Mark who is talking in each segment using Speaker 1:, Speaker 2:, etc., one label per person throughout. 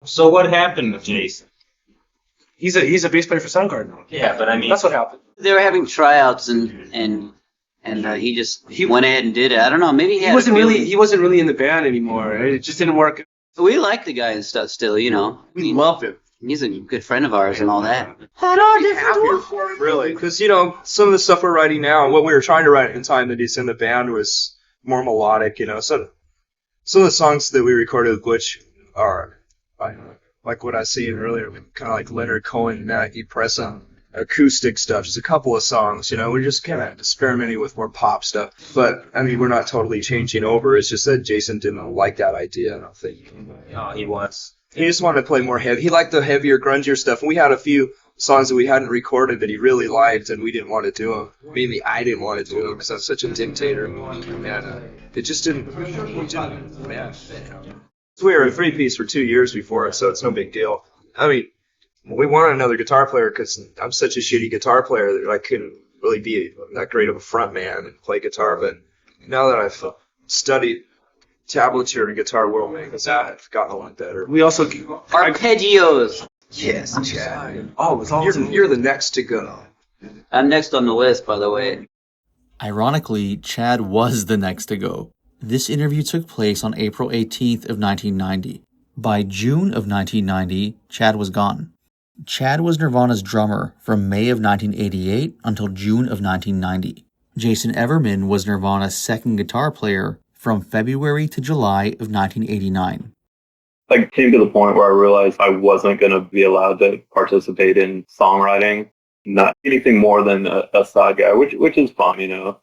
Speaker 1: So what happened with Jason?
Speaker 2: He's a bass player for Soundgarden now.
Speaker 1: Yeah, but I mean,
Speaker 2: That's what happened.
Speaker 3: They were having tryouts and he went ahead and did it. I don't know. Maybe he wasn't
Speaker 2: really in the band anymore. It just didn't work.
Speaker 3: We like the guy and stuff still, you know.
Speaker 2: We love him.
Speaker 3: He's a good friend of ours and all that.
Speaker 4: Happier for it, really, because some of the stuff we're writing now and what we were trying to write in time that he's in the band was more melodic. So some of the songs that we recorded with Bleach are like what I was saying earlier, kind of like Leonard Cohen, Matt E. Pressa, acoustic stuff. Just a couple of songs. We're just kind of experimenting with more pop stuff. But I mean, we're not totally changing over. It's just that Jason didn't like that idea. I don't think. He just wanted to play more heavy. He liked the heavier, grungier stuff. And we had a few songs that we hadn't recorded that he really liked, and we didn't want to do them. Mainly, I didn't want to do them because I'm such a dictator. And it just didn't. We were a three-piece for 2 years before, so it's no big deal. I mean, we wanted another guitar player because I'm such a shitty guitar player that I couldn't really be that great of a front man and play guitar. But now that I've studied tablature and guitar world makes, I've gotten a lot better.
Speaker 2: We also
Speaker 3: arpeggios.
Speaker 4: Yes, Chad.
Speaker 2: Oh, it's awesome.
Speaker 4: You're the next to go.
Speaker 3: I'm next on the list, by the way.
Speaker 5: Ironically, Chad was the next to go. This interview took place on April 18th of 1990. By June of 1990, Chad was gone. Chad was Nirvana's drummer from May of 1988 until June of 1990. Jason Everman was Nirvana's second guitar player from February to July of 1989.
Speaker 6: I came to the point where I realized I wasn't going to be allowed to participate in songwriting, not anything more than a side guy, which is fun,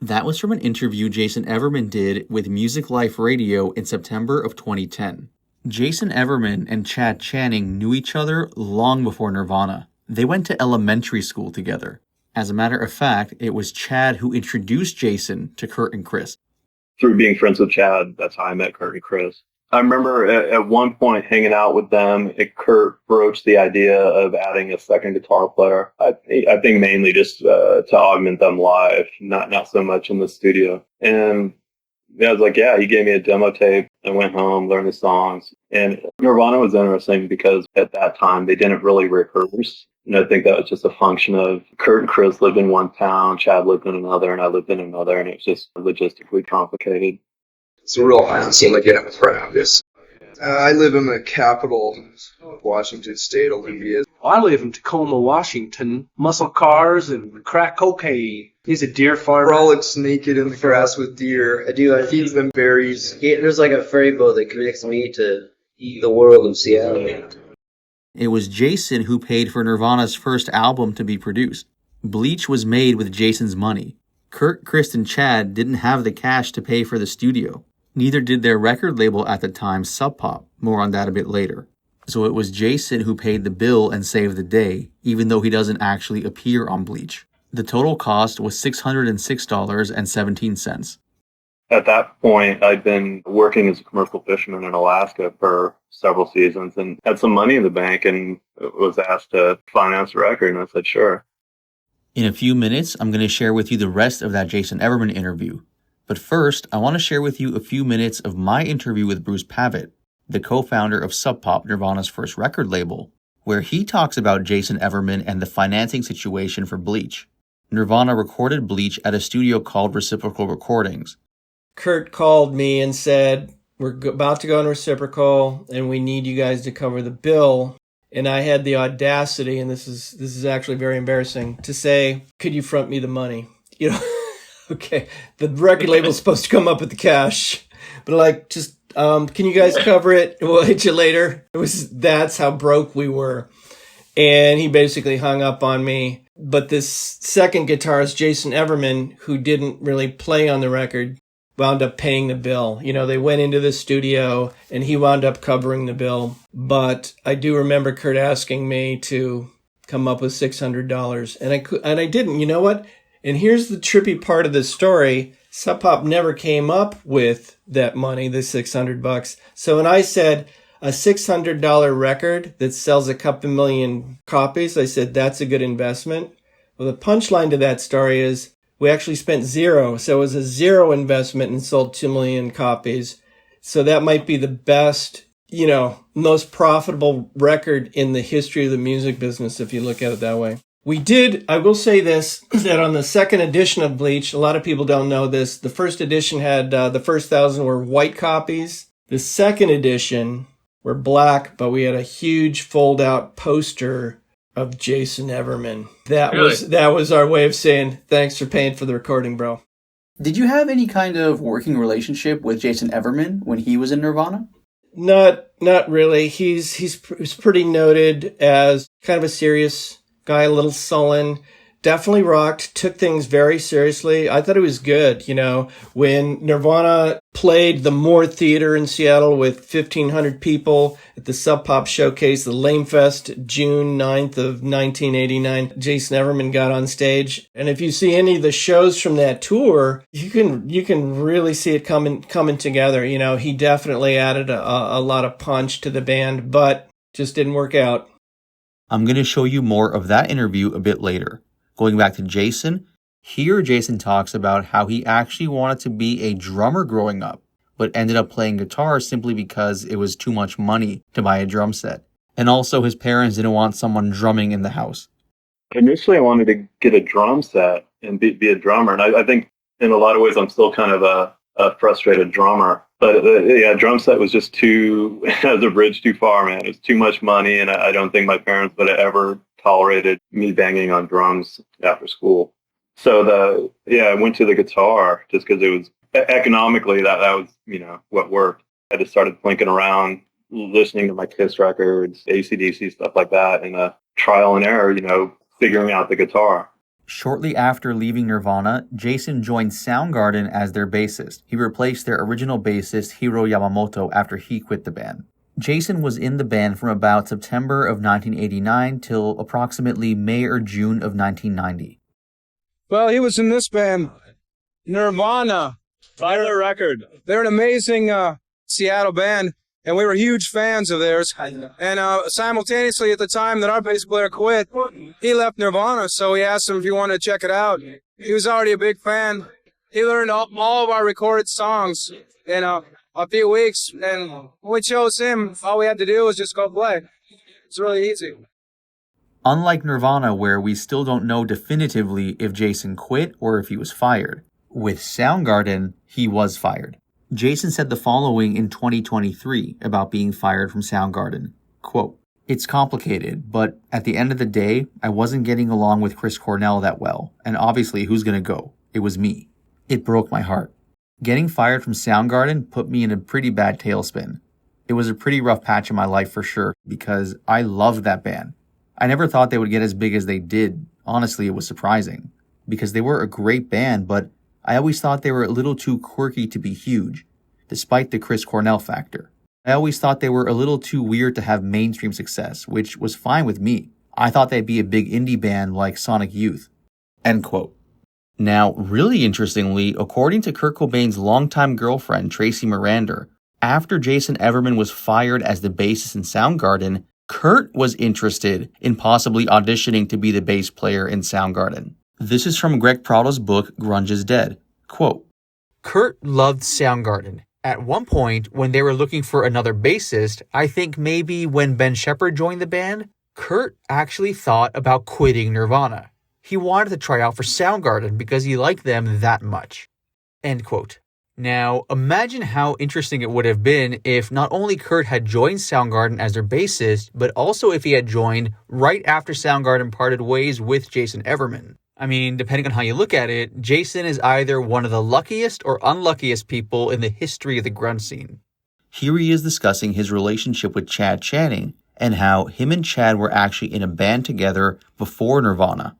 Speaker 5: That was from an interview Jason Everman did with Music Life Radio in September of 2010. Jason Everman and Chad Channing knew each other long before Nirvana. They went to elementary school together. As a matter of fact, it was Chad who introduced Jason to Kurt and Krist.
Speaker 6: Through being friends with Chad, that's how I met Kurt and Krist. I remember at one point hanging out with them, Kurt broached the idea of adding a second guitar player. I think mainly just to augment them live, not so much in the studio. And I was like, yeah, he gave me a demo tape. I went home, learned the songs. And Nirvana was interesting because at that time they didn't really rehearse. And I think that was just a function of Kurt and Chris lived in one town, Chad lived in another, and I lived in another, and it was just logistically complicated.
Speaker 4: It's a real awesome like I'm proud of this. I live in the capital of Washington State, Olympia.
Speaker 2: I live in Tacoma, Washington. Muscle cars and crack cocaine. He's a deer farmer.
Speaker 4: Frolics naked in the grass with deer. I feed them berries.
Speaker 3: There's like a ferry boat that connects me to the world of Seattle.
Speaker 5: It was Jason who paid for Nirvana's first album to be produced. Bleach was made with Jason's money. Kurt, Krist, and Chad didn't have the cash to pay for the studio. Neither did their record label at the time, Sub Pop. More on that a bit later. So it was Jason who paid the bill and saved the day, even though he doesn't actually appear on Bleach. The total cost was $606.17.
Speaker 6: At that point, I'd been working as a commercial fisherman in Alaska for several seasons and had some money in the bank and was asked to finance the record, and I said, sure.
Speaker 5: In a few minutes, I'm going to share with you the rest of that Jason Everman interview. But first, I want to share with you a few minutes of my interview with Bruce Pavitt, the co-founder of Sub Pop, Nirvana's first record label, where he talks about Jason Everman and the financing situation for Bleach. Nirvana recorded Bleach at a studio called Reciprocal Recordings.
Speaker 7: Kurt called me and said, we're about to go on Reciprocal and we need you guys to cover the bill. And I had the audacity, and this is actually very embarrassing, to say, could you front me the money? Okay, the record label's supposed to come up with the cash, but just, can you guys cover it? We'll hit you later. That's how broke we were. And he basically hung up on me. But this second guitarist, Jason Everman, who didn't really play on the record, wound up paying the bill. They went into the studio and he wound up covering the bill. But I do remember Kurt asking me to come up with $600. And I didn't. You know what? And here's the trippy part of the story. Sub Pop never came up with that money, the $600. So when I said a $600 record that sells a couple million copies, I said, that's a good investment. Well, the punchline to that story is we actually spent zero. So it was a zero investment and sold 2 million copies. So that might be the best most profitable record in the history of the music business, if you look at it that way. I will say this, that on the second edition of Bleach, a lot of people don't know this, the first edition had, the first 1,000 were white copies. The second edition were black, but we had a huge fold-out poster of Jason Everman. That was our way of saying, thanks for paying for the recording, bro.
Speaker 5: Did you have any kind of working relationship with Jason Everman when he was in Nirvana?
Speaker 7: Not really. He's pretty noted as kind of a serious guy, a little sullen. Definitely rocked, took things very seriously. I thought it was good, when Nirvana played the Moore Theater in Seattle with 1,500 people at the Sub Pop Showcase, the Lame Fest, June 9th of 1989. Jason Everman got on stage. And if you see any of the shows from that tour, you can really see it coming together. He definitely added a lot of punch to the band, but just didn't work out.
Speaker 5: I'm going to show you more of that interview a bit later. Going back to Jason, here Jason talks about how he actually wanted to be a drummer growing up, but ended up playing guitar simply because it was too much money to buy a drum set. And also his parents didn't want someone drumming in the house.
Speaker 6: Initially, I wanted to get a drum set and be a drummer. And I think in a lot of ways, I'm still kind of a frustrated drummer. But drum set was just too, as a bridge too far, man. It was too much money. And I don't think my parents would have ever tolerated me banging on drums after school. So I went to the guitar just because it was economically that was, what worked. I just started plinking around, listening to my Kiss records, AC/DC, stuff like that, and trial and error, figuring out the guitar.
Speaker 5: Shortly after leaving Nirvana, Jason joined Soundgarden as their bassist. He replaced their original bassist, Hiro Yamamoto, after he quit the band. Jason was in the band from about September of 1989 till approximately May or June of 1990.
Speaker 8: Well, he was in this band, Nirvana. By their record. They're an amazing Seattle band, and we were huge fans of theirs. And simultaneously, at the time that our bass player quit, he left Nirvana, so we asked him if he wanted to check it out. He was already a big fan. He learned all of our recorded songs in a few weeks, and when we chose him, all we had to do was just go play. It's really easy.
Speaker 5: Unlike Nirvana, where we still don't know definitively if Jason quit or if he was fired, with Soundgarden, he was fired. Jason said the following in 2023 about being fired from Soundgarden. Quote, "It's complicated, but at the end of the day, I wasn't getting along with Chris Cornell that well, and obviously who's gonna go? It was me. It broke my heart. Getting fired from Soundgarden put me in a pretty bad tailspin. It was a pretty rough patch in my life for sure, because I loved that band. I never thought they would get as big as they did. Honestly, it was surprising, because they were a great band, but I always thought they were a little too quirky to be huge, despite the Chris Cornell factor. I always thought they were a little too weird to have mainstream success, which was fine with me. I thought they'd be a big indie band like Sonic Youth." End quote. Now, really interestingly, according to Kurt Cobain's longtime girlfriend, Tracy Miranda, after Jason Everman was fired as the bassist in Soundgarden, Kurt was interested in possibly auditioning to be the bass player in Soundgarden. This is from Greg Prado's book, Grunge is Dead. Quote, "Kurt loved Soundgarden. At one point, when they were looking for another bassist, I think maybe when Ben Shepherd joined the band, Kurt actually thought about quitting Nirvana. He wanted to try out for Soundgarden because he liked them that much." End quote. Now, imagine how interesting it would have been if not only Kurt had joined Soundgarden as their bassist, but also if he had joined right after Soundgarden parted ways with Jason Everman. I mean, depending on how you look at it, Jason is either one of the luckiest or unluckiest people in the history of the grunge scene. Here he is discussing his relationship with Chad Channing and how him and Chad were actually in a band together before Nirvana.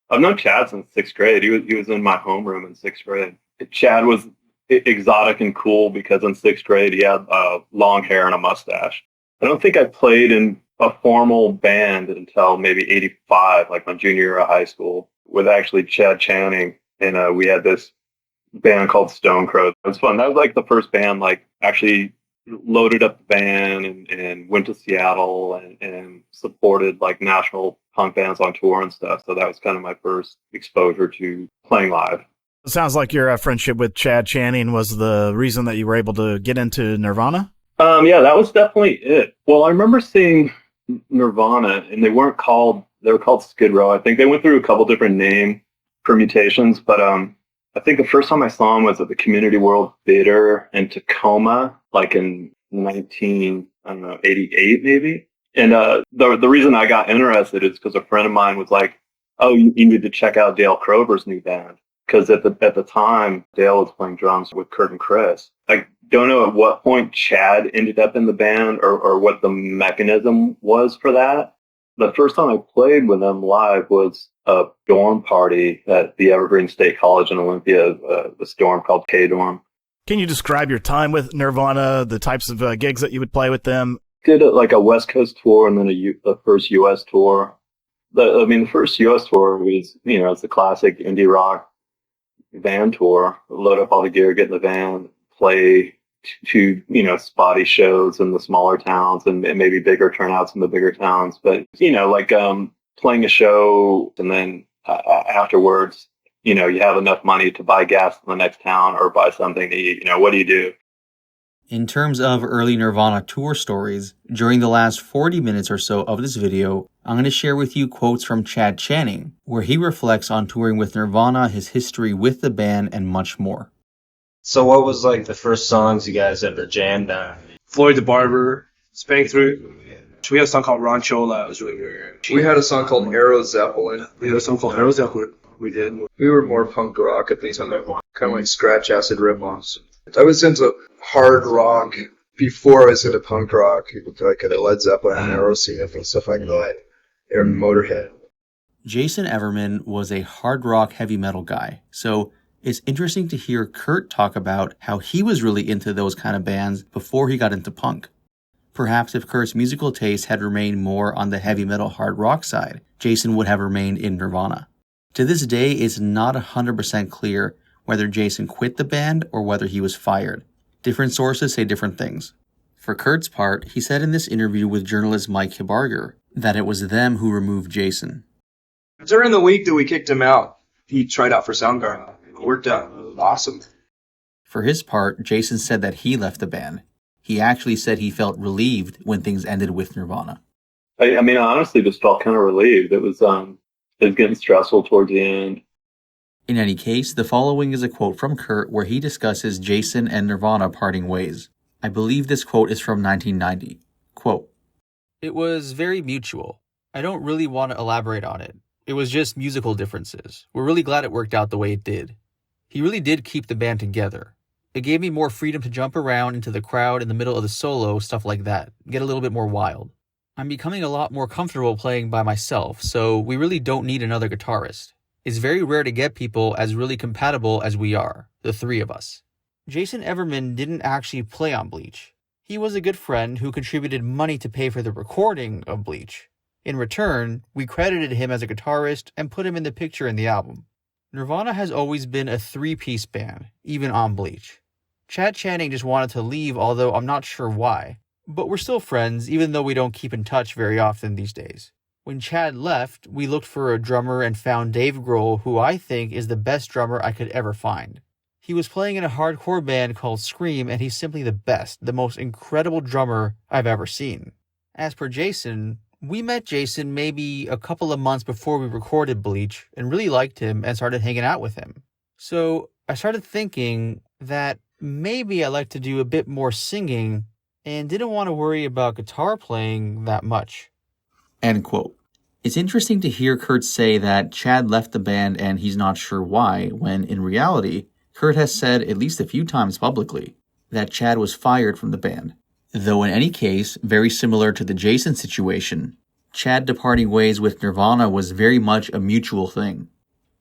Speaker 6: I've known Chad since 6th grade. He was in my homeroom in 6th grade. Chad was exotic and cool because in 6th grade he had long hair and a mustache. I don't think I played in a formal band until maybe 85, like my junior year of high school, with actually Chad Channing. And we had this band called Stone Crow. It was fun. That was like the first band, like actually loaded up the van and went to Seattle and supported like national punk bands on tour and stuff. So that was kind of my first exposure to playing live.
Speaker 9: It sounds like your friendship with Chad Channing was the reason that you were able to get into Nirvana.
Speaker 6: Yeah, that was definitely it. Well, I remember seeing Nirvana, and they were called Skid Row. I think they went through a couple different name permutations, but I think the first time I saw them was at the Community World Theater in Tacoma, like in 1988 maybe. And the reason I got interested is because a friend of mine was like, "Oh, you need to check out Dale Crover's new band." Because at the time, Dale was playing drums with Kurt and Chris. I don't know at what point Chad ended up in the band or what the mechanism was for that. The first time I played with them live was a dorm party at the Evergreen State College in Olympia, this dorm called K-Dorm.
Speaker 9: Can you describe your time with Nirvana, the types of gigs that you would play with them?
Speaker 6: Did like a West Coast tour and then the first U.S. tour. The first U.S. tour was, it's the classic indie rock van tour. Load up all the gear, get in the van, play to spotty shows in the smaller towns and maybe bigger turnouts in the bigger towns. But playing a show and then afterwards, you have enough money to buy gas in the next town or buy something to eat. What do you do?
Speaker 5: In terms of early Nirvana tour stories, during the last 40 minutes or so of this video, I'm going to share with you quotes from Chad Channing, where he reflects on touring with Nirvana, his history with the band, and much more.
Speaker 1: So what was like the first songs you guys ever jammed on?
Speaker 2: Floyd the Barber, Spank Through. We had a song called Ranchola. It was really weird.
Speaker 4: We had a song called Aero Zeppelin.
Speaker 2: We had a song called Aero Zeppelin. We did.
Speaker 4: We were more punk rock at least on that one. Kind of like scratch acid rip-offs. I was into hard rock before I was into punk rock. Like at Led Zeppelin and Aerosmith and stuff like that. Or Motorhead.
Speaker 5: Jason Everman was a hard rock heavy metal guy, so it's interesting to hear Kurt talk about how he was really into those kind of bands before he got into punk. Perhaps if Kurt's musical taste had remained more on the heavy metal hard rock side, Jason would have remained in Nirvana. To this day, it's not 100% clear whether Jason quit the band or whether he was fired. Different sources say different things. For Kurt's part, he said in this interview with journalist Mike Hibarger that it was them who removed Jason.
Speaker 4: During the week that we kicked him out, he tried out for Soundgarden. It worked out. It was awesome.
Speaker 5: For his part, Jason said that he left the band. He actually said he felt relieved when things ended with Nirvana.
Speaker 6: I honestly just felt kind of relieved. It was getting stressful towards the end.
Speaker 5: In any case, the following is a quote from Kurt where he discusses Jason and Nirvana parting ways. I believe this quote is from 1990. Quote, "It was very mutual. I don't really want to elaborate on it. It was just musical differences. We're really glad it worked out the way it did. He really did keep the band together. It gave me more freedom to jump around into the crowd in the middle of the solo, stuff like that. Get a little bit more wild. I'm becoming a lot more comfortable playing by myself, so we really don't need another guitarist. It's very rare to get people as really compatible as we are, the three of us." Jason Everman didn't actually play on Bleach. He was a good friend who contributed money to pay for the recording of Bleach. In return, we credited him as a guitarist and put him in the picture in the album. Nirvana has always been a three-piece band, even on Bleach. Chad Channing just wanted to leave, although I'm not sure why. But we're still friends, even though we don't keep in touch very often these days. When Chad left, we looked for a drummer and found Dave Grohl, who I think is the best drummer I could ever find. He was playing in a hardcore band called Scream, and he's simply the best, the most incredible drummer I've ever seen. As per Jason, we met Jason maybe a couple of months before we recorded Bleach and really liked him and started hanging out with him. So I started thinking that maybe I like to do a bit more singing and didn't want to worry about guitar playing that much. End quote. It's interesting to hear Kurt say that Chad left the band and he's not sure why, when in reality, Kurt has said at least a few times publicly that Chad was fired from the band. Though in any case, very similar to the Jason situation, Chad departing ways with Nirvana was very much a mutual thing.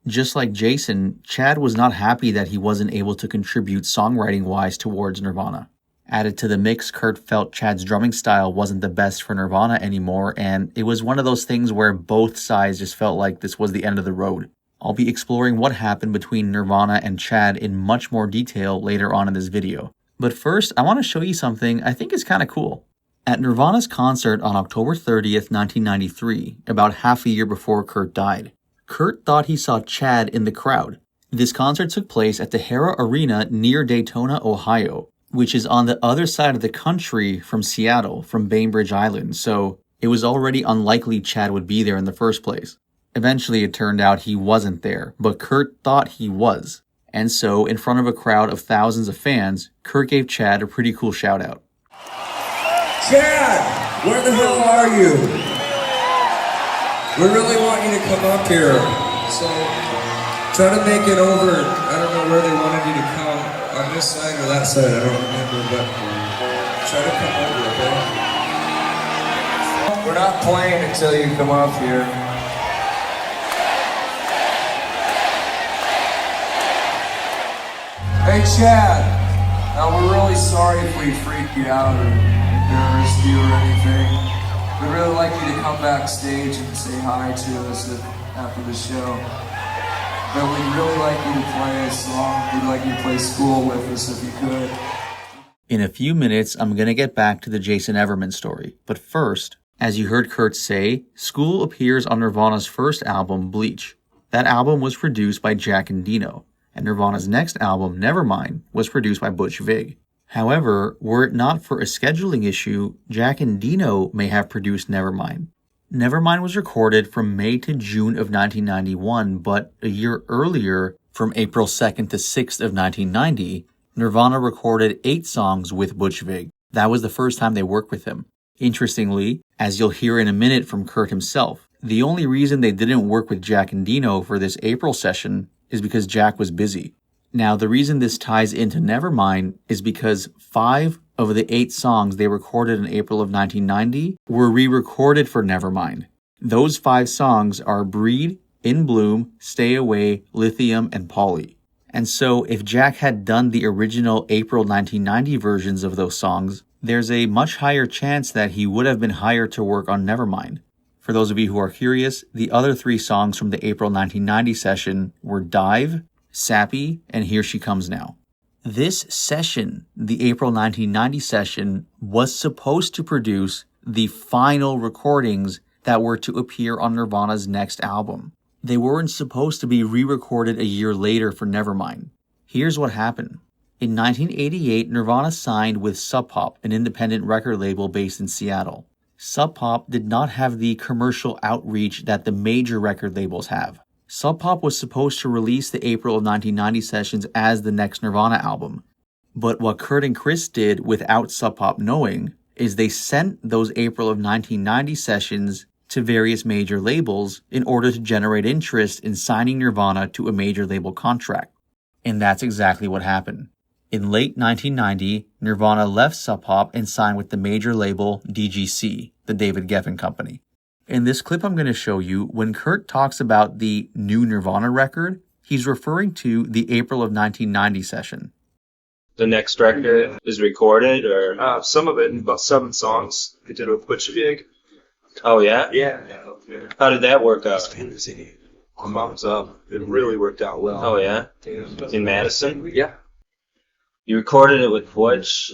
Speaker 5: Just like Jason, Chad was not happy that he wasn't able to contribute songwriting-wise towards Nirvana. Added to the mix, Kurt felt Chad's drumming style wasn't the best for Nirvana anymore, and it was one of those things where both sides just felt like this was the end of the road. I'll be exploring what happened between Nirvana and Chad in much more detail later on in this video. But first, I want to show you something I think is kind of cool. At Nirvana's concert on October 30th, 1993, about half a year before Kurt died, Kurt thought he saw Chad in the crowd. This concert took place at the Hara Arena near Daytona, Ohio. which is on the other side of the country from Seattle, from Bainbridge Island, so it was already unlikely Chad would be there in the first place. Eventually, it turned out he wasn't there, but Kurt thought he was. And so, in front of a crowd of thousands of fans, Kurt gave Chad a pretty cool shout-out.
Speaker 10: Chad, where the hell are you? We really want you to come up here. So, try to make it over. I don't know where they wanted you to come, on this side or that side, I don't remember, but try to come over, okay? We're not playing until you come up here. Hey Chad, we're really sorry if we freaked you out or embarrassed you or anything. We'd really like you to come backstage and say hi to us after the show. But we'd really like you to play a song. We'd like you to play School with us if you could.
Speaker 5: In a few minutes, I'm going to get back to the Jason Everman story. But first, as you heard Kurt say, School appears on Nirvana's first album, Bleach. That album was produced by Jack and Dino, and Nirvana's next album, Nevermind, was produced by Butch Vig. However, were it not for a scheduling issue, Jack and Dino may have produced Nevermind. Nevermind was recorded from May to June of 1991, but a year earlier, from April 2nd to 6th of 1990, Nirvana recorded 8 songs with Butch Vig. That was the first time they worked with him. Interestingly, as you'll hear in a minute from Kurt himself, the only reason they didn't work with Jack and Dino for this April session is because Jack was busy. Now, the reason this ties into Nevermind is because 5 of the 8 songs they recorded in April of 1990 were re-recorded for Nevermind. Those 5 songs are Breed, In Bloom, Stay Away, Lithium, and Polly. And so, if Jack had done the original April 1990 versions of those songs, there's a much higher chance that he would have been hired to work on Nevermind. For those of you who are curious, the other 3 songs from the April 1990 session were Dive, Sappy, and Here She Comes Now. This session, the April 1990 session, was supposed to produce the final recordings that were to appear on Nirvana's next album. They weren't supposed to be re-recorded a year later for Nevermind. Here's what happened. In 1988, Nirvana signed with Sub Pop, an independent record label based in Seattle. Sub Pop did not have the commercial outreach that the major record labels have. Sub Pop was supposed to release the April of 1990 sessions as the next Nirvana album. But what Kurt and Krist did without Sub Pop knowing is they sent those April of 1990 sessions to various major labels in order to generate interest in signing Nirvana to a major label contract. And that's exactly what happened. In late 1990, Nirvana left Sub Pop and signed with the major label DGC, the David Geffen Company. In this clip I'm going to show you, when Kurt talks about the new Nirvana record, he's referring to the April of 1990 session.
Speaker 1: The next record is recorded, or?
Speaker 4: Some of it, about 7 songs they did with Butch Vig.
Speaker 1: Oh, yeah?
Speaker 4: Yeah.
Speaker 1: How did that work out?
Speaker 4: Thumbs up. It really worked out well.
Speaker 1: Oh, yeah? In Madison?
Speaker 4: Yeah.
Speaker 1: You recorded it with Butch,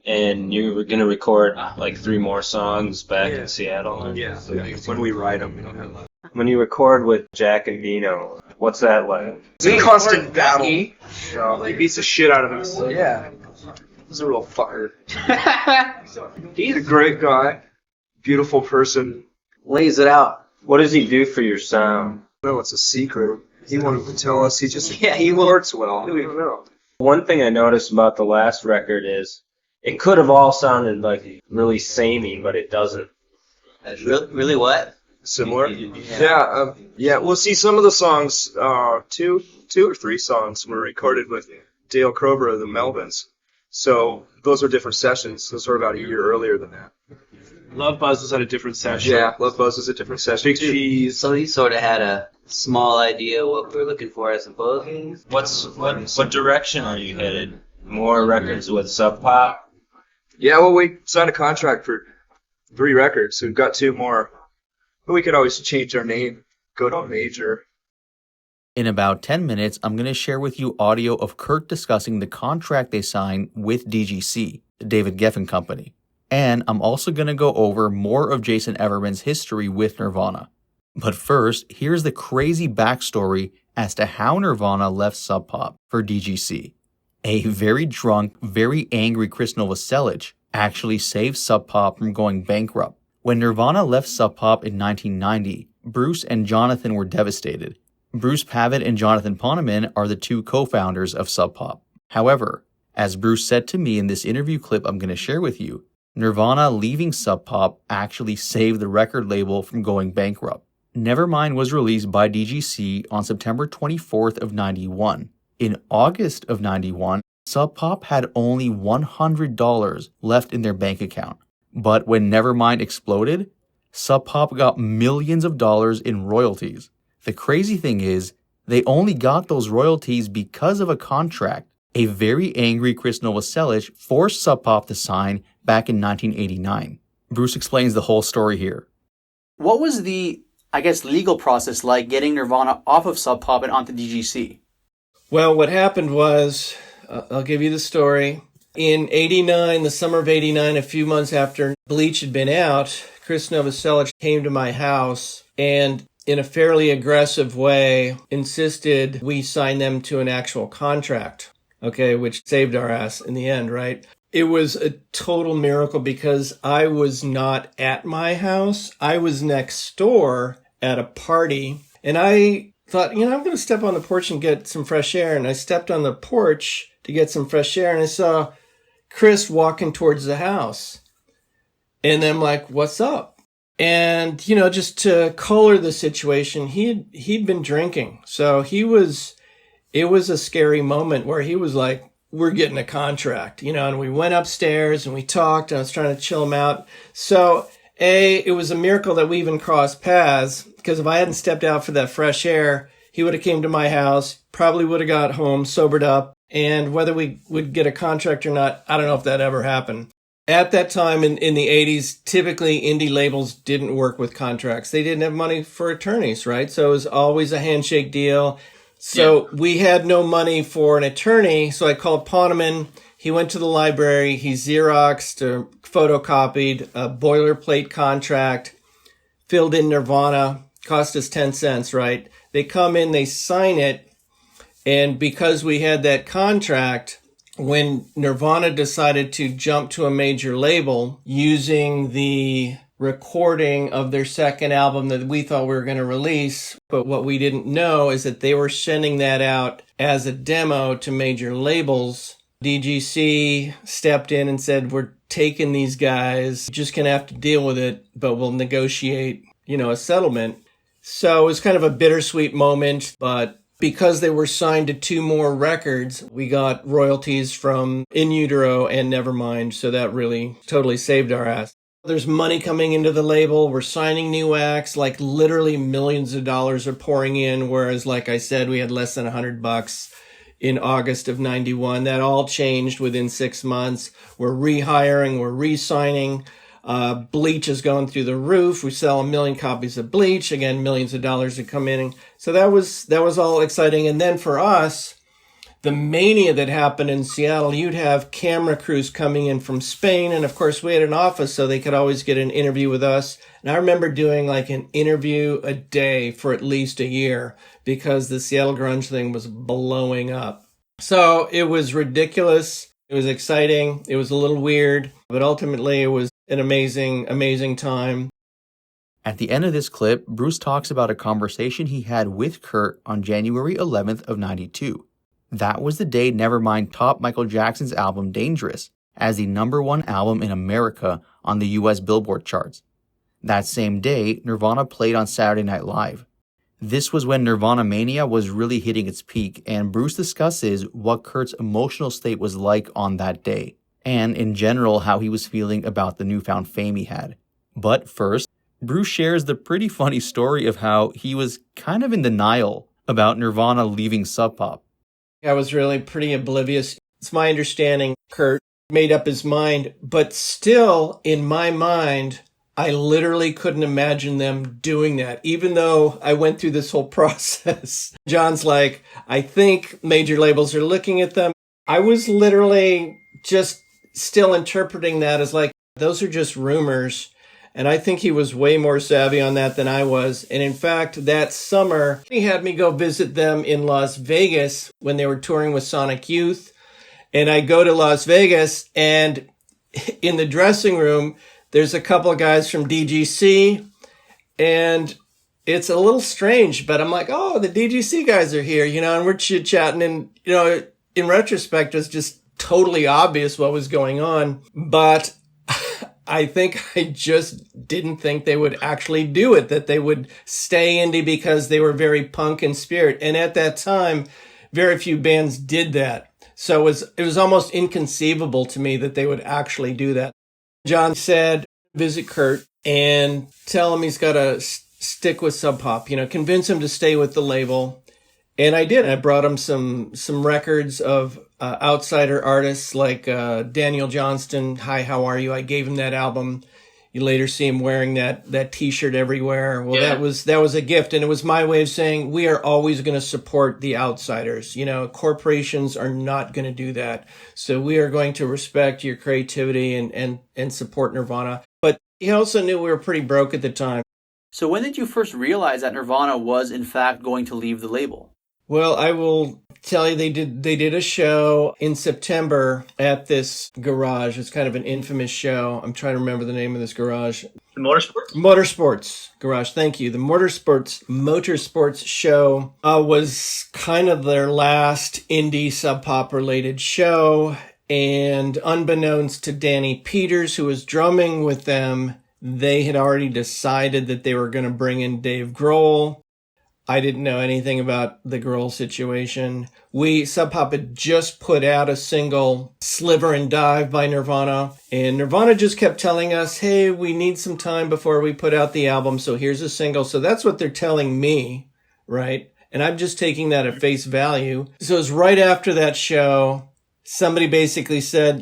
Speaker 1: and you were going to record like 3 more songs back in Seattle?
Speaker 4: Yeah. When we write them, we don't have.
Speaker 1: When you record with Jack and Dino, what's that like?
Speaker 4: It's a constant battle. He beats the shit out of us. Yeah. He's a real fucker. He's a great guy. Beautiful person.
Speaker 3: Lays it out.
Speaker 1: What does he do for your sound?
Speaker 4: No, it's a secret. He wanted to tell us. He just
Speaker 3: he
Speaker 4: works well. We don't know.
Speaker 1: One thing I noticed about the last record is it could have all sounded like really samey, but it doesn't.
Speaker 3: Really what?
Speaker 4: Similar? Yeah. Well, see, some of the songs, 2 or 3 songs were recorded with Dale Crover of the Melvins. So those were different sessions. Those were about a year earlier than that.
Speaker 2: Love Buzz was at a different session.
Speaker 4: Yeah, Love Buzz was a different session.
Speaker 2: Big Cheese.
Speaker 3: So he sort of had a small idea what we were looking for, I suppose.
Speaker 1: What direction are you headed? More records with Sub Pop?
Speaker 4: Yeah, well, we signed a contract for 3 records. We've got 2 more. But we could always change our name, go to a major.
Speaker 5: In about 10 minutes, I'm going to share with you audio of Kurt discussing the contract they signed with DGC, the David Geffen Company. And I'm also going to go over more of Jason Everman's history with Nirvana. But first, here's the crazy backstory as to how Nirvana left Sub Pop for DGC. A very drunk, very angry Krist Novoselic actually saved Sub Pop from going bankrupt. When Nirvana left Sub Pop in 1990, Bruce and Jonathan were devastated. Bruce Pavitt and Jonathan Poneman are the two co-founders of Sub Pop. However, as Bruce said to me in this interview clip I'm going to share with you, Nirvana leaving Sub Pop actually saved the record label from going bankrupt. Nevermind was released by DGC on September 24th of 91. In August of 91, Sub Pop had only $100 left in their bank account. But when Nevermind exploded, Sub Pop got millions of dollars in royalties. The crazy thing is, they only got those royalties because of a contract a very angry Krist Novoselic forced Sub Pop to sign back in 1989. Bruce explains the whole story here.
Speaker 11: What was the, legal process like getting Nirvana off of Sub Pop and onto DGC?
Speaker 7: Well, what happened was, I'll give you the story. In 89, the summer of 89, a few months after Bleach had been out, Krist Novoselic came to my house and in a fairly aggressive way insisted we sign them to an actual contract. Okay, which saved our ass in the end, right? It was a total miracle because I was not at my house. I was next door at a party, and I thought, I'm going to step on the porch and get some fresh air. And I stepped on the porch to get some fresh air, and I saw Chris walking towards the house. And I'm like, what's up? And, just to color the situation, he'd been drinking. So it was a scary moment where he was like, we're getting a contract, and we went upstairs and we talked and I was trying to chill him out. So it was a miracle that we even crossed paths, because if I hadn't stepped out for that fresh air, he would have came to my house, probably would have got home, sobered up, and whether we would get a contract or not, I don't know if that ever happened. At that time in the 80s, typically indie labels didn't work with contracts. They didn't have money for attorneys, right? So it was always a handshake deal. So we had no money for an attorney, so I called Poneman. He went to the library, he Xeroxed or photocopied a boilerplate contract, filled in Nirvana, cost us 10 cents, right? They come in, they sign it, and because we had that contract, when Nirvana decided to jump to a major label using the recording of their second album that we thought we were going to release, but what we didn't know is that they were sending that out as a demo to major labels. DGC stepped in and said, we're taking these guys, just gonna have to deal with it, but we'll negotiate, a settlement. So it was kind of a bittersweet moment, but because they were signed to 2 more records, we got royalties from In Utero and Nevermind, so that really totally saved our ass. There's money coming into the label. We're signing new acts, like literally millions of dollars are pouring in. Whereas, like I said, we had less than $100 in August of 91. That all changed within 6 months. We're rehiring, we're re-signing. Bleach is going through the roof. We sell 1 million copies of Bleach. Again, millions of dollars are coming in. So that was all exciting. And then for us, the mania that happened in Seattle, you'd have camera crews coming in from Spain. And of course, we had an office, so they could always get an interview with us. And I remember doing like an interview a day for at least a year because the Seattle grunge thing was blowing up. So it was ridiculous. It was exciting. It was a little weird, but ultimately it was an amazing, amazing time.
Speaker 5: At the end of this clip, Bruce talks about a conversation he had with Kurt on January 11th of 92. That was the day Nevermind topped Michael Jackson's album Dangerous as the #1 album in America on the US Billboard charts. That same day, Nirvana played on Saturday Night Live. This was when Nirvana mania was really hitting its peak, and Bruce discusses what Kurt's emotional state was like on that day, and in general how he was feeling about the newfound fame he had. But first, Bruce shares the pretty funny story of how he was kind of in denial about Nirvana leaving Sub Pop.
Speaker 7: I was really pretty oblivious. It's my understanding Kurt made up his mind, but still, in my mind, I literally couldn't imagine them doing that, even though I went through this whole process. John's like, I think major labels are looking at them. I was literally just still interpreting that as like, those are just rumors. And I think he was way more savvy on that than I was. And in fact, that summer, he had me go visit them in Las Vegas when they were touring with Sonic Youth. And I go to Las Vegas, and in the dressing room, there's a couple of guys from DGC, and it's a little strange, but I'm like, oh, the DGC guys are here, and we're chit-chatting, and, in retrospect, it's just totally obvious what was going on, but I think I just didn't think they would actually do it, that they would stay indie because they were very punk in spirit. And at that time, very few bands did that. So it was almost inconceivable to me that they would actually do that. John said, visit Kurt and tell him he's got to stick with Sub Pop, convince him to stay with the label. And I did. I brought him some records of outsider artists like Daniel Johnston. Hi, how are you? I gave him that album. You later see him wearing that T-shirt everywhere. Well, that was a gift, and it was my way of saying we are always going to support the outsiders. Corporations are not going to do that, so we are going to respect your creativity and support Nirvana. But he also knew we were pretty broke at the time.
Speaker 11: So when did you first realize that Nirvana was in fact going to leave the label?
Speaker 7: Well, I will tell you, they did a show in September at this garage. It's kind of an infamous show. I'm trying to remember the name of this garage.
Speaker 12: The Motorsports?
Speaker 7: Motorsports garage. Thank you. The Motorsports show was kind of their last indie Sub Pop related show. And unbeknownst to Danny Peters, who was drumming with them, they had already decided that they were going to bring in Dave Grohl. I didn't know anything about the Grohl situation. Sub Pop had just put out a single, Sliver and Dive by Nirvana. And Nirvana just kept telling us, hey, we need some time before we put out the album, so here's a single. So that's what they're telling me, right? And I'm just taking that at face value. So it was right after that show, somebody basically said,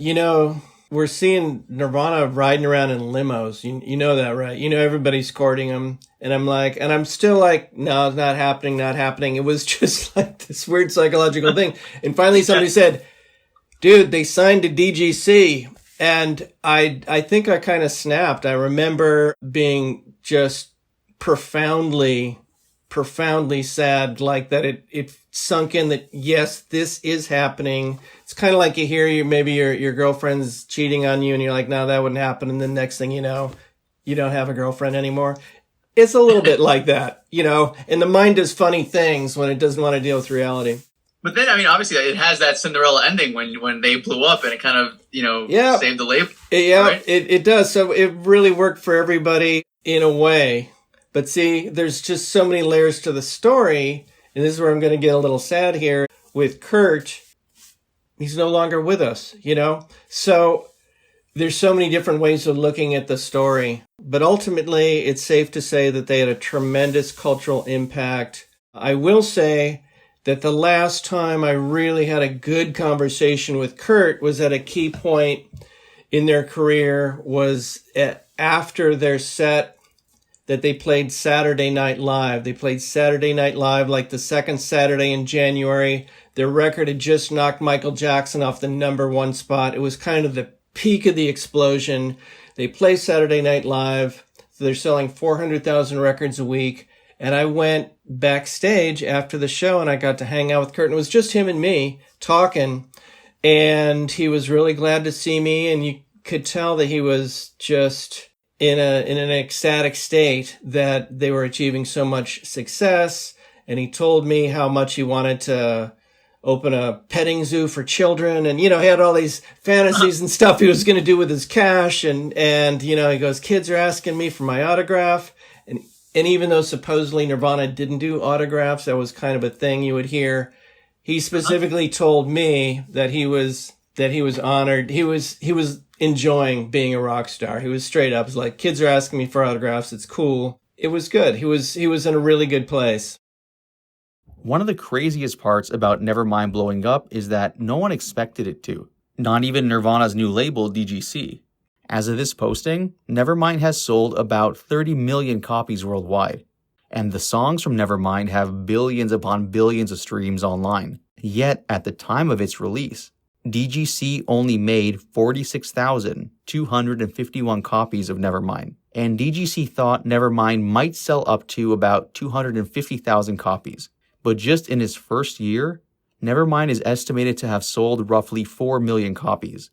Speaker 7: we're seeing Nirvana riding around in limos. You know that, right? Everybody's courting them. And I'm still like, no, it's not happening. It was just like this weird psychological thing. And finally somebody said, dude, they signed to DGC. And I think I kind of snapped. I remember being just profoundly sad, like that it sunk in that, yes, this is happening. It's kind of like you hear maybe your girlfriend's cheating on you and you're like, no, that wouldn't happen. And then next thing you know, you don't have a girlfriend anymore. It's a little bit like that, and the mind does funny things when it doesn't want to deal with reality.
Speaker 12: But then, obviously it has that Cinderella ending when they blew up and it kind of, saved the label.
Speaker 7: Right? It does. So it really worked for everybody in a way. But see, there's just so many layers to the story. And this is where I'm going to get a little sad here with Kurt. He's no longer with us, So there's so many different ways of looking at the story. But ultimately, it's safe to say that they had a tremendous cultural impact. I will say that the last time I really had a good conversation with Kurt was at a key point in their career, was after their set that they played Saturday Night Live. They played Saturday Night Live like the second Saturday in January. Their record had just knocked Michael Jackson off the #1 spot. It was kind of the peak of the explosion. They play Saturday Night Live. So they're selling 400,000 records a week. And I went backstage after the show and I got to hang out with Kurt. And it was just him and me talking. And he was really glad to see me. And you could tell that he was just in an ecstatic state that they were achieving so much success. And he told me how much he wanted to open a petting zoo for children. And, he had all these fantasies and stuff he was going to do with his cash. And, he goes, kids are asking me for my autograph. And even though supposedly Nirvana didn't do autographs, that was kind of a thing you would hear. He specifically told me that he was honored. He was enjoying being a rock star. He was straight up. It was like, kids are asking me for autographs. It's cool. It was good. He was in a really good place.
Speaker 5: One of the craziest parts about Nevermind blowing up is that no one expected it to. Not even Nirvana's new label, DGC. As of this posting, Nevermind has sold about 30 million copies worldwide. And the songs from Nevermind have billions upon billions of streams online. Yet, at the time of its release, DGC only made 46,251 copies of Nevermind. And DGC thought Nevermind might sell up to about 250,000 copies. But just in its first year, Nevermind is estimated to have sold roughly 4 million copies.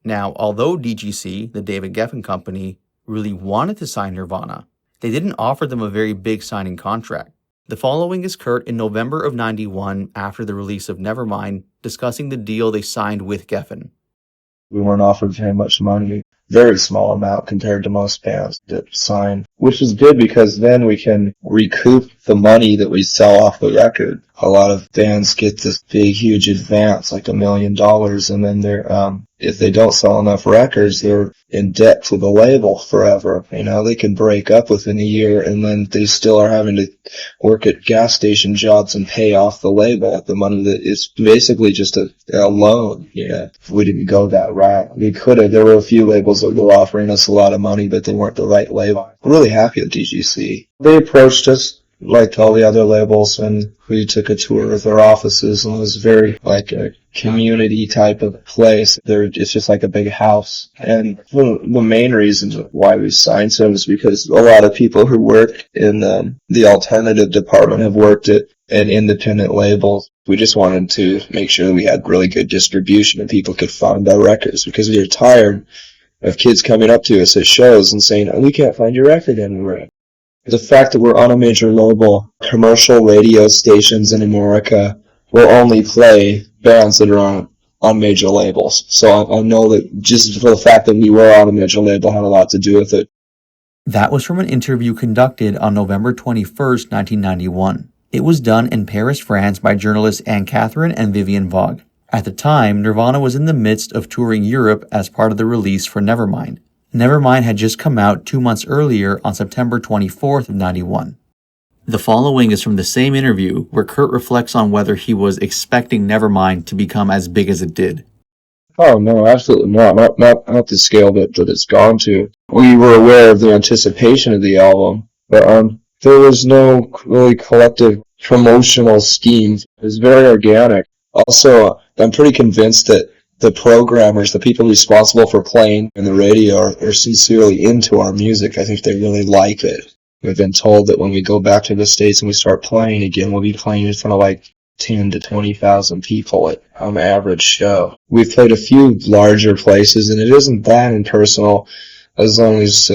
Speaker 5: Now, although DGC, the David Geffen Company, really wanted to sign Nirvana, they didn't offer them a very big signing contract. The following is Kurt in November of '91 after the release of Nevermind, discussing the deal they signed with Geffen.
Speaker 13: We weren't offered very much money, very small amount compared to most bands that sign, which is good because then we can recoup the money that we sell off the record. A lot of bands get this big, huge advance, like $1 million, and then they're, if they don't sell enough records, they're in debt to the label forever. You know, they can break up within a year and then they still are having to work at gas station jobs and pay off the label. The money that is basically just a loan. Yeah. If we didn't go that route, we could have. There were a few labels that were offering us a lot of money, but they weren't the right label. We're really happy with DGC. They approached us like all the other labels, and we took a tour of their offices, and it was very like a community type of place. It's just like a big house. And one of the main reasons why we signed them is because a lot of people who work in the alternative department have worked at independent labels. We just wanted to make sure we had really good distribution and people could find our records, because we were tired of kids coming up to us at shows and saying, "Oh, we can't find your record anywhere." The fact that we're on a major label, commercial radio stations in America will only play bands that are on major labels. So I know that just for the fact that we were on a major label had a lot to do with it.
Speaker 5: That was from an interview conducted on November 21st, 1991. It was done in Paris, France by journalists Anne-Catherine and Vivian Vogue. At the time, Nirvana was in the midst of touring Europe as part of the release for Nevermind. Nevermind had just come out 2 months earlier on September 24th of '91. The following is from the same interview where Kurt reflects on whether he was expecting Nevermind to become as big as it did.
Speaker 13: Oh no, absolutely not. Not the scale that it's gone to. We were aware of the anticipation of the album, but there was no really collective promotional scheme. It was very organic. Also, I'm pretty convinced that the programmers, the people responsible for playing in the radio are sincerely into our music. I think they really like it. We've been told that when we go back to the States and we start playing again, we'll be playing in front of like 10 to 20,000 people at an average show. We've played a few larger places, and it isn't that impersonal as long as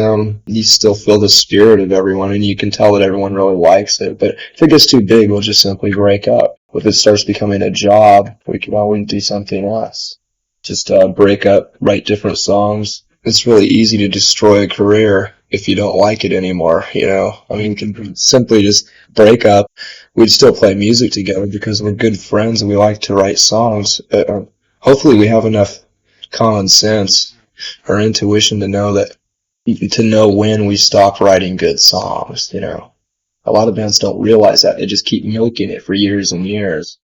Speaker 13: you still feel the spirit of everyone and you can tell that everyone really likes it. But if it gets too big, we'll just simply break up. If it starts becoming a job, we can always do something else. Just break up, write different songs. It's really easy to destroy a career if you don't like it anymore, you know? I mean, you can simply just break up. We'd still play music together because we're good friends and we like to write songs. Hopefully we have enough common sense or intuition to know when we stop writing good songs, you know? A lot of bands don't realize that. They just keep milking it for years and years.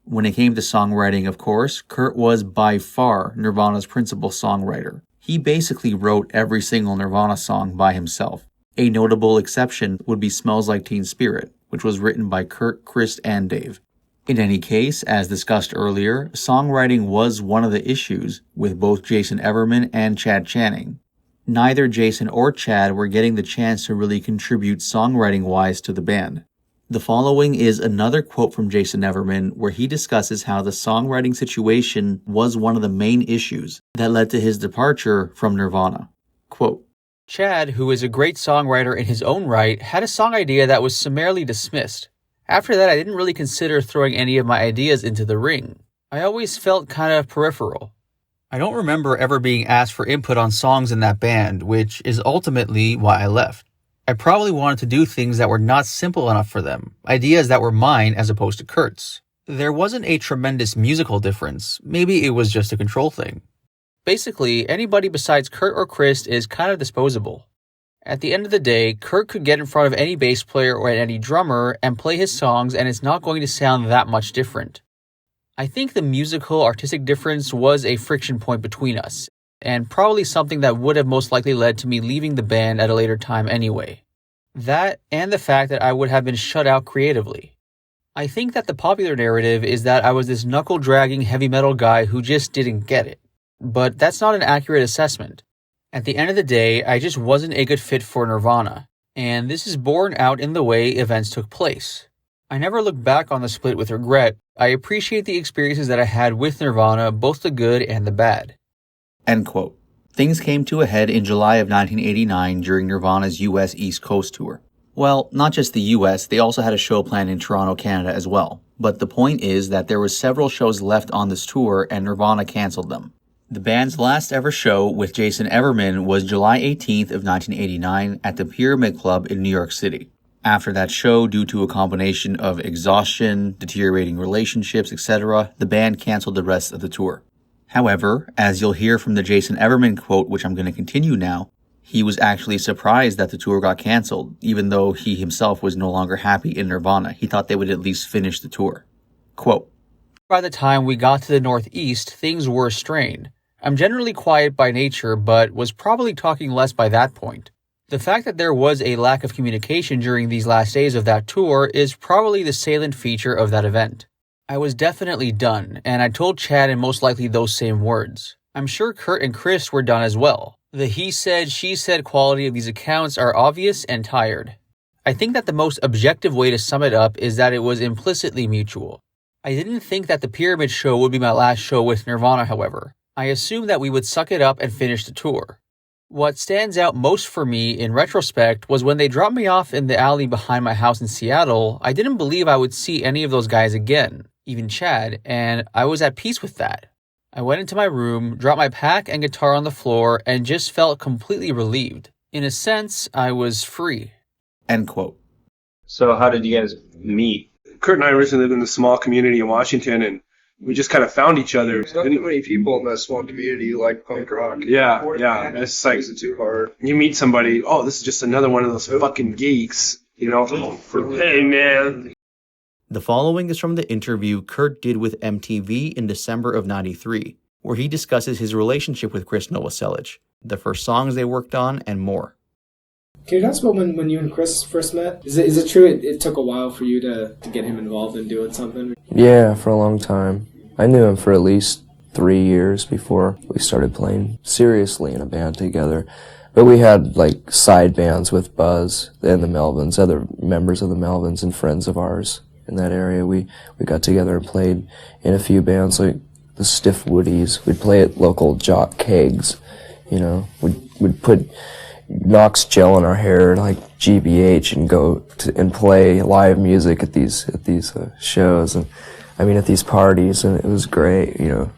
Speaker 5: When it came to songwriting, of course, Kurt was by far Nirvana's principal songwriter. He basically wrote every single Nirvana song by himself. A notable exception would be Smells Like Teen Spirit, which was written by Kurt, Krist, and Dave. In any case, as discussed earlier, songwriting was one of the issues with both Jason Everman and Chad Channing. Neither Jason or Chad were getting the chance to really contribute songwriting-wise to the band. The following is another quote from Jason Everman where he discusses how the songwriting situation was one of the main issues that led to his departure from Nirvana. Quote, Chad, who is a great songwriter in his own right, had a song idea that was summarily dismissed. After that, I didn't really consider throwing any of my ideas into the ring. I always felt kind of peripheral. I don't remember ever being asked for input on songs in that band, which is ultimately why I left. I probably wanted to do things that were not simple enough for them, ideas that were mine as opposed to Kurt's. There wasn't a tremendous musical difference, maybe it was just a control thing. Basically, anybody besides Kurt or Krist is kind of disposable. At the end of the day, Kurt could get in front of any bass player or any drummer and play his songs, and it's not going to sound that much different. I think the musical artistic difference was a friction point between us, and probably something that would have most likely led to me leaving the band at a later time anyway. That, and the fact that I would have been shut out creatively. I think that the popular narrative is that I was this knuckle-dragging heavy metal guy who just didn't get it. But that's not an accurate assessment. At the end of the day, I just wasn't a good fit for Nirvana, and this is borne out in the way events took place. I never look back on the split with regret,
Speaker 11: I appreciate the experiences that I had with Nirvana, both the good and the bad.
Speaker 5: End quote. Things came to a head in July of 1989 during Nirvana's US East Coast tour. Well, not just the US, they also had a show planned in Toronto, Canada as well. But the point is that there were several shows left on this tour and Nirvana cancelled them. The band's last ever show with Jason Everman was July 18th of 1989 at the Pyramid Club in New York City. After that show, due to a combination of exhaustion, deteriorating relationships, etc., the band cancelled the rest of the tour. However, as you'll hear from the Jason Everman quote, which I'm going to continue now, he was actually surprised that the tour got cancelled, even though he himself was no longer happy in Nirvana. He thought they would at least finish the tour. Quote, "By the time we got to the Northeast, things were strained. I'm generally quiet by nature, but was probably talking less by that point. The fact that there was a lack of communication during these last days of that tour is probably the salient feature of that event. I was definitely done, and I told Chad in most likely those same words. I'm sure Kurt and Krist were done as well. The he said, she said quality of these accounts are obvious and tired. I think that the most objective way to sum it up is that it was implicitly mutual. I didn't think that the Pyramid show would be my last show with Nirvana, however. I assumed that we would suck it up and finish the tour. What stands out most for me in retrospect was when they dropped me off in the alley behind my house in Seattle. I didn't believe I would see any of those guys again, even Chad, and I was at peace with that. I went into my room, dropped my pack and guitar on the floor, and just felt completely relieved. In a sense, I was free." End quote.
Speaker 1: So how did you guys meet?
Speaker 2: Kurt and I originally lived in a small community in Washington, and we just kind of found each other.
Speaker 4: There's not too many people in that small community who like punk rock.
Speaker 2: Yeah. It's like,
Speaker 4: it's too hard.
Speaker 2: You meet somebody, oh, this is just another one of those fucking geeks, you know? Hey, man.
Speaker 5: The following is from the interview Kurt did with MTV in December of '93, where he discusses his relationship with Krist Novoselic, the first songs they worked on, and more.
Speaker 14: Can you tell us about when you and Chris first met? Is it true it took a while for you to get him involved in doing something?
Speaker 15: Yeah, for a long time. I knew him for at least 3 years before we started playing seriously in a band together. But we had, like, side bands with Buzz and the Melvins, other members of the Melvins and friends of ours in that area. We got together and played in a few bands, like the Stiff Woodies. We'd play at local jock kegs, you know. We'd put Knox gel in our hair like GBH and go and play live music at these shows, and I mean at these parties, and it was great, you know.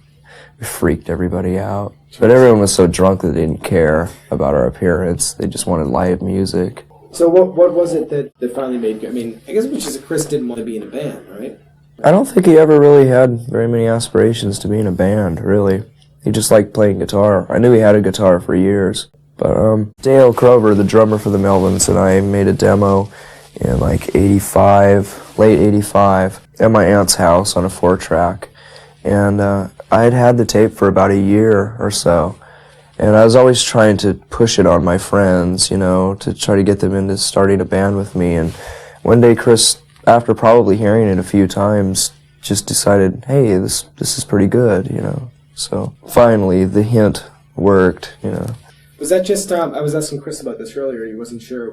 Speaker 15: We freaked everybody out. But everyone was so drunk that they didn't care about our appearance. They just wanted live music.
Speaker 14: So what was it that finally made you? I mean, I guess it was just Chris didn't want to be in a band, right?
Speaker 15: I don't think he ever really had very many aspirations to be in a band, really. He just liked playing guitar. I knew he had a guitar for years. But Dale Crover, the drummer for the Melvins, and I made a demo in like late 85, at my aunt's house on a 4-track. And I had the tape for about a year or so. And I was always trying to push it on my friends, you know, to try to get them into starting a band with me. And one day Chris, after probably hearing it a few times, just decided, hey, this is pretty good, you know. So finally the hint worked, you know.
Speaker 14: Was that just, I was asking Chris about this earlier, he wasn't sure.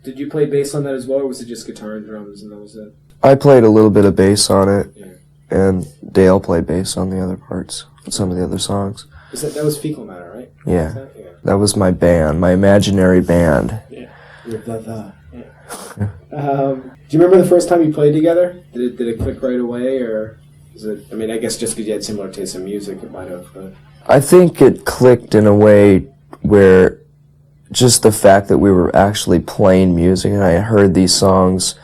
Speaker 14: Did you play bass on that as well, or was it just guitar and drums and that was it?
Speaker 15: I played a little bit of bass on it, yeah. And Dale played bass on the other parts, some of the other songs.
Speaker 14: That was Fecal Matter, right?
Speaker 15: Yeah. That was my band, my imaginary band.
Speaker 14: Yeah. Yeah. Do you remember the first time you played together? Did it click right away, or was it, I mean, I guess just because you had similar tastes in music, it might have, but...
Speaker 15: I think it clicked in a way where just the fact that we were actually playing music, and I heard these songs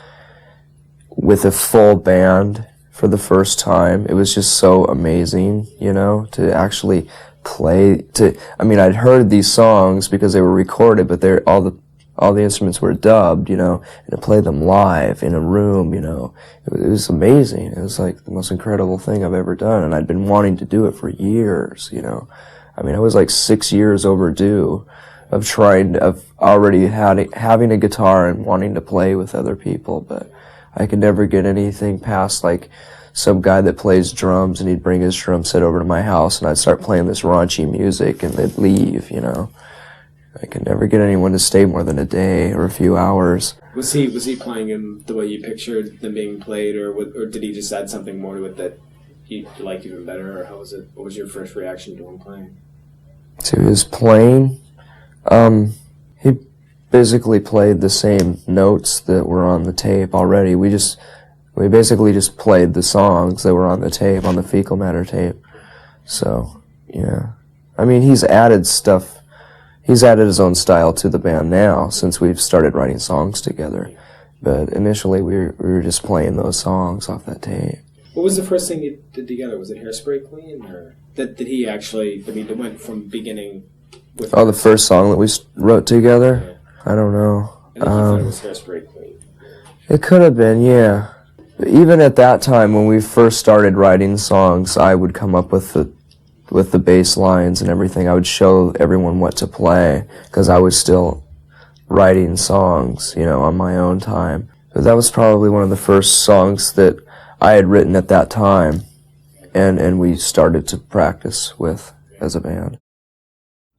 Speaker 15: with a full band for the first time, it was just so amazing, you know, to actually play. I mean, I'd heard these songs because they were recorded, but all the instruments were dubbed, you know, and to play them live in a room, you know, it was amazing. It was like the most incredible thing I've ever done, and I'd been wanting to do it for years, you know. I mean, I was like 6 years overdue of already having a guitar and wanting to play with other people, but I could never get anything past like some guy that plays drums, and he'd bring his drum set over to my house, and I'd start playing this raunchy music, and they'd leave, you know. I could never get anyone to stay more than a day or a few hours.
Speaker 14: Was he playing him the way you pictured them being played, or did he just add something more to it that you liked even better, or how was it? What was your first reaction to him playing?
Speaker 15: To his playing, he basically played the same notes that were on the tape already. We basically just played the songs that were on the tape, on the Fecal Matter tape. So, yeah. I mean, he's added stuff. He's added his own style to the band now since we've started writing songs together. But initially we were just playing those songs off that tape.
Speaker 14: What was the first thing you did together? Was it Hairspray Clean, or did he actually? I mean, it went from beginning with.
Speaker 15: Oh, the first song that we wrote together? Yeah. I don't know.
Speaker 14: I think he thought it was Hairspray Clean.
Speaker 15: It could have been, yeah. But even at that time, when we first started writing songs, I would come up with the bass lines and everything. I would show everyone what to play because I was still writing songs, on my own time. But that was probably one of the first songs that I had written at that time, and we started to practice with as a band.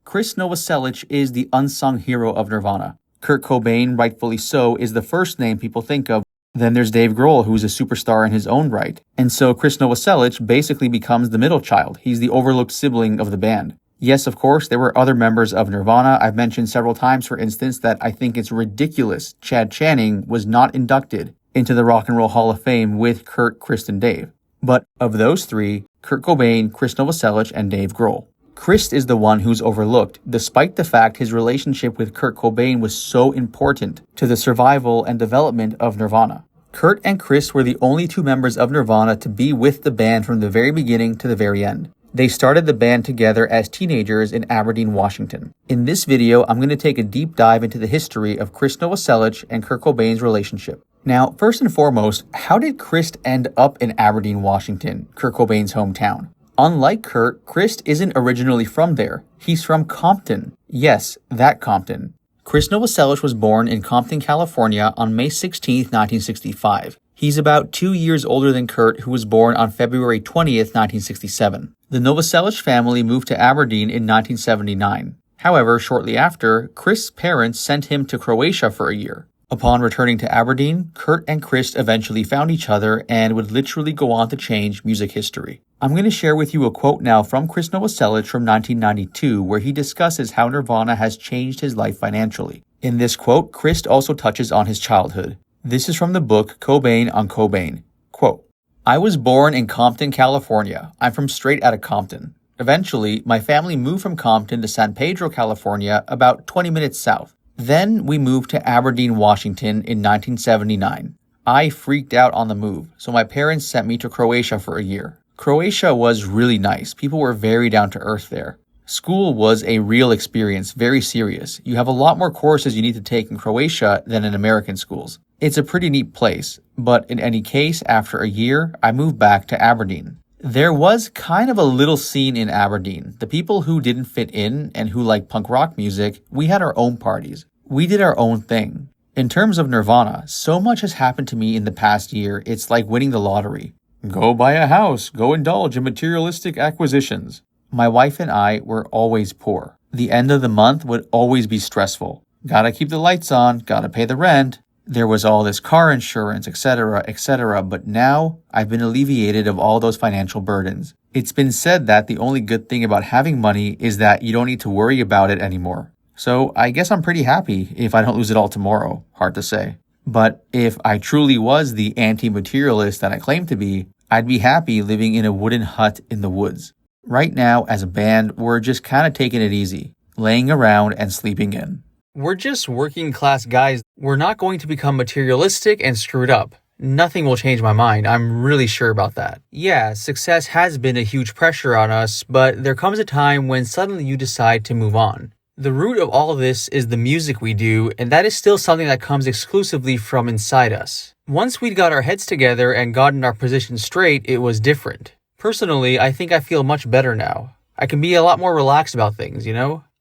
Speaker 5: Krist Novoselic is the unsung hero of Nirvana. Kurt Cobain, rightfully so, is the first name people think of. Then there's Dave Grohl, who's a superstar in his own right. And so Krist Novoselic basically becomes the middle child. He's the overlooked sibling of the band. Yes, of course, there were other members of Nirvana. I've mentioned several times, for instance, that I think it's ridiculous Chad Channing was not inducted into the Rock and Roll Hall of Fame with Kurt, Krist, and Dave. But of those three, Kurt Cobain, Krist Novoselic, and Dave Grohl. Krist is the one who's overlooked, despite the fact his relationship with Kurt Cobain was so important to the survival and development of Nirvana. Kurt and Krist were the only two members of Nirvana to be with the band from the very beginning to the very end. They started the band together as teenagers in Aberdeen, Washington. In this video, I'm going to take a deep dive into the history of Krist Novoselic and Kurt Cobain's relationship. Now, first and foremost, how did Krist end up in Aberdeen, Washington, Kurt Cobain's hometown? Unlike Kurt, Krist isn't originally from there. He's from Compton. Yes, that Compton. Krist Novoselic was born in Compton, California on May 16, 1965. He's about 2 years older than Kurt, who was born on February 20th, 1967. The Novoselic family moved to Aberdeen in 1979. However, shortly after, Krist's parents sent him to Croatia for a year. Upon returning to Aberdeen, Kurt and Krist eventually found each other and would literally go on to change music history. I'm going to share with you a quote now from Krist Novoselic from 1992, where he discusses how Nirvana has changed his life financially. In this quote, Krist also touches on his childhood. This is from the book Cobain on Cobain. Quote, I was born in Compton, California. I'm from straight outta Compton. Eventually, my family moved from Compton to San Pedro, California, about 20 minutes south. Then we moved to Aberdeen, Washington in 1979. I freaked out on the move, so my parents sent me to Croatia for a year. Croatia was really nice. People were very down to earth there. School was a real experience, very serious. You have a lot more courses you need to take in Croatia than in American schools. It's a pretty neat place, but in any case, after a year, I moved back to Aberdeen. There was kind of a little scene in Aberdeen. The people who didn't fit in and who liked punk rock music, we had our own parties. We did our own thing. In terms of Nirvana, so much has happened to me in the past year, it's like winning the lottery. Go buy a house, go indulge in materialistic acquisitions. My wife and I were always poor. The end of the month would always be stressful. Gotta keep the lights on, gotta pay the rent. There was all this car insurance, etc., but now I've been alleviated of all those financial burdens. It's been said that the only good thing about having money is that you don't need to worry about it anymore. So I guess I'm pretty happy if I don't lose it all tomorrow. Hard to say. But if I truly was the anti-materialist that I claim to be, I'd be happy living in a wooden hut in the woods. Right now, as a band, we're just kind of taking it easy, laying around and sleeping in. We're just working class guys. We're not going to become materialistic and screwed up. Nothing will change my mind. I'm really sure about that. Yeah, success has been a huge pressure on us, but there comes a time when suddenly you decide to move on. The root of all of this is the music we do, and that is still something that comes exclusively from inside us. Once we'd got our heads together and gotten our position straight, it was different. Personally, I think I feel much better now. I can be a lot more relaxed about things,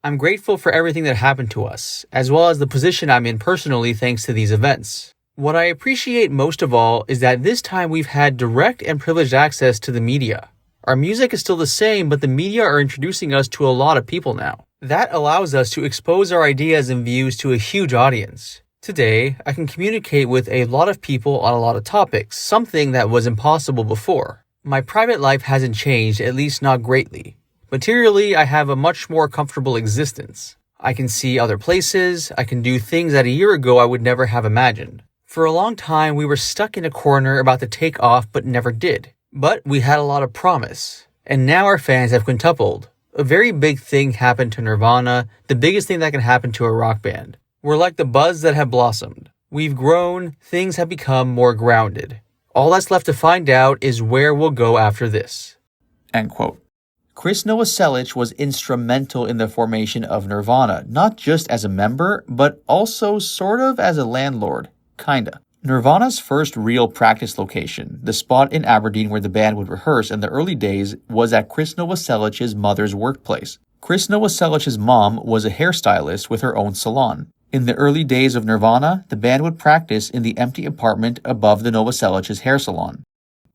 Speaker 5: I'm grateful for everything that happened to us, as well as the position I'm in personally thanks to these events. What I appreciate most of all is that this time we've had direct and privileged access to the media. Our music is still the same, but the media are introducing us to a lot of people now. That allows us to expose our ideas and views to a huge audience. Today, I can communicate with a lot of people on a lot of topics, something that was impossible before. My private life hasn't changed, at least not greatly. Materially, I have a much more comfortable existence. I can see other places, I can do things that a year ago I would never have imagined. For a long time, we were stuck in a corner about to take off but never did. But we had a lot of promise. And now our fans have quintupled. A very big thing happened to Nirvana, the biggest thing that can happen to a rock band. We're like the buds that have blossomed. We've grown, things have become more grounded. All that's left to find out is where we'll go after this.
Speaker 16: End quote. Krist Novoselic was instrumental in the formation of Nirvana, not just as a member, but also sort of as a landlord. Kinda. Nirvana's first real practice location, the spot in Aberdeen where the band would rehearse in the early days, was at Krist Novoselic's mother's workplace. Krist Novoselic's mom was a hairstylist with her own salon. In the early days of Nirvana, the band would practice in the empty apartment above the Novoselic's hair salon.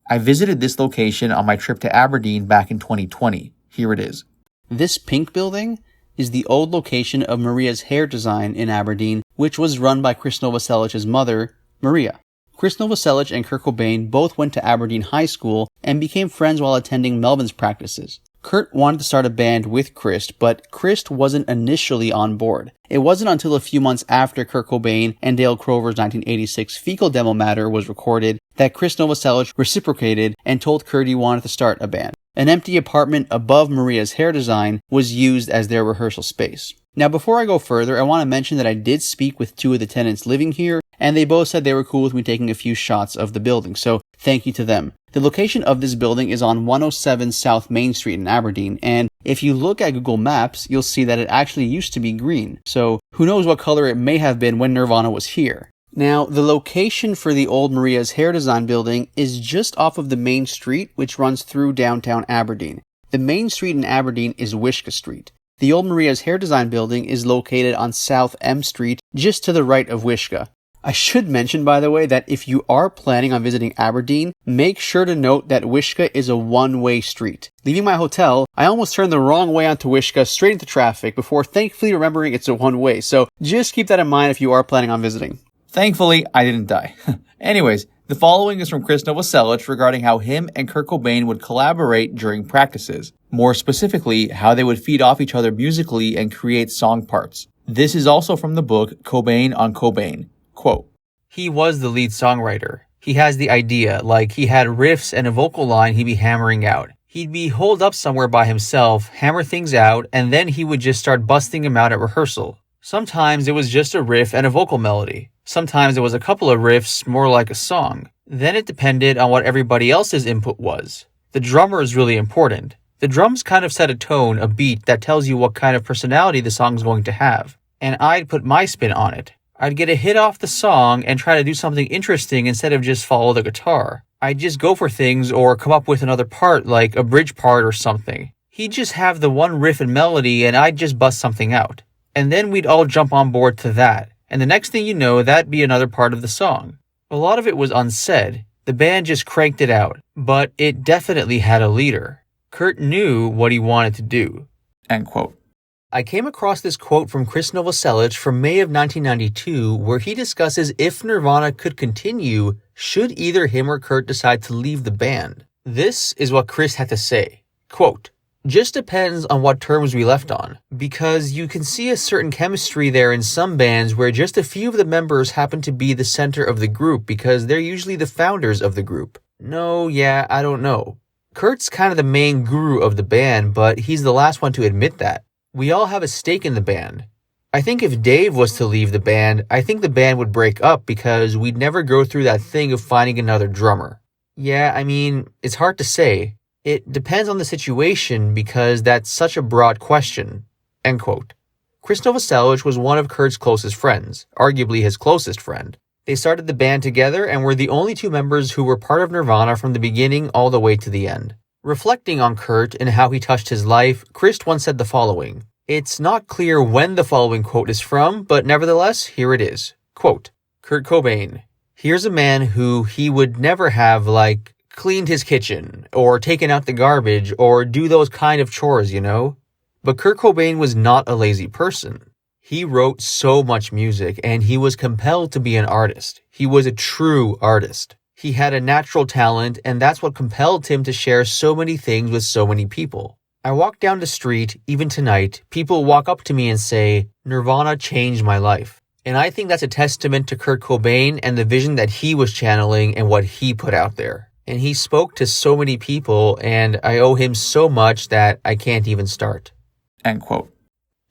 Speaker 16: I visited this location on my trip to Aberdeen back in 2020. Here it is.
Speaker 11: This pink building is the old location of Maria's hair design in Aberdeen, which was run by Krist Novoselic's mother, Maria. Krist Novoselic and Kurt Cobain both went to Aberdeen High School and became friends while attending Melvin's practices. Kurt wanted to start a band with Krist, but Krist wasn't initially on board. It wasn't until a few months after Kurt Cobain and Dale Crover's 1986 Fecal Demo Matter was recorded that Krist Novoselic reciprocated and told Kurt he wanted to start a band. An empty apartment above Maria's hair design was used as their rehearsal space. Now, before I go further, I want to mention that I did speak with two of the tenants living here, and they both said they were cool with me taking a few shots of the building, so thank you to them. The location of this building is on 107 South Main Street in Aberdeen, and if you look at Google Maps, you'll see that it actually used to be green, so who knows what color it may have been when Nirvana was here. Now, the location for the old Maria's hair design building is just off of the main street, which runs through downtown Aberdeen. The main street in Aberdeen is Wishka Street. The old Maria's hair design building is located on South M Street, just to the right of Wishka. I should mention, by the way, that if you are planning on visiting Aberdeen, make sure to note that Wishka is a one-way street. Leaving my hotel, I almost turned the wrong way onto Wishka straight into traffic before thankfully remembering it's a one-way, so just keep that in mind if you are planning on visiting.
Speaker 16: Thankfully, I didn't die. Anyways, the following is from Krist Novoselic regarding how him and Kurt Cobain would collaborate during practices. More specifically, how they would feed off each other musically and create song parts. This is also from the book Cobain on Cobain. Quote,
Speaker 5: he was the lead songwriter. He has the idea, like he had riffs and a vocal line he'd be hammering out. He'd be holed up somewhere by himself, hammer things out, and then he would just start busting them out at rehearsal. Sometimes it was just a riff and a vocal melody. Sometimes it was a couple of riffs, more like a song. Then it depended on what everybody else's input was. The drummer is really important. The drums kind of set a tone, a beat that tells you what kind of personality the song's going to have. And I'd put my spin on it. I'd get a hit off the song and try to do something interesting instead of just follow the guitar. I'd just go for things or come up with another part like a bridge part or something. He'd just have the one riff and melody and I'd just bust something out. And then we'd all jump on board to that. And the next thing you know, that'd be another part of the song. A lot of it was unsaid. The band just cranked it out. But it definitely had a leader. Kurt knew what he wanted to do.
Speaker 16: End quote.
Speaker 5: I came across this quote from Krist Novoselic from May of 1992 where he discusses if Nirvana could continue, should either him or Kurt decide to leave the band. This is what Krist had to say. Quote, just depends on what terms we left on, because you can see a certain chemistry there in some bands where just a few of the members happen to be the center of the group because they're usually the founders of the group. No, yeah, I don't know. Kurt's kind of the main guru of the band, but he's the last one to admit that. We all have a stake in the band. I think if Dave was to leave the band, I think the band would break up because we'd never go through that thing of finding another drummer. Yeah, I mean, it's hard to say. It depends on the situation because that's such a broad question. End quote. Krist Novoselic was one of Kurt's closest friends, arguably his closest friend. They started the band together and were the only two members who were part of Nirvana from the beginning all the way to the end. Reflecting on Kurt and how he touched his life, Krist once said the following. It's not clear when the following quote is from, but nevertheless, here it is. Quote, Kurt Cobain. Here's a man who he would never have, cleaned his kitchen, or taken out the garbage, or do those kind of chores, you know?
Speaker 16: But Kurt Cobain was not a lazy person. He wrote so much music, and he was compelled to be an artist. He was a true artist. He had a natural talent, and that's what compelled him to share so many things with so many people. I walk down the street, even tonight, people walk up to me and say, "Nirvana changed my life." And I think that's a testament to Kurt Cobain and the vision that he was channeling and what he put out there. And he spoke to so many people, and I owe him so much that I can't even start. End quote.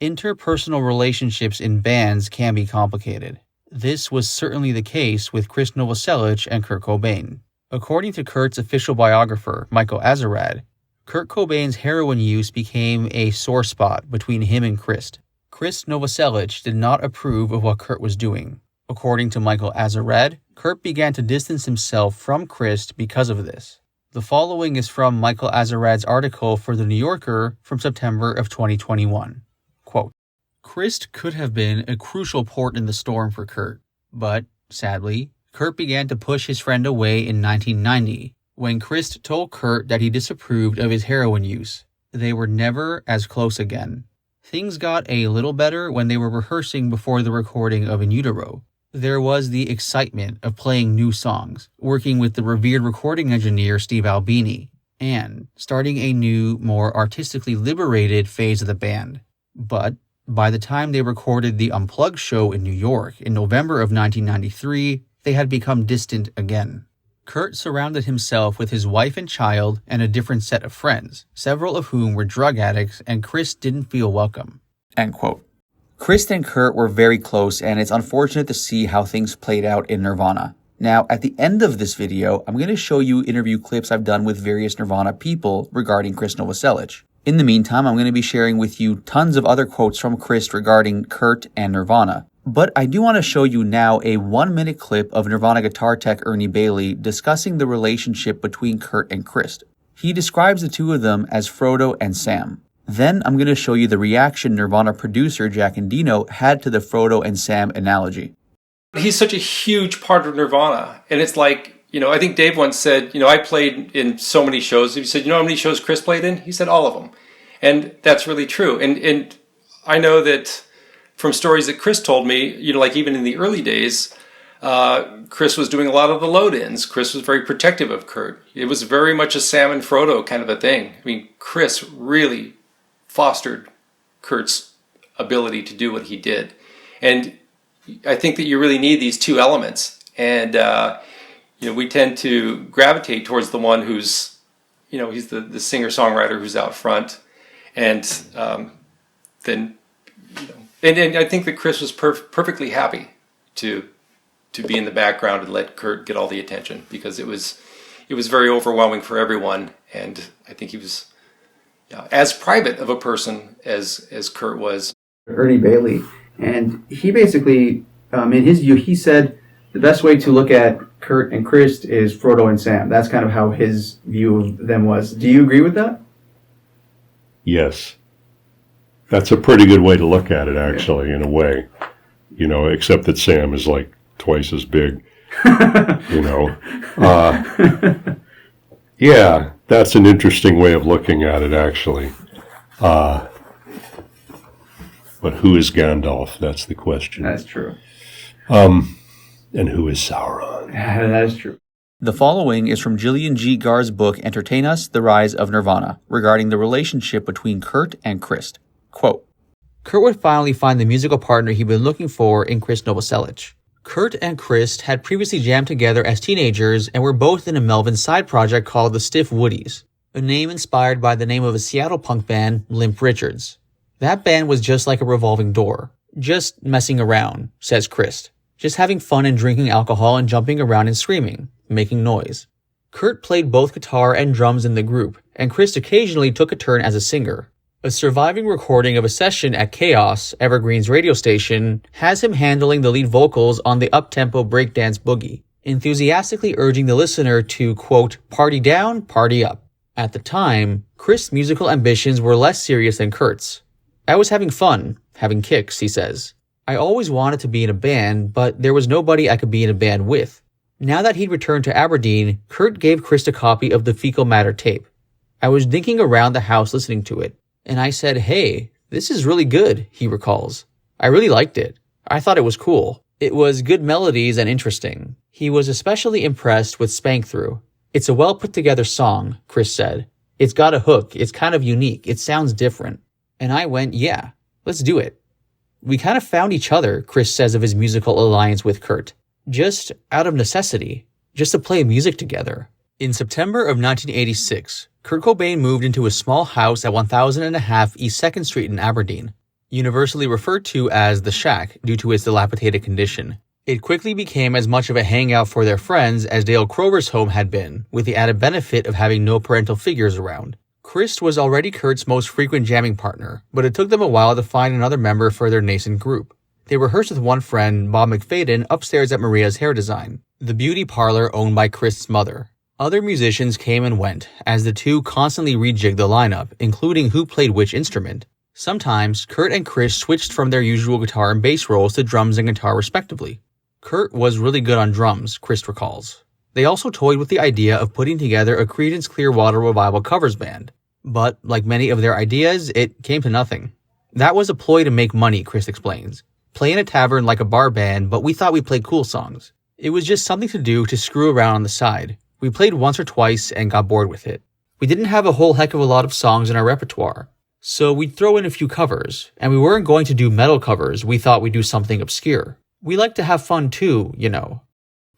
Speaker 16: Interpersonal relationships in bands can be complicated. This was certainly the case with Krist Novoselic and Kurt Cobain. According to Kurt's official biographer, Michael Azerrad, Kurt Cobain's heroin use became a sore spot between him and Krist. Krist Novoselic did not approve of what Kurt was doing. According to Michael Azerrad, Kurt began to distance himself from Krist because of this. The following is from Michael Azerrad's article for The New Yorker from September of 2021. Quote, Krist could have been a crucial port in the storm for Kurt, but, sadly, Kurt began to push his friend away in 1990, when Krist told Kurt that he disapproved of his heroin use. They were never as close again. Things got a little better when they were rehearsing before the recording of In Utero. There was the excitement of playing new songs, working with the revered recording engineer Steve Albini, and starting a new, more artistically liberated phase of the band. But by the time they recorded the Unplugged show in New York in November of 1993, they had become distant again. Kurt surrounded himself with his wife and child and a different set of friends, several of whom were drug addicts, and Krist didn't feel welcome. End quote. Krist and Kurt were very close, and it's unfortunate to see how things played out in Nirvana. Now, at the end of this video, I'm going to show you interview clips I've done with various Nirvana people regarding Krist Novoselic. In the meantime, I'm going to be sharing with you tons of other quotes from Krist regarding Kurt and Nirvana. But I do want to show you now a 1-minute clip of Nirvana guitar tech Ernie Bailey discussing the relationship between Kurt and Krist. He describes the two of them as Frodo and Sam. Then I'm going to show you the reaction Nirvana producer Jack Endino had to the Frodo and Sam analogy.
Speaker 17: He's such a huge part of Nirvana. And it's like, I think Dave once said, I played in so many shows. He said, how many shows Krist played in? He said all of them. And that's really true. And I know that from stories that Krist told me, like even in the early days, Krist was doing a lot of the load-ins. Krist was very protective of Kurt. It was very much a Sam and Frodo kind of a thing. I mean, Krist really fostered Kurt's ability to do what he did. And I think that you really need these two elements. And, we tend to gravitate towards the one who's, he's the singer-songwriter who's out front. And then, and I think that Krist was perfectly happy to be in the background and let Kurt get all the attention, because it was very overwhelming for everyone. And I think he was as private of a person as Kurt was.
Speaker 11: Ernie Bailey, and he basically, in his view, he said the best way to look at Kurt and Krist is Frodo and Sam. That's kind of how his view of them was. Do you agree with that?
Speaker 18: Yes. That's a pretty good way to look at it, actually, in a way. Except that Sam is like twice as big. Yeah, that's an interesting way of looking at it, actually. But who is Gandalf? That's the question.
Speaker 11: That's true.
Speaker 18: And who is Sauron?
Speaker 11: That is true.
Speaker 16: The following is from Gillian G. Gar's book, Entertain Us, The Rise of Nirvana, regarding the relationship between Kurt and Krist. Quote, Kurt would finally find the musical partner he'd been looking for in Krist Novoselic. Kurt and Krist had previously jammed together as teenagers and were both in a Melvin side project called the Stiff Woodies, a name inspired by the name of a Seattle punk band, Limp Richards. That band was just like a revolving door. Just messing around, says Krist. Just having fun and drinking alcohol and jumping around and screaming, making noise. Kurt played both guitar and drums in the group, and Krist occasionally took a turn as a singer. A surviving recording of a session at Chaos, Evergreen's radio station, has him handling the lead vocals on the up-tempo breakdance boogie, enthusiastically urging the listener to, quote, party down, party up. At the time, Krist's musical ambitions were less serious than Kurt's. I was having fun, having kicks, he says. I always wanted to be in a band, but there was nobody I could be in a band with. Now that he'd returned to Aberdeen, Kurt gave Krist a copy of the Fecal Matter tape. I was dinking around the house listening to it, And I said, hey, this is really good, he recalls. I really liked it. I thought it was cool. It was good melodies and interesting. He was especially impressed with Spank Through. It's a well put together song, Krist said. It's got a hook. It's kind of unique. It sounds different. And I went, yeah, let's do it. We kind of found each other, Krist says of his musical alliance with Kurt. Just out of necessity. Just to play music together. In September of 1986, Kurt Cobain moved into a small house at 1000 East 2nd Street in Aberdeen, universally referred to as the Shack due to its dilapidated condition. It quickly became as much of a hangout for their friends as Dale Crover's home had been, with the added benefit of having no parental figures around. Krist was already Kurt's most frequent jamming partner, but it took them a while to find another member for their nascent group. They rehearsed with one friend, Bob McFadden, upstairs at Maria's Hair Design, the beauty parlor owned by Krist's mother. Other musicians came and went, as the two constantly rejigged the lineup, including who played which instrument. Sometimes, Kurt and Krist switched from their usual guitar and bass roles to drums and guitar respectively. Kurt was really good on drums, Krist recalls. They also toyed with the idea of putting together a Creedence Clearwater Revival covers band. But, like many of their ideas, it came to nothing. That was a ploy to make money, Krist explains. Play in a tavern like a bar band, but we thought we'd play cool songs. It was just something to do to screw around on the side. We played once or twice and got bored with it. We didn't have a whole heck of a lot of songs in our repertoire. So we'd throw in a few covers, and we weren't going to do metal covers, we thought we'd do something obscure. We like to have fun too, you know.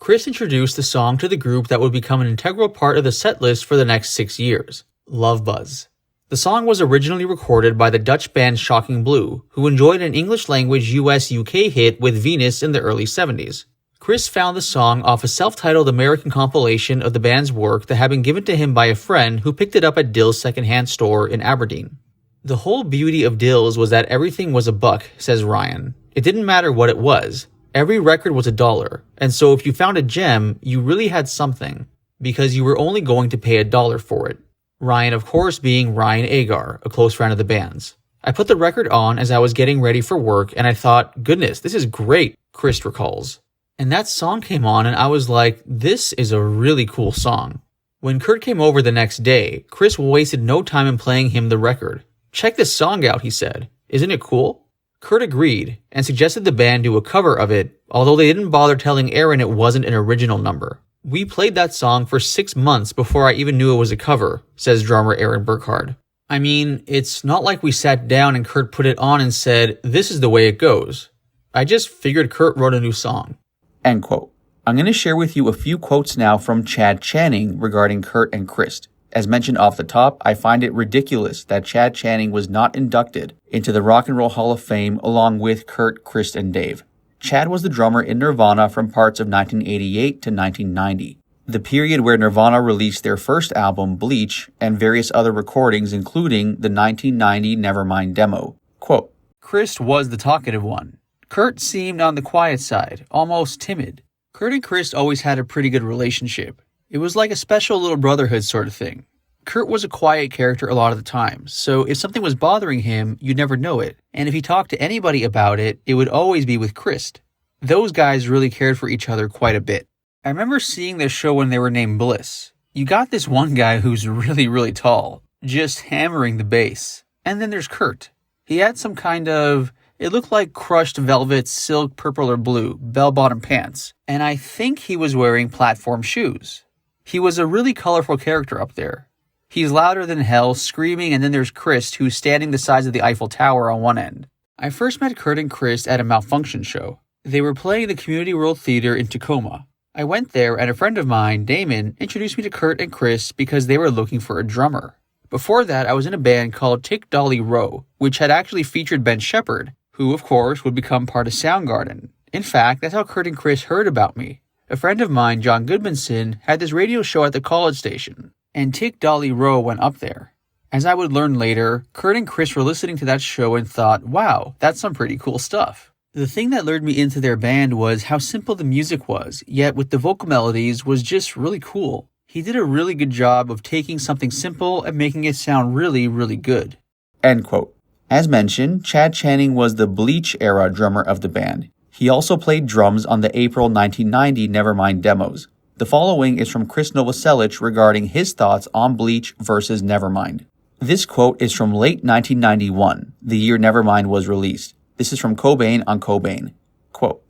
Speaker 16: Krist introduced the song to the group that would become an integral part of the set list for the next 6 years, Love Buzz. The song was originally recorded by the Dutch band Shocking Blue, who enjoyed an English-language US-UK hit with Venus in the early 70s. Krist found the song off a self-titled American compilation of the band's work that had been given to him by a friend who picked it up at Dill's secondhand store in Aberdeen. The whole beauty of Dill's was that everything was $1, says Ryan. It didn't matter what it was. Every record was $1, and so if you found a gem, you really had something, because you were only going to pay $1 for it. Ryan, of course, being Ryan Agar, a close friend of the band's. I put the record on as I was getting ready for work, and I thought, goodness, this is great, Krist recalls. And that song came on, and I was like, this is a really cool song. When Kurt came over the next day, Krist wasted no time in playing him the record. Check this song out, he said. Isn't it cool? Kurt agreed, and suggested the band do a cover of it, although they didn't bother telling Aaron it wasn't an original number. We played that song for 6 months before I even knew it was a cover, says drummer Aaron Burkhardt. I mean, it's not like we sat down and Kurt put it on and said, this is the way it goes. I just figured Kurt wrote a new song. End quote. I'm going to share with you a few quotes now from Chad Channing regarding Kurt and Krist. As mentioned off the top, I find it ridiculous that Chad Channing was not inducted into the Rock and Roll Hall of Fame along with Kurt, Krist, and Dave. Chad was the drummer in Nirvana from parts of 1988 to 1990, the period where Nirvana released their first album, Bleach, and various other recordings including the 1990 Nevermind demo. Quote, Krist was the talkative one. Kurt seemed on the quiet side, almost timid. Kurt and Krist always had a pretty good relationship. It was like a special little brotherhood sort of thing. Kurt was a quiet character a lot of the time, so if something was bothering him, you'd never know it. And if he talked to anybody about it, it would always be with Krist. Those guys really cared for each other quite a bit. I remember seeing this show when they were named Bliss. You got this one guy who's really, really tall, just hammering the bass. And then there's Kurt. He had some kind of, it looked like crushed velvet, silk, purple or blue, bell-bottom pants. And I think he was wearing platform shoes. He was a really colorful character up there. He's louder than hell, screaming, and then there's Krist, who's standing the size of the Eiffel Tower on one end. I first met Kurt and Krist at a Malfunction show. They were playing the Community World Theater in Tacoma. I went there, and a friend of mine, Damon, introduced me to Kurt and Krist because they were looking for a drummer. Before that, I was in a band called Tick Dolly Row, which had actually featured Ben Shepherd, who, of course, would become part of Soundgarden. In fact, that's how Kurt and Krist heard about me. A friend of mine, John Goodmanson, had this radio show at the college station, and Tick Dolly Row went up there. As I would learn later, Kurt and Krist were listening to that show and thought, wow, that's some pretty cool stuff. The thing that lured me into their band was how simple the music was, yet with the vocal melodies was just really cool. He did a really good job of taking something simple and making it sound really, really good. End quote. As mentioned, Chad Channing was the Bleach era drummer of the band. He also played drums on the April 1990 Nevermind demos. The following is from Krist Novoselic regarding his thoughts on Bleach versus Nevermind. This quote is from late 1991, the year Nevermind was released. This is from Cobain on Cobain. Quote,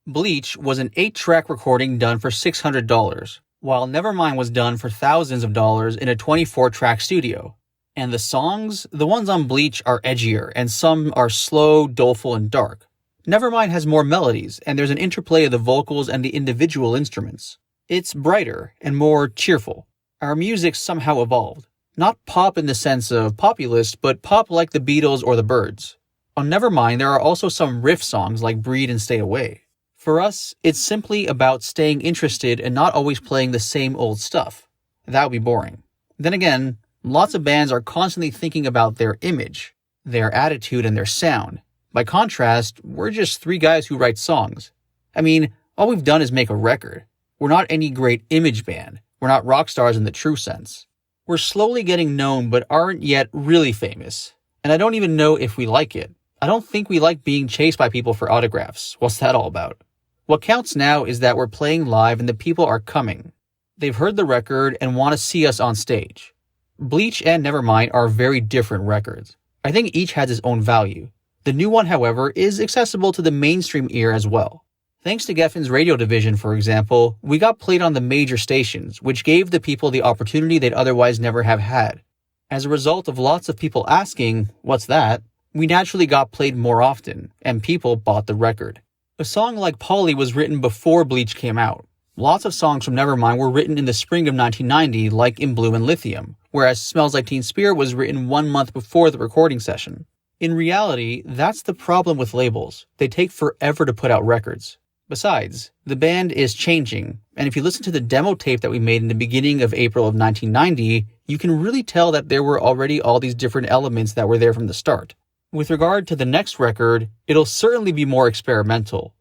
Speaker 16: Bleach was an 8-track recording done for $600, while Nevermind was done for thousands of dollars in a 24-track studio. And the songs, the ones on Bleach are edgier, and some are slow, doleful, and dark. Nevermind has more melodies, and there's an interplay of the vocals and the individual instruments. It's brighter and more cheerful. Our music somehow evolved. Not pop in the sense of populist, but pop like the Beatles or the Byrds. On Nevermind, there are also some riff songs like Breed and Stay Away. For us, it's simply about staying interested and not always playing the same old stuff. That would be boring. Then again, lots of bands are constantly thinking about their image, their attitude, and their sound. By contrast, we're just 3 guys who write songs. I mean, all we've done is make a record. We're not any great image band. We're not rock stars in the true sense. We're slowly getting known but aren't yet really famous. And I don't even know if we like it. I don't think we like being chased by people for autographs. What's that all about? What counts now is that we're playing live and the people are coming. They've heard the record and want to see us on stage. Bleach and Nevermind are very different records. I think each has its own value. The new one, however, is accessible to the mainstream ear as well. Thanks to Geffen's radio division, for example, we got played on the major stations, which gave the people the opportunity they'd otherwise never have had. As a result of lots of people asking, "What's that?" we naturally got played more often, and people bought the record. A song like Polly was written before Bleach came out. Lots of songs from Nevermind were written in the spring of 1990, like In Blue and Lithium, whereas Smells Like Teen Spirit was written 1 month before the recording session. In reality, that's the problem with labels. They take forever to put out records. Besides, the band is changing, and if you listen to the demo tape that we made in the beginning of April of 1990, you can really tell that there were already all these different elements that were there from the start. With regard to the next record, it'll certainly be more experimental.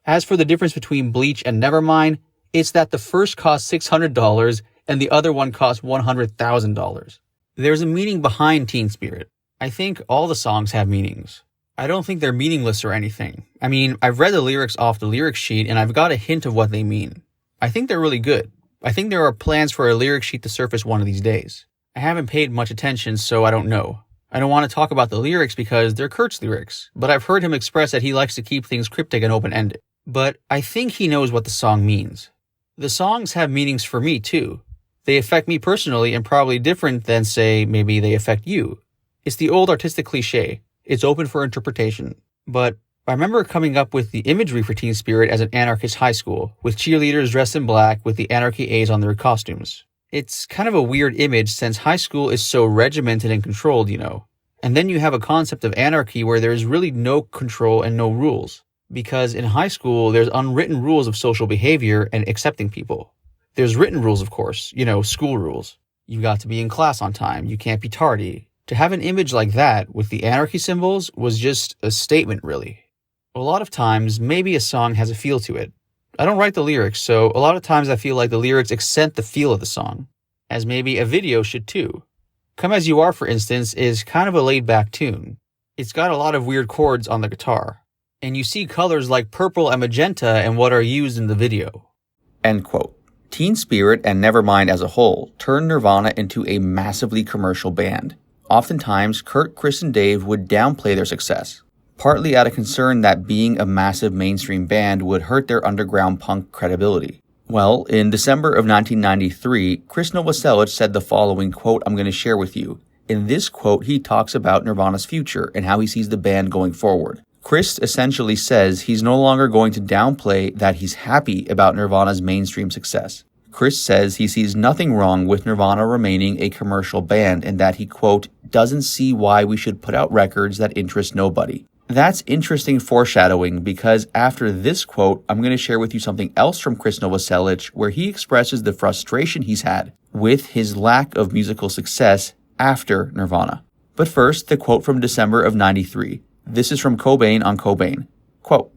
Speaker 16: As for the difference between Bleach and Nevermind, it's that the first cost $600 and the other one cost $100,000. There's a meaning behind Teen Spirit. I think all the songs have meanings. I don't think they're meaningless or anything. I mean, I've read the lyrics off the lyric sheet and I've got a hint of what they mean. I think they're really good. I think there are plans for a lyric sheet to surface one of these days. I haven't paid much attention, so I don't know. I don't want to talk about the lyrics because they're Kurt's lyrics, but I've heard him express that he likes to keep things cryptic and open-ended. But I think he knows what the song means. The songs have meanings for me too. They affect me personally and probably different than, say, maybe they affect you. It's the old artistic cliche. It's open for interpretation. But I remember coming up with the imagery for Teen Spirit as an anarchist high school, with cheerleaders dressed in black with the anarchy A's on their costumes. It's kind of a weird image since high school is so regimented and controlled, you know. And then you have a concept of anarchy where there's really no control and no rules. Because in high school, there's unwritten rules of social behavior and accepting people. There's written rules, of course, you know, school rules. You got to be in class on time. You can't be tardy. To have an image like that with the anarchy symbols was just a statement, really. A lot of times, maybe a song has a feel to it. I don't write the lyrics, so a lot of times I feel like the lyrics accent the feel of the song, as maybe a video should too. Come As You Are, for instance, is kind of a laid-back tune. It's got a lot of weird chords on the guitar, and you see colors like purple and magenta and what are used in the video. End quote. Teen Spirit and Nevermind as a whole turned Nirvana into a massively commercial band. Oftentimes, Kurt, Krist, and Dave would downplay their success, partly out of concern that being a massive mainstream band would hurt their underground punk credibility. Well, in December of 1993, Krist Novoselic said the following quote I'm going to share with you. In this quote, he talks about Nirvana's future and how he sees the band going forward. Krist essentially says he's no longer going to downplay that he's happy about Nirvana's mainstream success. Krist says he sees nothing wrong with Nirvana remaining a commercial band and that he, quote, doesn't see why we should put out records that interest nobody. That's interesting foreshadowing because after this quote, I'm going to share with you something else from Krist Novoselic where he expresses the frustration he's had with his lack of musical success after Nirvana. But first, the quote from December of 93. This is from Cobain on Cobain. Quote,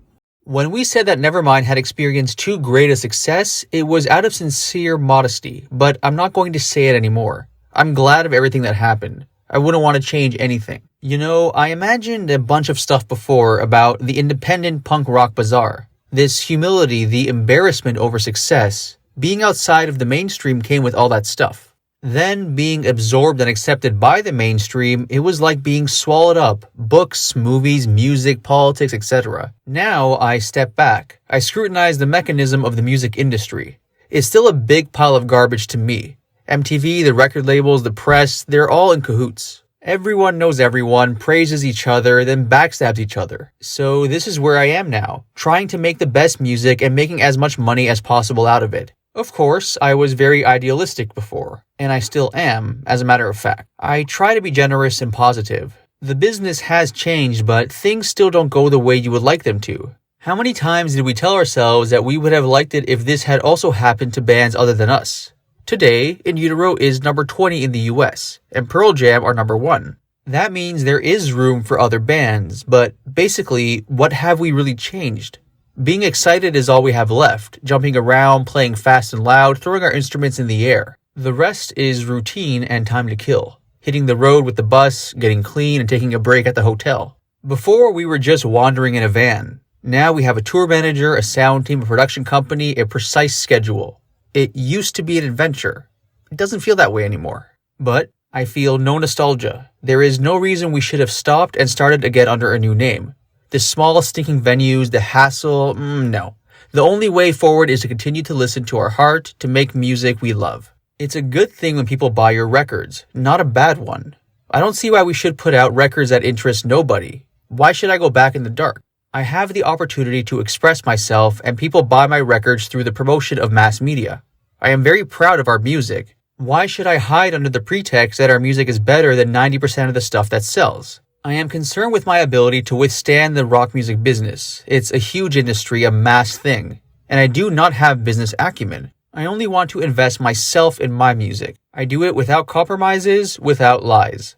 Speaker 16: when we said that Nevermind had experienced too great a success, it was out of sincere modesty, but I'm not going to say it anymore. I'm glad of everything that happened. I wouldn't want to change anything. You know, I imagined a bunch of stuff before about the independent punk rock bazaar. This humility, the embarrassment over success, being outside of the mainstream came with all that stuff. Then, being absorbed and accepted by the mainstream, it was like being swallowed up. Books, movies, music, politics, etc. Now, I step back. I scrutinize the mechanism of the music industry. It's still a big pile of garbage to me. MTV, the record labels, the press, they're all in cahoots. Everyone knows everyone, praises each other, then backstabs each other. So this is where I am now, trying to make the best music and making as much money as possible out of it. Of course, I was very idealistic before, and I still am, as a matter of fact. I try to be generous and positive. The business has changed, but things still don't go the way you would like them to. How many times did we tell ourselves that we would have liked it if this had also happened to bands other than us? Today, In Utero is number 20 in the US, and Pearl Jam are number 1. That means there is room for other bands, but basically, what have we really changed? Being excited is all we have left, jumping around, playing fast and loud, throwing our instruments in the air. The rest is routine and time to kill. Hitting the road with the bus, getting clean, and taking a break at the hotel. Before, we were just wandering in a van. Now we have a tour manager, a sound team, a production company, a precise schedule. It used to be an adventure. It doesn't feel that way anymore. But I feel no nostalgia. There is no reason we should have stopped and started again under a new name. The small stinking venues, the hassle, no. The only way forward is to continue to listen to our heart, to make music we love. It's a good thing when people buy your records, not a bad one. I don't see why we should put out records that interest nobody. Why should I go back in the dark? I have the opportunity to express myself, and people buy my records through the promotion of mass media. I am very proud of our music. Why should I hide under the pretext that our music is better than 90% of the stuff that sells? I am concerned with my ability to withstand the rock music business. It's a huge industry, a mass thing. And I do not have business acumen. I only want to invest myself in my music. I do it without compromises, without lies.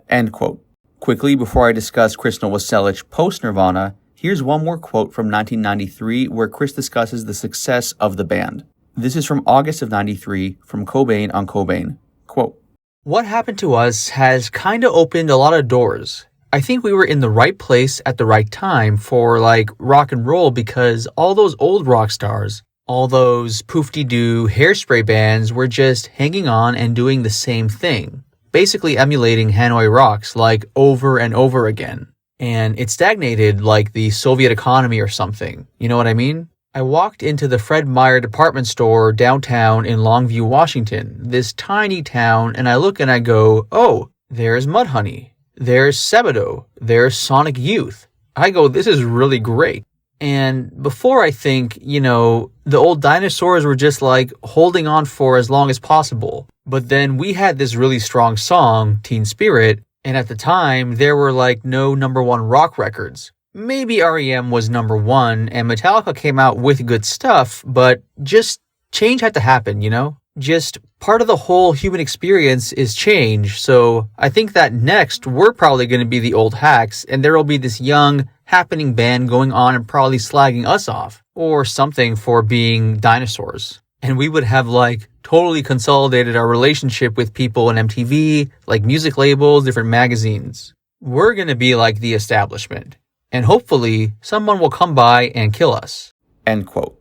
Speaker 5: End quote. Quickly, before I discuss Krist Novoselic post-Nirvana, here's one more quote from 1993 where Krist discusses the success of the band. This is from August of 93 from Cobain on Cobain. Quote,
Speaker 16: "What happened to us has kinda opened a lot of doors. I think we were in the right place at the right time for, rock and roll because all those old rock stars, all those poofy-doo Hairspray bands were just hanging on and doing the same thing, basically emulating Hanoi Rocks, over and over again. And it stagnated like the Soviet economy or something. You know what I mean? I walked into the Fred Meyer department store downtown in Longview, Washington, this tiny town, and I look and I go, oh, there's Mudhoney. There's Sebadoh. There's Sonic Youth. I go, this is really great. And before I think, the old dinosaurs were just holding on for as long as possible. But then we had this really strong song, Teen Spirit, and at the time there were no number one rock records. Maybe R.E.M. was number one and Metallica came out with good stuff, but just change had to happen, Just part of the whole human experience is change, so I think that next we're probably going to be the old hacks, and there will be this young, happening band going on and probably slagging us off, or something for being dinosaurs. And we would have totally consolidated our relationship with people in MTV, music labels, different magazines. We're going to be like the establishment, and hopefully someone will come by and kill us.
Speaker 5: End quote.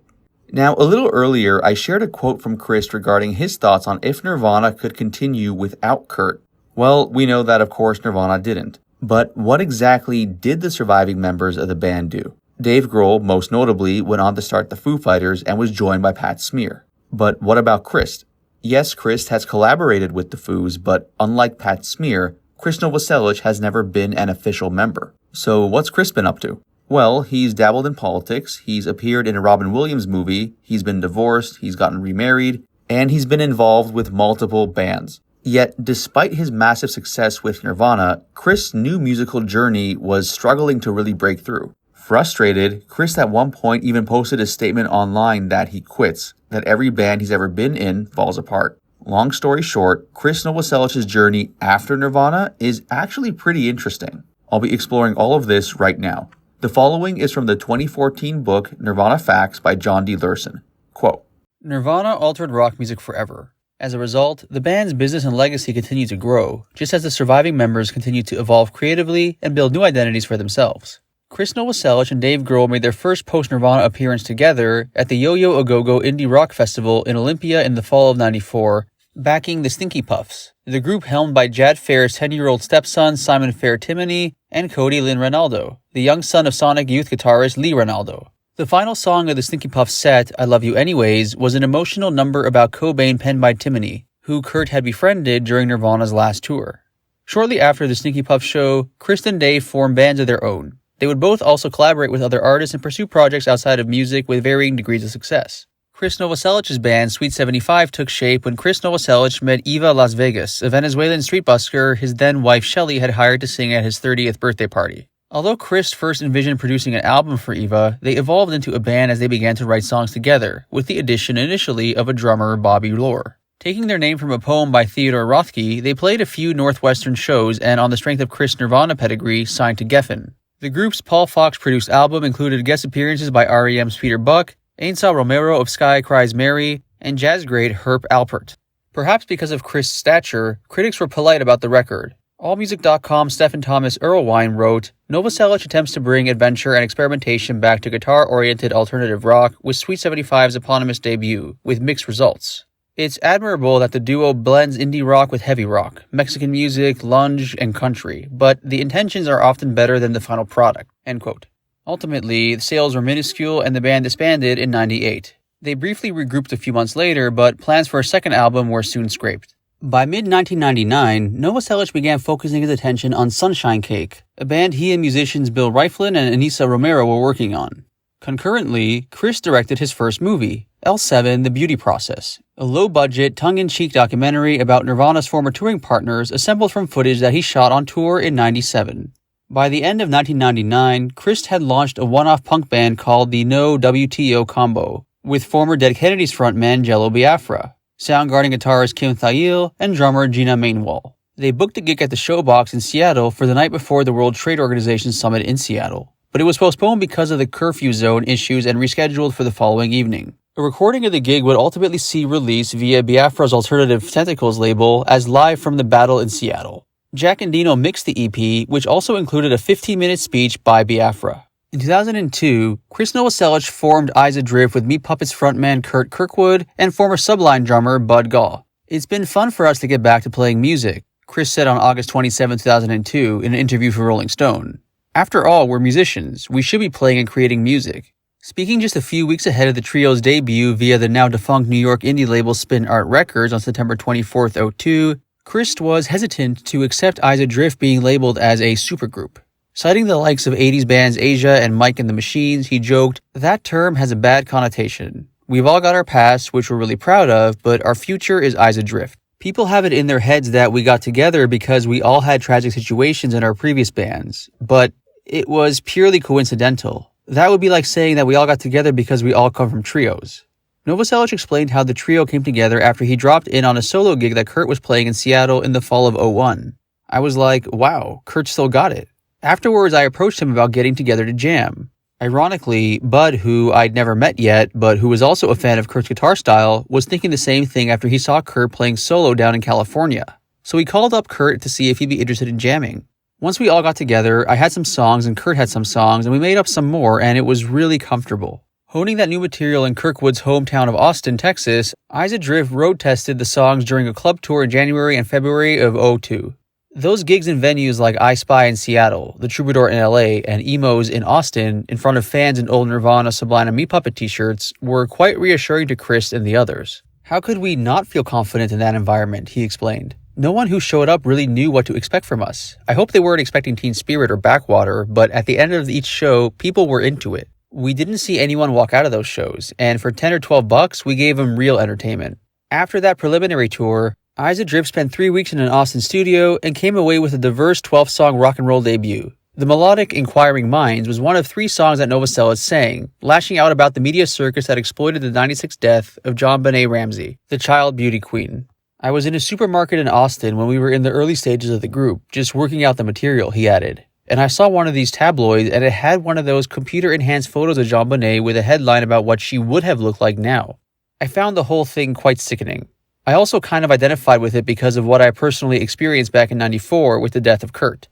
Speaker 5: Now, a little earlier, I shared a quote from Krist regarding his thoughts on if Nirvana could continue without Kurt. Well, we know that, of course, Nirvana didn't. But what exactly did the surviving members of the band do? Dave Grohl, most notably, went on to start the Foo Fighters and was joined by Pat Smear. But what about Krist? Yes, Krist has collaborated with the Foos, but unlike Pat Smear, Krist Novoselic has never been an official member. So what's Krist been up to? Well, he's dabbled in politics, he's appeared in a Robin Williams movie, he's been divorced, he's gotten remarried, and he's been involved with multiple bands. Yet, despite his massive success with Nirvana, Krist's new musical journey was struggling to really break through. Frustrated, Krist at one point even posted a statement online that he quits, that every band he's ever been in falls apart. Long story short, Krist Novoselic's journey after Nirvana is actually pretty interesting. I'll be exploring all of this right now. The following is from the 2014 book Nirvana Facts by John D. Lurson. Quote,
Speaker 11: Nirvana altered rock music forever. As a result, the band's business and legacy continue to grow, just as the surviving members continue to evolve creatively and build new identities for themselves. Krist Novoselic and Dave Grohl made their first post-Nirvana appearance together at the Yo-Yo A Go-Go Indie Rock Festival in Olympia in the fall of '94, backing the Stinky Puffs, the group helmed by Jad Fair's 10-year-old stepson Simon Fair Timony and Cody Lynn Ronaldo, the young son of Sonic Youth guitarist Lee Ronaldo. The final song of the Stinky Puffs set, I Love You Anyways, was an emotional number about Cobain penned by Timony, who Kurt had befriended during Nirvana's last tour. Shortly after the Stinky Puffs show, Krist and Dave formed bands of their own. They would both also collaborate with other artists and pursue projects outside of music with varying degrees of success. Krist Novoselic's band, Sweet 75, took shape when Krist Novoselic met Eva Las Vegas, a Venezuelan street busker his then-wife Shelley had hired to sing at his 30th birthday party. Although Krist first envisioned producing an album for Eva, they evolved into a band as they began to write songs together, with the addition initially of a drummer, Bobby Lore. Taking their name from a poem by Theodore Rothke, they played a few Northwestern shows and, on the strength of Krist Nirvana pedigree, signed to Geffen. The group's Paul Fox-produced album included guest appearances by R.E.M.'s Peter Buck, Ainsel Romero of Sky Cries Mary, and jazz great Herb Alpert. Perhaps because of Krist's stature, critics were polite about the record. AllMusic.com's Stephen Thomas Erlewine wrote, Novoselic attempts to bring adventure and experimentation back to guitar-oriented alternative rock with Sweet 75's eponymous debut, with mixed results. It's admirable that the duo blends indie rock with heavy rock, Mexican music, lunge, and country, but the intentions are often better than the final product. End quote. Ultimately, the sales were minuscule and the band disbanded in '98. They briefly regrouped a few months later, but plans for a second album were soon scrapped. By mid-1999, Novoselic began focusing his attention on Sunshine Cake, a band he and musicians Bill Rieflin and Anissa Romero were working on. Concurrently, Krist directed his first movie, L7 The Beauty Process, a low-budget, tongue-in-cheek documentary about Nirvana's former touring partners assembled from footage that he shot on tour in '97. By the end of 1999, Krist had launched a one-off punk band called the No WTO Combo, with former Dead Kennedys frontman Jello Biafra, Soundgarden guitarist Kim Thayil, and drummer Gina Mainwall. They booked a gig at the Showbox in Seattle for the night before the World Trade Organization Summit in Seattle, but it was postponed because of the curfew zone issues and rescheduled for the following evening. A recording of the gig would ultimately see release via Biafra's Alternative Tentacles label as Live from the Battle in Seattle. Jack Endino mixed the EP, which also included a 15-minute speech by Biafra. In 2002, Krist Novoselic formed Eyes Adrift with Meat Puppets frontman Kurt Kirkwood and former Sublime drummer Bud Gaw. It's been fun for us to get back to playing music, Krist said on August 27, 2002 in an interview for Rolling Stone. After all, we're musicians. We should be playing and creating music. Speaking just a few weeks ahead of the trio's debut via the now-defunct New York indie label Spin Art Records on September 24, 2002, Krist was hesitant to accept Eyes Adrift being labeled as a supergroup. Citing the likes of 80s bands Asia and Mike and the Machines, he joked, "That term has a bad connotation. We've all got our past, which we're really proud of, but our future is Eyes Adrift. People have it in their heads that we got together because we all had tragic situations in our previous bands, but it was purely coincidental. That would be like saying that we all got together because we all come from trios." Novoselic explained how the trio came together after he dropped in on a solo gig that Kurt was playing in Seattle in the fall of '01. "I was like, wow, Kurt still got it." Afterwards, I approached him about getting together to jam. Ironically, Bud, who I'd never met yet, but who was also a fan of Kurt's guitar style, was thinking the same thing after he saw Kurt playing solo down in California. So he called up Kurt to see if he'd be interested in jamming. Once we all got together, I had some songs and Kurt had some songs, and we made up some more, and it was really comfortable. Honing that new material in Kirkwood's hometown of Austin, Texas, Eyes Adrift road tested the songs during a club tour in January and February of '02. Those gigs in venues like I Spy in Seattle, the Troubadour in LA, and Emos in Austin, in front of fans in old Nirvana, Sublime, and Meat Puppet t-shirts, were quite reassuring to Krist and the others. "How could we not feel confident in that environment?" he explained. "No one who showed up really knew what to expect from us. I hope they weren't expecting Teen Spirit or Backwater, but at the end of each show, people were into it. We didn't see anyone walk out of those shows, and for $10 or $12, we gave them real entertainment." After that preliminary tour, Eyes Adrift spent 3 weeks in an Austin studio and came away with a diverse 12-song rock and roll debut. The melodic Inquiring Minds was one of 3 songs that Novoselic sang, lashing out about the media circus that exploited the '96 death of John Benet Ramsey, the child beauty queen. "I was in a supermarket in Austin when we were in the early stages of the group, just working out the material," he added. "And I saw one of these tabloids and it had one of those computer-enhanced photos of John Benet with a headline about what she would have looked like now. I found the whole thing quite sickening. I also kind of identified with it because of what I personally experienced back in '94 with the death of Kurt."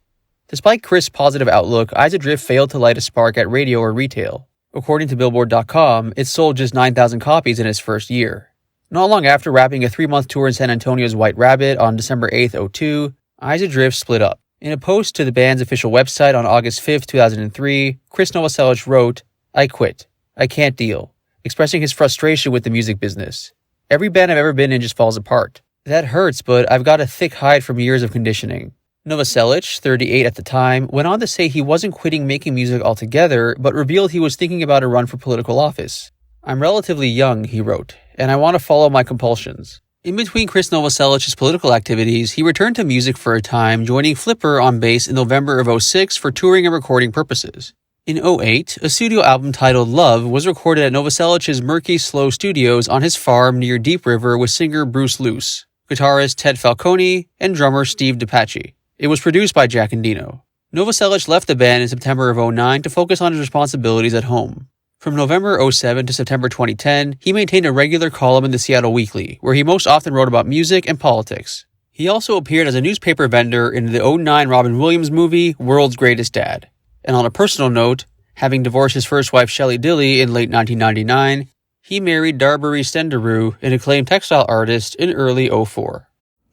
Speaker 11: Despite Krist's positive outlook, Eyes Adrift failed to light a spark at radio or retail. According to Billboard.com, it sold just 9,000 copies in its first year. Not long after wrapping a 3-month tour in San Antonio's White Rabbit on December 8th, 2002, Eyes Adrift split up. In a post to the band's official website on August 5th, 2003, Krist Novoselic wrote, "I quit. I can't deal," expressing his frustration with the music business. "Every band I've ever been in just falls apart. That hurts, but I've got a thick hide from years of conditioning." Novoselic, 38 at the time, went on to say he wasn't quitting making music altogether, but revealed he was thinking about a run for political office. "I'm relatively young," he wrote, "and I want to follow my compulsions." In between Krist Novoselic's political activities, he returned to music for a time, joining Flipper on bass in November of 2006 for touring and recording purposes. In 2008, a studio album titled Love was recorded at Novoselic's Murky Slow Studios on his farm near Deep River with singer Bruce Luce, guitarist Ted Falcone, and drummer Steve DiPace. It was produced by Jack Endino. Novoselic left the band in September of 2009 to focus on his responsibilities at home. From November 2007 to September 2010, he maintained a regular column in the Seattle Weekly, where he most often wrote about music and politics. He also appeared as a newspaper vendor in the 2009 Robin Williams movie, World's Greatest Dad. And on a personal note, having divorced his first wife Shelley Dilley in late 1999, he married Darbury Stenderu, an acclaimed textile artist, in early 2004.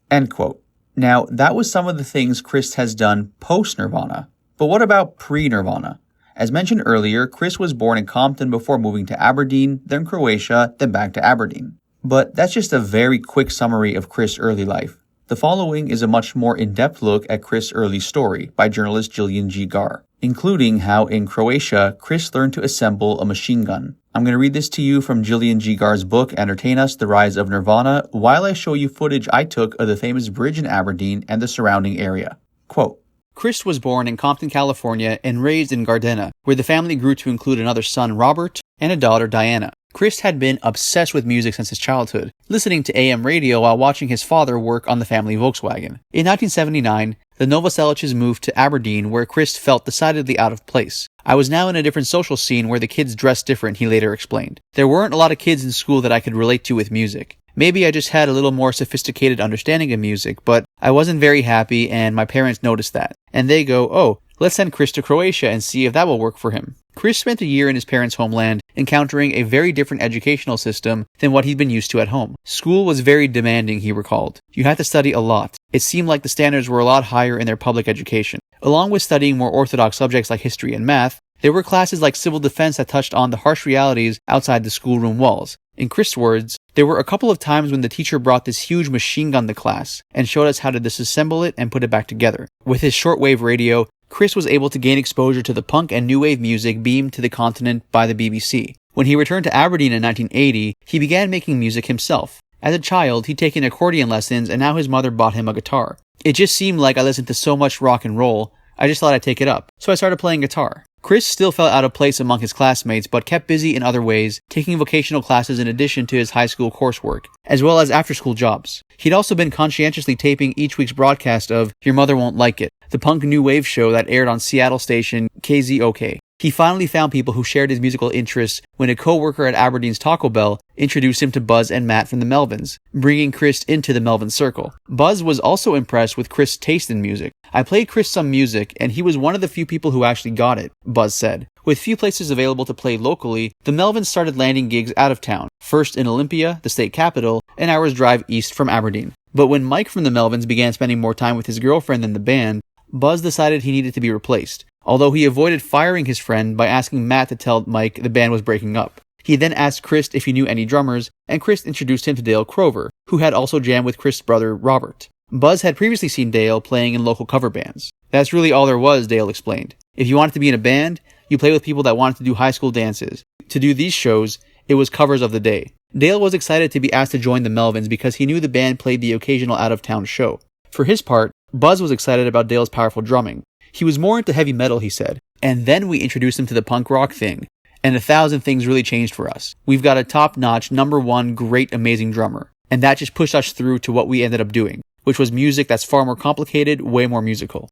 Speaker 16: End quote. Now, that was some of the things Krist has done post-Nirvana. But what about pre-Nirvana? As mentioned earlier, Krist was born in Compton before moving to Aberdeen, then Croatia, then back to Aberdeen. But that's just a very quick summary of Krist's early life. The following is a much more in-depth look at Krist's early story by journalist Jillian G. Gar, including how in Croatia, Krist learned to assemble a machine gun. I'm going to read this to you from Jillian G. Gar's book, Entertain Us, The Rise of Nirvana, while I show you footage I took of the famous bridge in Aberdeen and the surrounding area. Quote, Krist was born in Compton, California, and raised in Gardena, where the family grew to include another son, Robert, and a daughter, Diana. Krist had been obsessed with music since his childhood, listening to AM radio while watching his father work on the family Volkswagen. In 1979, the Novoselics moved to Aberdeen, where Krist felt decidedly out of place. "I was now in a different social scene where the kids dressed different," he later explained. "There weren't a lot of kids in school that I could relate to with music. Maybe I just had a little more sophisticated understanding of music, but I wasn't very happy, and my parents noticed that. And they go, oh, let's send Krist to Croatia and see if that will work for him." Krist spent a year in his parents' homeland, encountering a very different educational system than what he'd been used to at home. School was very demanding, he recalled. You had to study a lot. It seemed like the standards were a lot higher in their public education. Along with studying more orthodox subjects like history and math, there were classes like civil defense that touched on the harsh realities outside the schoolroom walls. In Krist's words, there were a couple of times when the teacher brought this huge machine gun to class and showed us how to disassemble it and put it back together. With his shortwave radio, Krist was able to gain exposure to the punk and new wave music beamed to the continent by the BBC. When he returned to Aberdeen in 1980, he began making music himself. As a child, he'd taken accordion lessons, and now his mother bought him a guitar. "It just seemed like I listened to so much rock and roll, I just thought I'd take it up. So I started playing guitar." Krist still felt out of place among his classmates, but kept busy in other ways, taking vocational classes in addition to his high school coursework, as well as after-school jobs. He'd also been conscientiously taping each week's broadcast of Your Mother Won't Like It, the punk new wave show that aired on Seattle station KZOK. He finally found people who shared his musical interests when a co-worker at Aberdeen's Taco Bell introduced him to Buzz and Matt from the Melvins, bringing Krist into the Melvin circle. Buzz was also impressed with Krist's taste in music. "I played Krist some music, and he was one of the few people who actually got it," Buzz said. With few places available to play locally, the Melvins started landing gigs out of town, first in Olympia, the state capital, an hour's drive east from Aberdeen. But when Mike from the Melvins began spending more time with his girlfriend than the band, Buzz decided he needed to be replaced, although he avoided firing his friend by asking Matt to tell Mike the band was breaking up. He then asked Krist if he knew any drummers, and Krist introduced him to Dale Crover, who had also jammed with Krist's brother Robert. Buzz had previously seen Dale playing in local cover bands. "That's really all there was," Dale explained. "If you wanted to be in a band, you play with people that wanted to do high school dances. To do these shows, it was covers of the day." Dale was excited to be asked to join the Melvins because he knew the band played the occasional out-of-town show. For his part, Buzz was excited about Dale's powerful drumming. He was more into heavy metal, he said. "And then we introduced him to the punk rock thing. And 1,000 things really changed for us. We've got a top-notch, #1 great, amazing drummer. And that just pushed us through to what we ended up doing, which was music that's far more complicated, way more musical."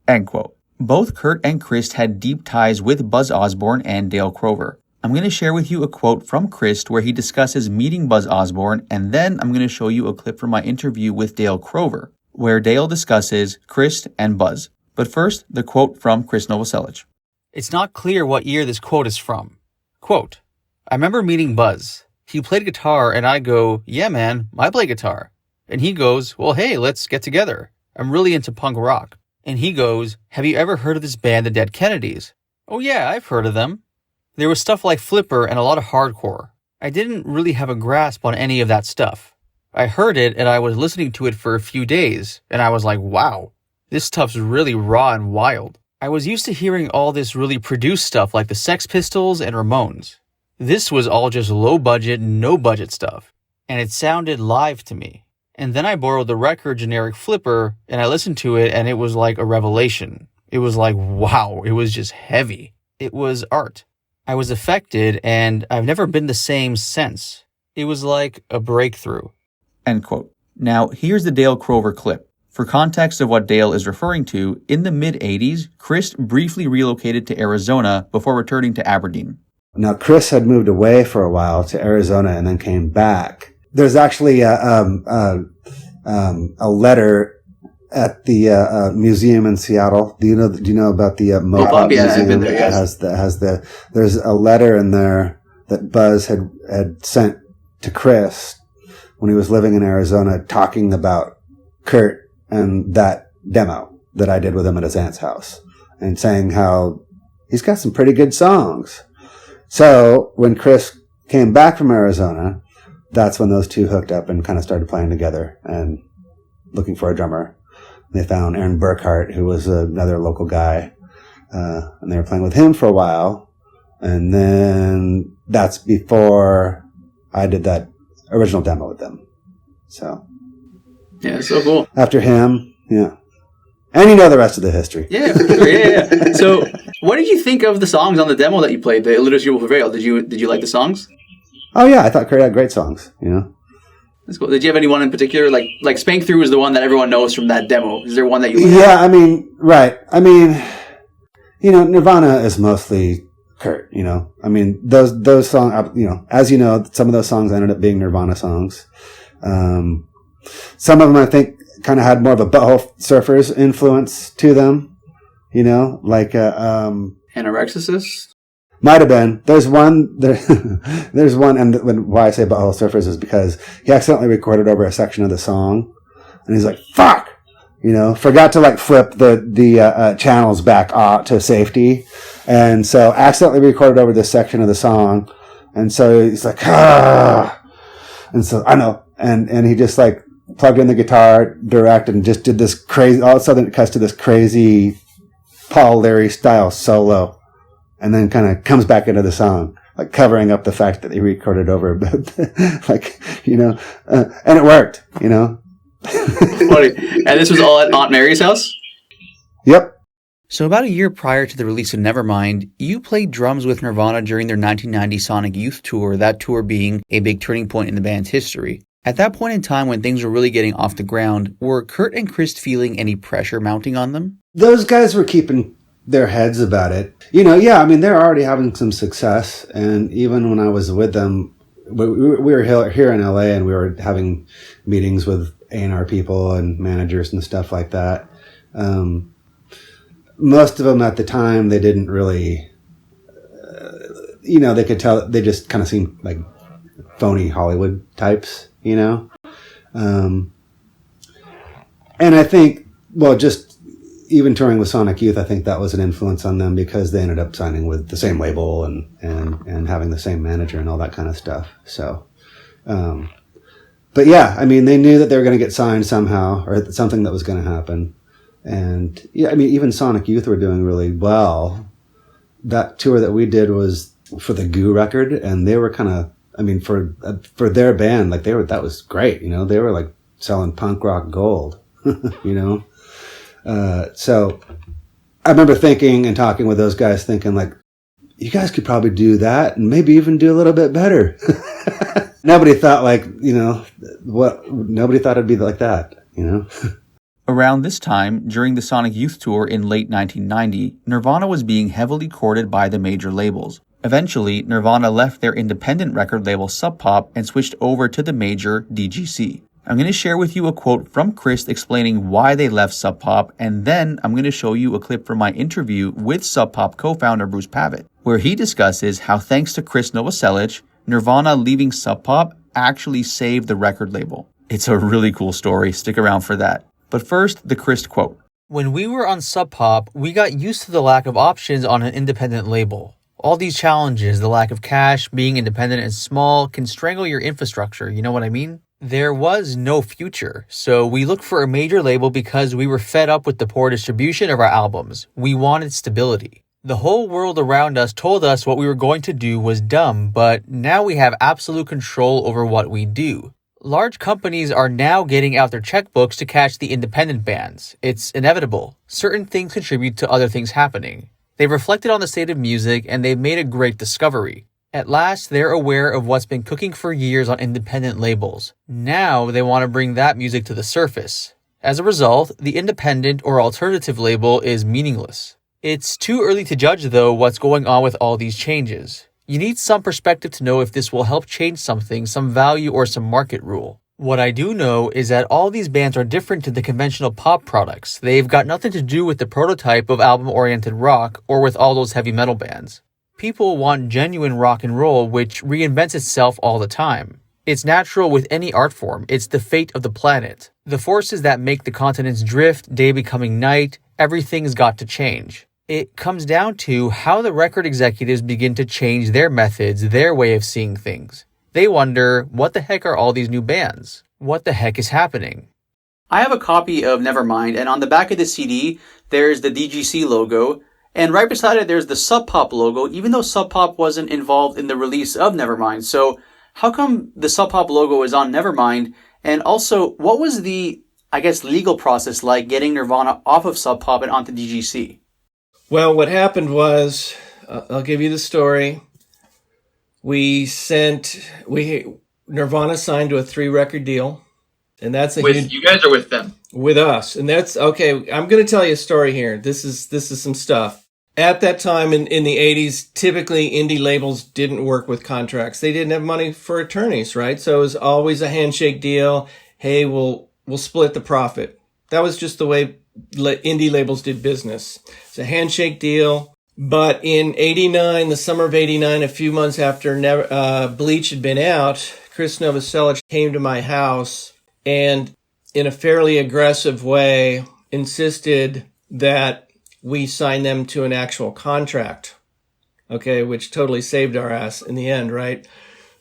Speaker 16: End quote. Both Kurt and Krist had deep ties with Buzz Osborne and Dale Crover. I'm going to share with you a quote from Krist where he discusses meeting Buzz Osborne, and then I'm going to show you a clip from my interview with Dale Crover, where Dale discusses Krist and Buzz. But first, the quote from Krist Novoselic. "It's not clear what year this quote is from. Quote, I remember meeting Buzz.
Speaker 11: He played guitar, and I go, yeah, man, I play guitar. And he goes, well, hey, let's get together. I'm really into punk rock. And he goes, have you ever heard of this band, the Dead Kennedys? Oh yeah, I've heard of them. There was stuff like Flipper and a lot of hardcore. I didn't really have a grasp on any of that stuff. I heard it and I was listening to it for a few days, and I was like, wow, this stuff's really raw and wild. I was used to hearing all this really produced stuff like the Sex Pistols and Ramones. This was all just low budget, no budget stuff, and it sounded live to me. And then I borrowed the record Generic Flipper, and I listened to it, and it was like a revelation. It was like, wow, it was just heavy. It was art. I was affected, and I've never been the same since. It was like a breakthrough.
Speaker 16: End quote. Now, here's the Dale Crover clip. For context of what Dale is referring to, in the mid-'80s, Krist briefly relocated to Arizona before returning to Aberdeen.
Speaker 19: Now, Krist had moved away for a while to Arizona and then came back. There's actually a letter at the museum in Seattle. Do you know about the Mopop Museum? There's a letter in there that Buzz had sent to Krist when he was living in Arizona, talking about Kurt and that demo that I did with him at his aunt's house, and saying how he's got some pretty good songs. So when Krist came back from Arizona, that's when those two hooked up and kind of started playing together and looking for a drummer. They found Aaron Burkhart, who was another local guy, and they were playing with him for a while. And then that's before I did that original demo with them. So
Speaker 11: yeah, so cool.
Speaker 19: After him, yeah. And you know the rest of the history.
Speaker 11: Yeah, for sure. Yeah. So what did you think of the songs on the demo that you played, the Illiteracy Will Prevail? Did you like the songs?
Speaker 19: Oh yeah, I thought Kurt had great songs, you know.
Speaker 11: That's cool. Did you have anyone in particular? Like Spank Through is the one that everyone knows from that demo. Is there one that you like?
Speaker 19: Yeah, I mean, right. I mean, you know, Nirvana is mostly Kurt, you know. I mean, those songs, you know, as you know, some of those songs ended up being Nirvana songs. Some of them, I think, kind of had more of a Butthole Surfers influence to them, you know, like
Speaker 11: Anorexicist?
Speaker 19: Might have been. There's one, and why I say Butthole Surfers is because he accidentally recorded over a section of the song, and he's like, fuck! You know, forgot to like flip the channels back to safety, and so accidentally recorded over this section of the song, and so he's like, ah! And so, I know, and he just like plugged in the guitar direct and just did this crazy, all of a sudden it cuts to this crazy Paul Leary style solo. And then kind of comes back into the song, like covering up the fact that he recorded over, but like, you know, and it worked, you know.
Speaker 11: Funny. And this was all at Aunt Mary's house?
Speaker 19: Yep.
Speaker 11: So about a year prior to the release of Nevermind, you played drums with Nirvana during their 1990 Sonic Youth tour, that tour being a big turning point in the band's history. At that point in time when things were really getting off the ground, were Kurt and Krist feeling any pressure mounting on them?
Speaker 19: Those guys were keeping their heads about it. You know, yeah, I mean, they're already having some success. And even when I was with them, we were here in LA and we were having meetings with A&R people and managers and stuff like that. Most of them at the time, they didn't really, you know, they could tell, they just kind of seemed like phony Hollywood types, you know? And I think, well, just even touring with Sonic Youth, I think that was an influence on them because they ended up signing with the same label and having the same manager and all that kind of stuff. So, but yeah, I mean, they knew that they were going to get signed somehow or something that was going to happen. And yeah, I mean, even Sonic Youth were doing really well. That tour that we did was for the Goo record, and they were kind of, I mean, for their band, like that was great. You know, they were like selling punk rock gold, you know? So I remember thinking and talking with those guys thinking like, you guys could probably do that and maybe even do a little bit better. Nobody thought like, you know, nobody thought it'd be like that, you know?
Speaker 16: Around this time, during the Sonic Youth Tour in late 1990, Nirvana was being heavily courted by the major labels. Eventually, Nirvana left their independent record label Sub Pop and switched over to the major DGC. I'm going to share with you a quote from Krist explaining why they left Sub Pop, and then I'm going to show you a clip from my interview with Sub Pop co-founder Bruce Pavitt, where he discusses how thanks to Krist Novoselic, Nirvana leaving Sub Pop actually saved the record label. It's a really cool story. Stick around for that. But first, the Krist quote. When we were on Sub Pop, we got used to the lack of options on an independent label. All these challenges, the lack of cash, being independent and small, can strangle your infrastructure, you know what I mean? There was no future, so we looked for a major label because we were fed up with the poor distribution of our albums. We wanted stability. The whole world around us told us what we were going to do was dumb, but now we have absolute control over what we do. Large companies are now getting out their checkbooks to catch the independent bands. It's inevitable. Certain things contribute to other things happening. They've reflected on the state of music, and they've made a great discovery. At last, they're aware of what's been cooking for years on independent labels. Now, they want to bring that music to the surface. As a result, the independent or alternative label is meaningless. It's too early to judge, though, what's going on with all these changes. You need some perspective to know if this will help change something, some value, or some market rule. What I do know is that all these bands are different to the conventional pop products. They've got nothing to do with the prototype of album-oriented rock or with all those heavy metal bands. People want genuine rock and roll, which reinvents itself all the time. It's natural with any art form. It's the fate of the planet. The forces that make the continents drift, day becoming night, everything's got to change. It comes down to how the record executives begin to change their methods, their way of seeing things. They wonder, what the heck are all these new bands? What the heck is happening?
Speaker 11: I have a copy of Nevermind, and on the back of the CD, there's the DGC logo, and right beside it, there's the Sub Pop logo, even though Sub Pop wasn't involved in the release of Nevermind. So how come the Sub Pop logo is on Nevermind? And also, what was the, legal process like getting Nirvana off of Sub Pop and onto DGC?
Speaker 7: Well, what happened was, I'll give you the story. Nirvana signed to a 3-record deal, and that's
Speaker 12: with you guys or with them?
Speaker 7: With us, and that's okay. I'm going to tell you a story here. This is some stuff. At that time in the 80s, typically indie labels didn't work with contracts. They didn't have money for attorneys, right? So it was always a handshake deal. Hey, we'll split the profit. That was just the way indie labels did business. It's a handshake deal. But in 89, the summer of 89, a few months after Bleach had been out, Krist Novoselic came to my house and in a fairly aggressive way insisted that we sign them to an actual contract. Okay, which totally saved our ass in the end, right?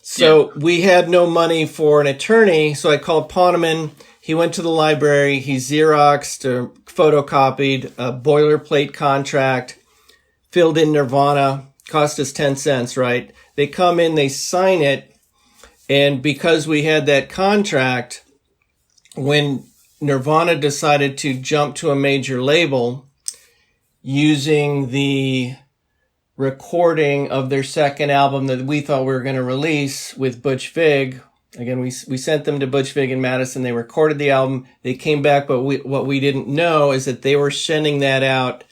Speaker 7: So we had no money for an attorney, so I called Poneman. He went to the library, he Xeroxed or photocopied a boilerplate contract, filled in Nirvana, cost us 10 cents, right? They come in, they sign it, and because we had that contract, when Nirvana decided to jump to a major label using the recording of their second album that we thought we were going to release with Butch Vig, again, we sent them to Butch Vig in Madison. They recorded the album. They came back, but what we didn't know is that they were sending that out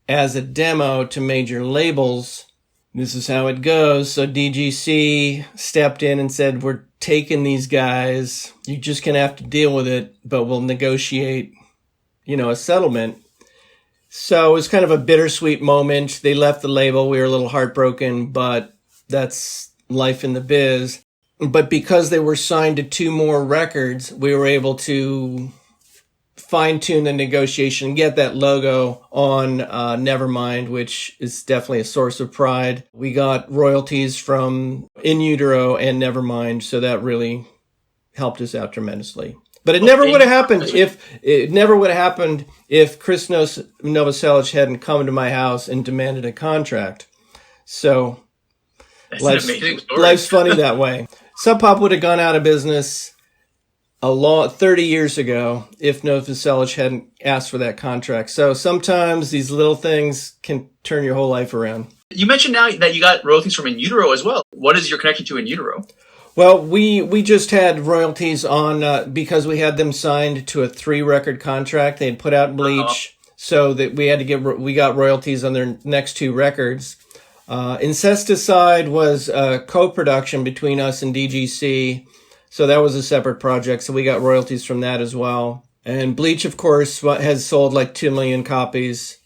Speaker 7: as a demo to major labels. This is how it goes. So DGC stepped in and said, we're taking these guys. You're just going to have to deal with it, but we'll negotiate, a settlement. So it was kind of a bittersweet moment. They left the label. We were a little heartbroken, but that's life in the biz. But because they were signed to 2 more records, we were able to fine-tune the negotiation and get that logo on Nevermind, which is definitely a source of pride. We got royalties from In Utero and Nevermind, so that really helped us out tremendously. But it never would have happened if Krist Novoselic hadn't come to my house and demanded a contract. So life's funny that way. Sub Pop would have gone out of business 30 years ago if Novoselic hadn't asked for that contract. So sometimes these little things can turn your whole life around.
Speaker 12: You mentioned now that you got royalties from In Utero as well. What is your connection to In Utero?
Speaker 7: Well, we just had royalties on because we had them signed to a 3-record contract. They had put out Bleach, so that we got royalties on their next 2 records. Incesticide was a co-production between us and DGC, so that was a separate project. So we got royalties from that as well. And Bleach, of course, has sold like 2 million copies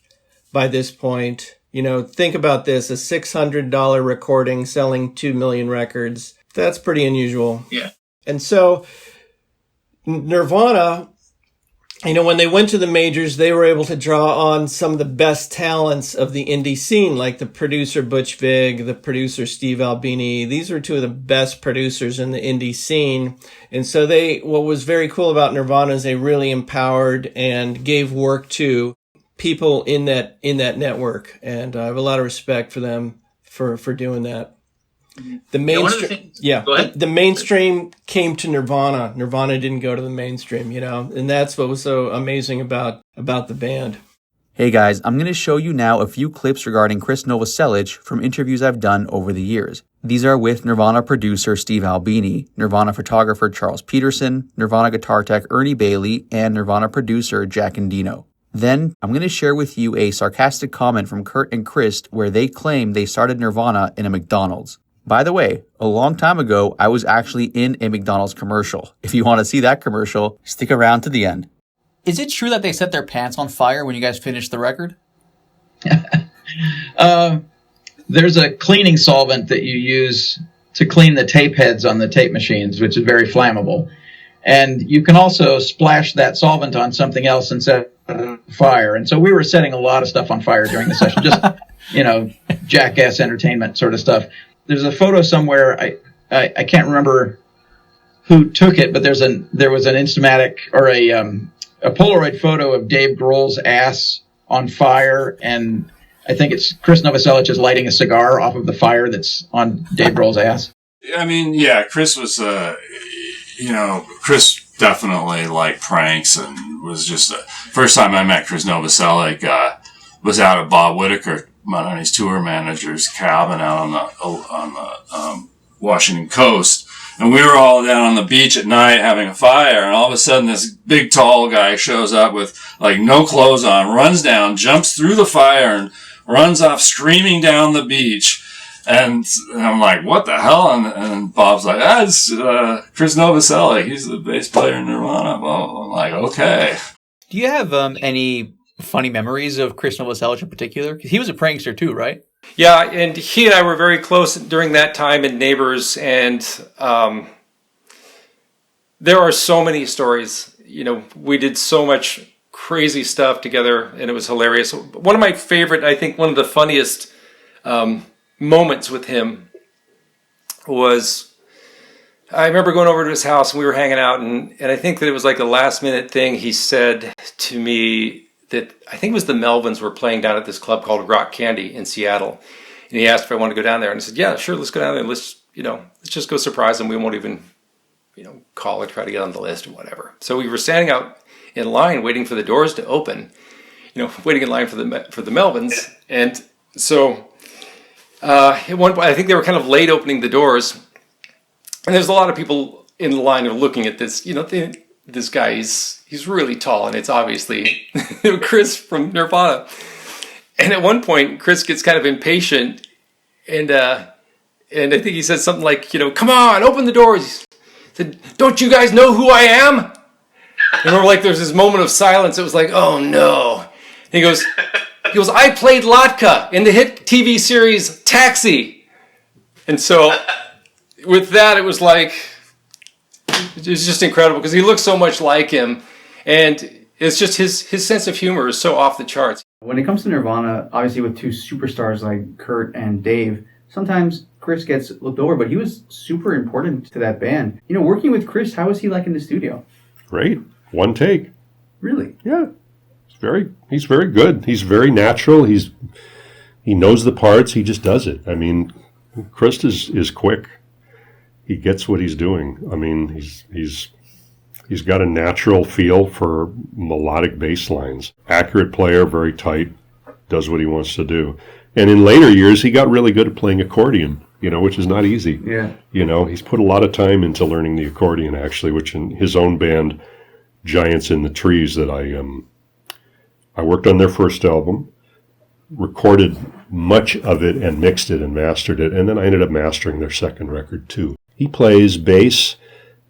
Speaker 7: by this point. Think about this: a $600 recording selling 2 million records. That's pretty unusual.
Speaker 12: Yeah.
Speaker 7: And so Nirvana, when they went to the majors, they were able to draw on some of the best talents of the indie scene, like the producer Butch Vig, the producer Steve Albini. These were two of the best producers in the indie scene. And so what was very cool about Nirvana is they really empowered and gave work to people in that network. And I have a lot of respect for them for doing that. The mainstream, the mainstream came to Nirvana. Nirvana didn't go to the mainstream, and that's what was so amazing about the band.
Speaker 16: Hey guys, I'm going to show you now a few clips regarding Krist Novoselic from interviews I've done over the years. These are with Nirvana producer Steve Albini, Nirvana photographer Charles Peterson, Nirvana guitar tech Ernie Bailey, and Nirvana producer Jack Endino. Then, I'm going to share with you a sarcastic comment from Kurt and Krist where they claim they started Nirvana in a McDonald's. By the way, a long time ago, I was actually in a McDonald's commercial. If you want to see that commercial, stick around to the end.
Speaker 11: Is it true that they set their pants on fire when you guys finished the record?
Speaker 20: There's a cleaning solvent that you use to clean the tape heads on the tape machines, which is very flammable. And you can also splash that solvent on something else and set it on fire. And so we were setting a lot of stuff on fire during the session, just, jackass entertainment sort of stuff. There's a photo somewhere, I can't remember who took it, but there was an Instamatic or a Polaroid photo of Dave Grohl's ass on fire, and I think it's Krist Novoselic is lighting a cigar off of the fire that's on Dave Grohl's ass.
Speaker 21: I mean, yeah, Chris was, Chris definitely liked pranks and was just, first time I met Krist Novoselic, was out at Bob Whitaker, one of his tour manager's cabin out on the Washington coast. And we were all down on the beach at night having a fire, and all of a sudden this big tall guy shows up with no clothes on, runs down, jumps through the fire, and runs off screaming down the beach. And I'm like, what the hell? And Bob's like, it's Krist Novoselic. He's the bass player in Nirvana. I'm like, okay.
Speaker 11: Do you have any funny memories of Krist Novoselic in particular? Because he was a prankster too, right?
Speaker 17: Yeah, and he and I were very close during that time and neighbors, and there are so many stories. We did so much crazy stuff together, and it was hilarious. One of my favorite, I think one of the funniest moments with him was, I remember going over to his house and we were hanging out, and I think that it was like a last minute thing. He said to me that I think it was the Melvins were playing down at this club called Rock Candy in Seattle, and he asked if I wanted to go down there, and I said, yeah, sure, let's go down there, and let's just go surprise them. We won't even call or try to get on the list or whatever. So we were standing out in line waiting for the doors to open, waiting in line for the Melvins. And so at one point, I think they were kind of late opening the doors, and there's a lot of people in the line who are looking at this, this guy, he's really tall, and it's obviously Chris from Nirvana. And at one point, Chris gets kind of impatient, and I think he says something like, come on, open the doors. He said, don't you guys know who I am? And we're like, there's this moment of silence. It was like, oh no. And he goes, I played Latka in the hit TV series Taxi. And so with that, it was just incredible because he looks so much like him, and it's just his sense of humor is so off the charts.
Speaker 11: When it comes to Nirvana, obviously with two superstars like Kurt and Dave, sometimes Chris gets looked over, but he was super important to that band. Working with Chris, how was he like in the studio?
Speaker 18: Great. One take.
Speaker 11: Really?
Speaker 18: Yeah. He's very good. He's very natural. He knows the parts. He just does it. I mean, Chris is quick. He gets what he's doing. I mean, he's got a natural feel for melodic bass lines. Accurate player, very tight, does what he wants to do. And in later years, he got really good at playing accordion, which is not easy.
Speaker 11: Yeah.
Speaker 18: He's put a lot of time into learning the accordion, actually, which in his own band, Giants in the Trees, that I worked on their first album, recorded much of it and mixed it and mastered it, and then I ended up mastering their second record, too. He plays bass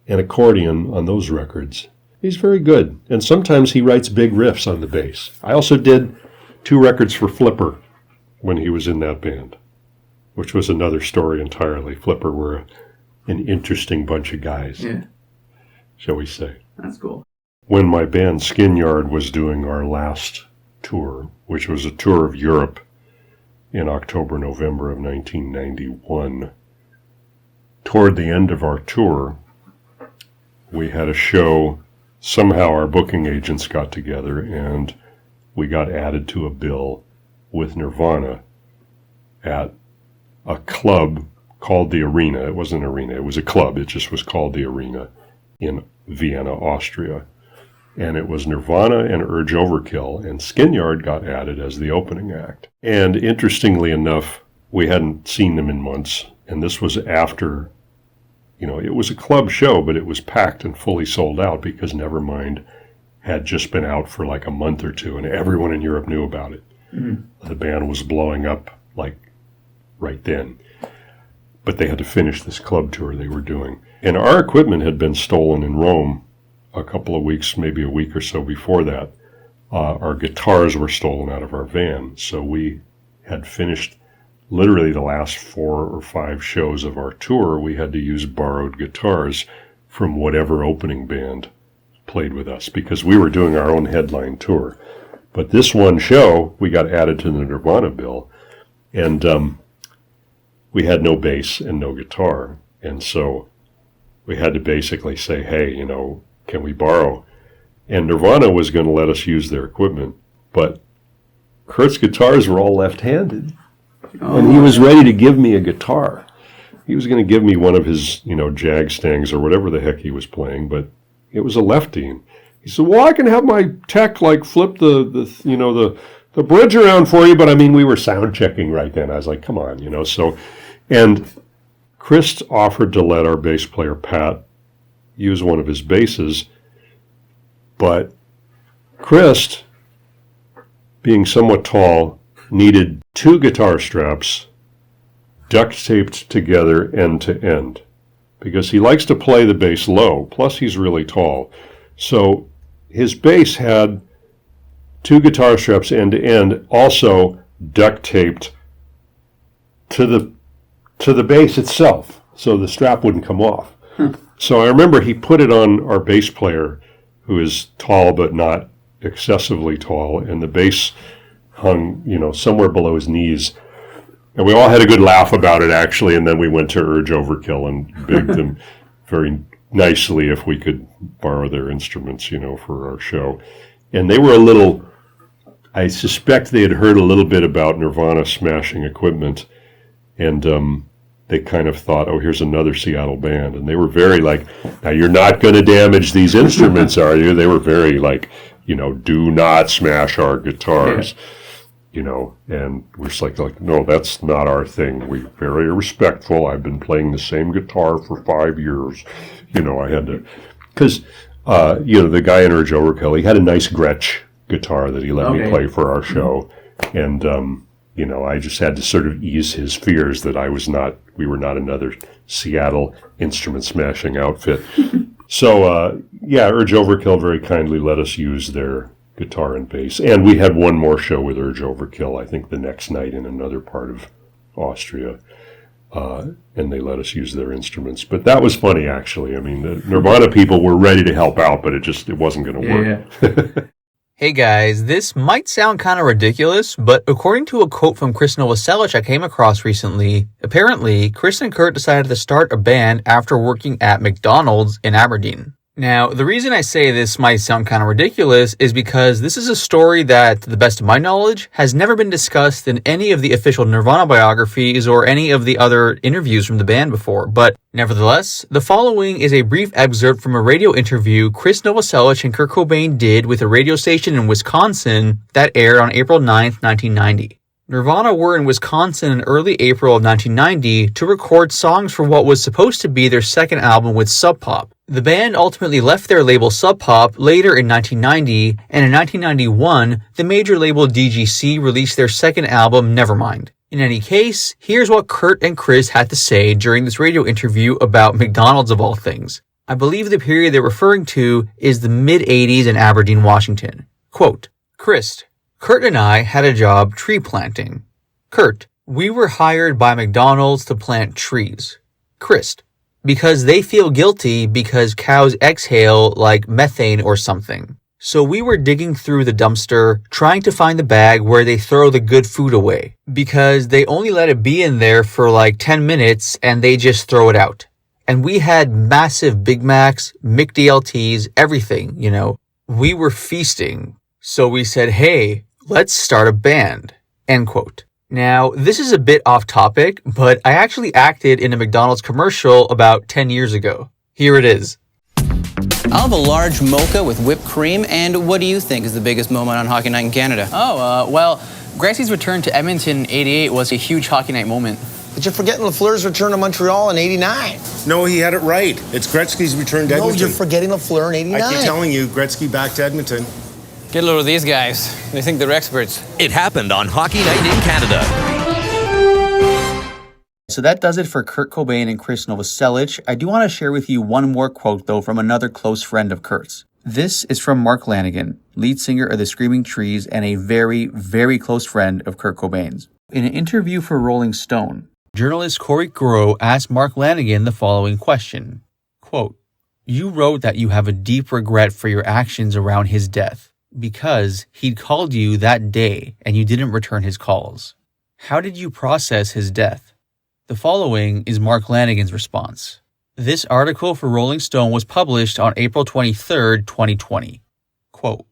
Speaker 18: and accordion on those records. He's very good. And sometimes he writes big riffs on the bass. I also did 2 records for Flipper when he was in that band, which was another story entirely. Flipper were a an interesting bunch of guys,
Speaker 11: Yeah.
Speaker 18: shall we say.
Speaker 11: That's cool.
Speaker 18: When my band Skinyard was doing our last tour, which was a tour of Europe in October, November of 1991, toward the end of our tour, we had a show. Somehow our booking agents got together and we got added to a bill with Nirvana at a club called the Arena. It wasn't an arena, it was a club. It just was called the Arena in Vienna, Austria. And it was Nirvana and Urge Overkill, and Skinyard got added as the opening act. And interestingly enough, we hadn't seen them in months, and this was after, it was a club show, but it was packed and fully sold out because Nevermind had just been out for like a month or two, and everyone in Europe knew about it. The band was blowing up like right then. But they had to finish this club tour they were doing. And our equipment had been stolen in Rome a couple of weeks, maybe a week or so before that. Our guitars were stolen out of our van. So we had finished literally the last 4 or 5 shows of our tour. We had to use borrowed guitars from whatever opening band played with us because we were doing our own headline tour. But this one show, we got added to the Nirvana bill. And we had no bass and no guitar. And so we had to basically say, hey, can we borrow? And Nirvana was going to let us use their equipment, but Kurt's guitars were all left-handed. And he was ready to give me a guitar. He was going to give me one of his, Jag Stangs or whatever the heck he was playing, but it was a lefty. And he said, well, I can have my tech flip the bridge around for you, but we were sound checking right then. I was like, come on, so, and Krist offered to let our bass player, Pat, use one of his basses, but Krist, being somewhat tall, needed 2 guitar straps duct taped together end to end because he likes to play the bass low, plus he's really tall. So his bass had 2 guitar straps end to end, also duct taped to the bass itself, so the strap wouldn't come off. So I remember he put it on our bass player, who is tall but not excessively tall, and the bass hung, somewhere below his knees. And we all had a good laugh about it, actually, and then we went to Urge Overkill and begged them very nicely if we could borrow their instruments, for our show. And they were I suspect they had heard a little bit about Nirvana smashing equipment, and they kind of thought, oh, here's another Seattle band. And they were very now you're not going to damage these instruments, are you? They were very do not smash our guitars, and we're just like, no, that's not our thing. We're very respectful. I've been playing the same guitar for 5 years. I had to, because, the guy in Urge Overkill, he had a nice Gretsch guitar that he let me play for our show. And, I just had to sort of ease his fears that we were not another Seattle instrument smashing outfit. So, Urge Overkill very kindly let us use their guitar and bass. And we had one more show with Urge Overkill, I think the next night in another part of Austria. And they let us use their instruments. But that was funny, actually. The Nirvana people were ready to help out, but it wasn't going to work.
Speaker 11: Yeah.
Speaker 16: Hey guys, this might sound kind of ridiculous, but according to a quote from Krist Novoselic I came across recently, apparently Krist and Kurt decided to start a band after working at McDonald's in Aberdeen. Now, the reason I say this might sound kind of ridiculous is because this is a story that, to the best of my knowledge, has never been discussed in any of the official Nirvana biographies or any of the other interviews from the band before. But nevertheless, the following is a brief excerpt from a radio interview Krist Novoselic and Kurt Cobain did with a radio station in Wisconsin that aired on April 9th, 1990. Nirvana were in Wisconsin in early April of 1990 to record songs for what was supposed to be their second album with Sub Pop. The band ultimately left their label Sub Pop later in 1990, and in 1991, the major label DGC released their second album, Nevermind. In any case, here's what Kurt and Krist had to say during this radio interview about McDonald's of all things. I believe the period they're referring to is the mid-80s in Aberdeen, Washington. Quote, Krist, Kurt and I had a job tree planting. Kurt, we were hired by McDonald's to plant trees. Krist, because they feel guilty because cows exhale like methane or something. So we were digging through the dumpster, trying to find the bag where they throw the good food away, because they only let it be in there for like 10 minutes and they just throw it out. And we had massive Big Macs, McDLTs, everything, you know. We were feasting. So we said, hey, let's start a band. End quote. Now, this is a bit off topic, but I actually acted in a McDonald's commercial about 10 years ago. Here it is.
Speaker 8: I'll have a large mocha with whipped cream, and what do you think is the biggest moment on Hockey Night in Canada?
Speaker 11: Well, Gretzky's return to Edmonton in '88 was a huge Hockey Night moment.
Speaker 22: But you're forgetting Lafleur's return to Montreal in '89.
Speaker 23: No, he had it right. It's Gretzky's return to Edmonton.
Speaker 22: No, you're forgetting Lafleur in '89.
Speaker 23: I keep telling you, Gretzky back to Edmonton.
Speaker 8: Get a load of these guys. They think they're experts.
Speaker 24: It happened on Hockey Night in Canada.
Speaker 16: So that does it for Kurt Cobain and Krist Novoselic. I do want to share with you one more quote, though, from another close friend of Kurt's. This is from Mark Lanigan, lead singer of the Screaming Trees and a very, very close friend of Kurt Cobain's. In an interview for Rolling Stone, journalist Corey Groh asked Mark Lanigan the following question. Quote, you wrote that you have a deep regret for your actions around his death because he'd called you that day and you didn't return his calls. How did you process his death? The following is Mark Lanigan's response. This article for Rolling Stone was published on April 23, 2020. Quote,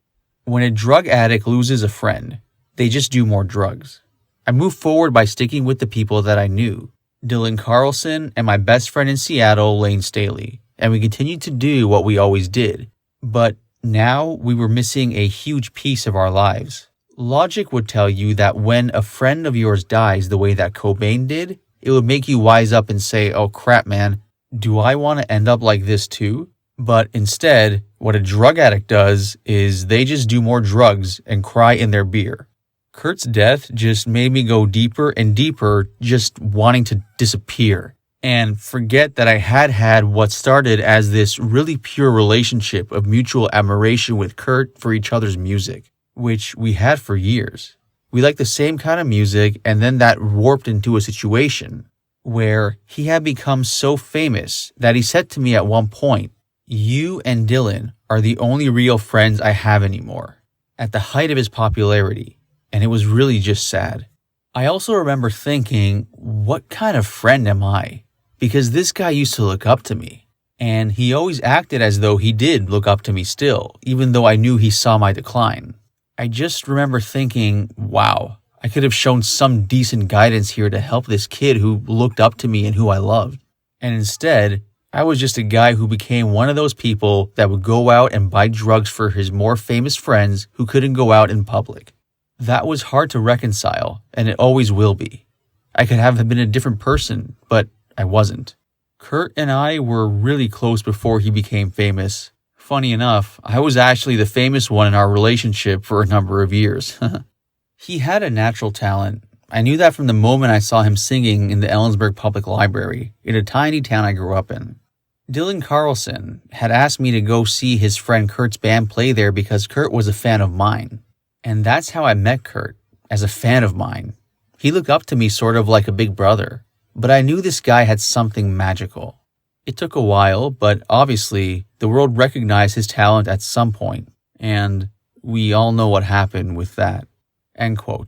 Speaker 16: when a drug addict loses a friend, they just do more drugs. I moved forward by sticking with the people that I knew, Dylan Carlson and my best friend in Seattle, Lane Staley, and we continued to do what we always did. But now we were missing a huge piece of our lives. Logic would tell you that when a friend of yours dies the way that Cobain did, it would make you wise up and say, oh crap, man, do I want to end up like this too? But instead, what a drug addict does is they just do more drugs and cry in their beer. Kurt's death just made me go deeper and deeper, just wanting to disappear and forget that I had what started as this really pure relationship of mutual admiration with Kurt for each other's music, which we had for years. We liked the same kind of music, and then that warped into a situation where he had become so famous that he said to me at one point, you and Dylan are the only real friends I have anymore, at the height of his popularity, and it was really just sad. I also remember thinking, what kind of friend am I? Because this guy used to look up to me, and he always acted as though he did look up to me still, even though I knew he saw my decline. I just remember thinking, wow, I could have shown some decent guidance here to help this kid who looked up to me and who I loved. And instead, I was just a guy who became one of those people that would go out and buy drugs for his more famous friends who couldn't go out in public. That was hard to reconcile, and it always will be. I could have been a different person, but I wasn't. Kurt and I were really close before he became famous. Funny enough, I was actually the famous one in our relationship for a number of years. He had a natural talent. I knew that from the moment I saw him singing in the Ellensburg Public Library, in a tiny town I grew up in. Dylan Carlson had asked me to go see his friend Kurt's band play there because Kurt was a fan of mine. And that's how I met Kurt, as a fan of mine. He looked up to me sort of like a big brother, but I knew this guy had something magical. It took a while, but obviously the world recognized his talent at some point, and we all know what happened with that. End quote.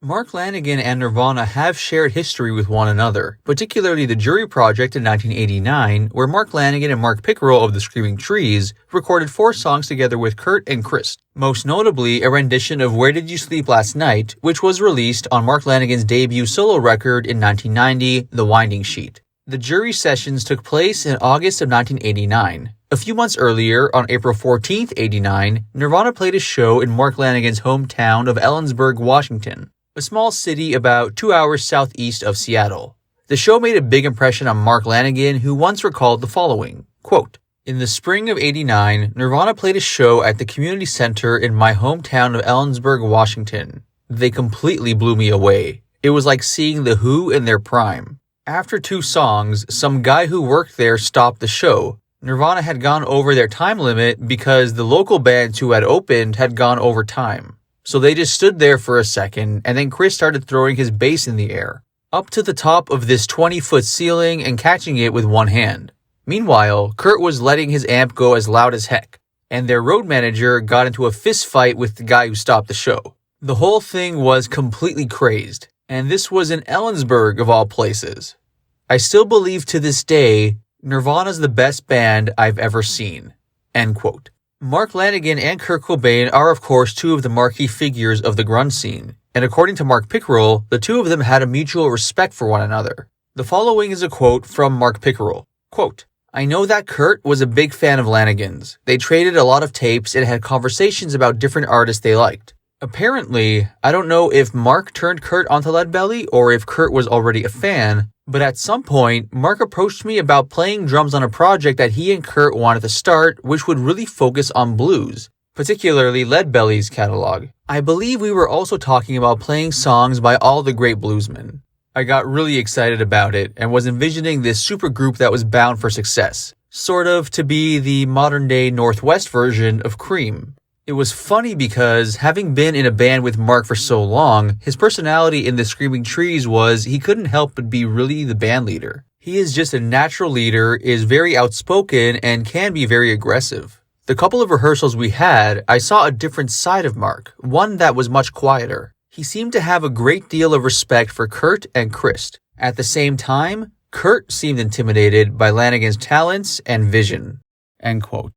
Speaker 16: Mark Lanigan and Nirvana have shared history with one another, particularly the Jury Project in 1989, where Mark Lanigan and Mark Pickerel of the Screaming Trees recorded 4 songs together with Kurt and Krist, most notably a rendition of Where Did You Sleep Last Night, which was released on Mark Lanigan's debut solo record in 1990, The Winding Sheet. The Jury sessions took place in August of 1989. A few months earlier, on April 14th, 89, Nirvana played a show in Mark Lanigan's hometown of Ellensburg, Washington, a small city about 2 hours southeast of Seattle. The show made a big impression on Mark Lanigan, who once recalled the following, quote, in the spring of 89, Nirvana played a show at the community center in my hometown of Ellensburg, Washington. They completely blew me away. It was like seeing The Who in their prime. After 2 songs, some guy who worked there stopped the show. Nirvana had gone over their time limit because the local bands who had opened had gone over time. So they just stood there for a second, and then Chris started throwing his bass in the air. up to the top of this 20-foot ceiling and catching it with one hand. Meanwhile, Kurt was letting his amp go as loud as heck, and their road manager got into a fist fight with the guy who stopped the show. The whole thing was completely crazed, and this was in Ellensburg of all places. I still believe to this day, Nirvana's the best band I've ever seen. End quote. Mark Lanigan and Kurt Cobain are of course two of the marquee figures of the grunge scene, and according to Mark Pickerel, the two of them had a mutual respect for one another. The following is a quote from Mark Pickerel. Quote, I know that Kurt was a big fan of Lanigan's. They traded a lot of tapes and had conversations about different artists they liked. Apparently, I don't know if Mark turned Kurt onto Leadbelly or if Kurt was already a fan, but at some point, Mark approached me about playing drums on a project that he and Kurt wanted to start, which would really focus on blues, particularly Leadbelly's catalog. I believe we were also talking about playing songs by all the great bluesmen. I got really excited about it and was envisioning this supergroup that was bound for success, sort of to be the modern-day Northwest version of Cream. It was funny because, having been in a band with Mark for so long, his personality in the Screaming Trees was he couldn't help but be really the band leader. He is just a natural leader, is very outspoken, and can be very aggressive. The couple of rehearsals we had, I saw a different side of Mark, one that was much quieter. He seemed to have a great deal of respect for Kurt and Krist. At the same time, Kurt seemed intimidated by Lanigan's talents and vision. End quote.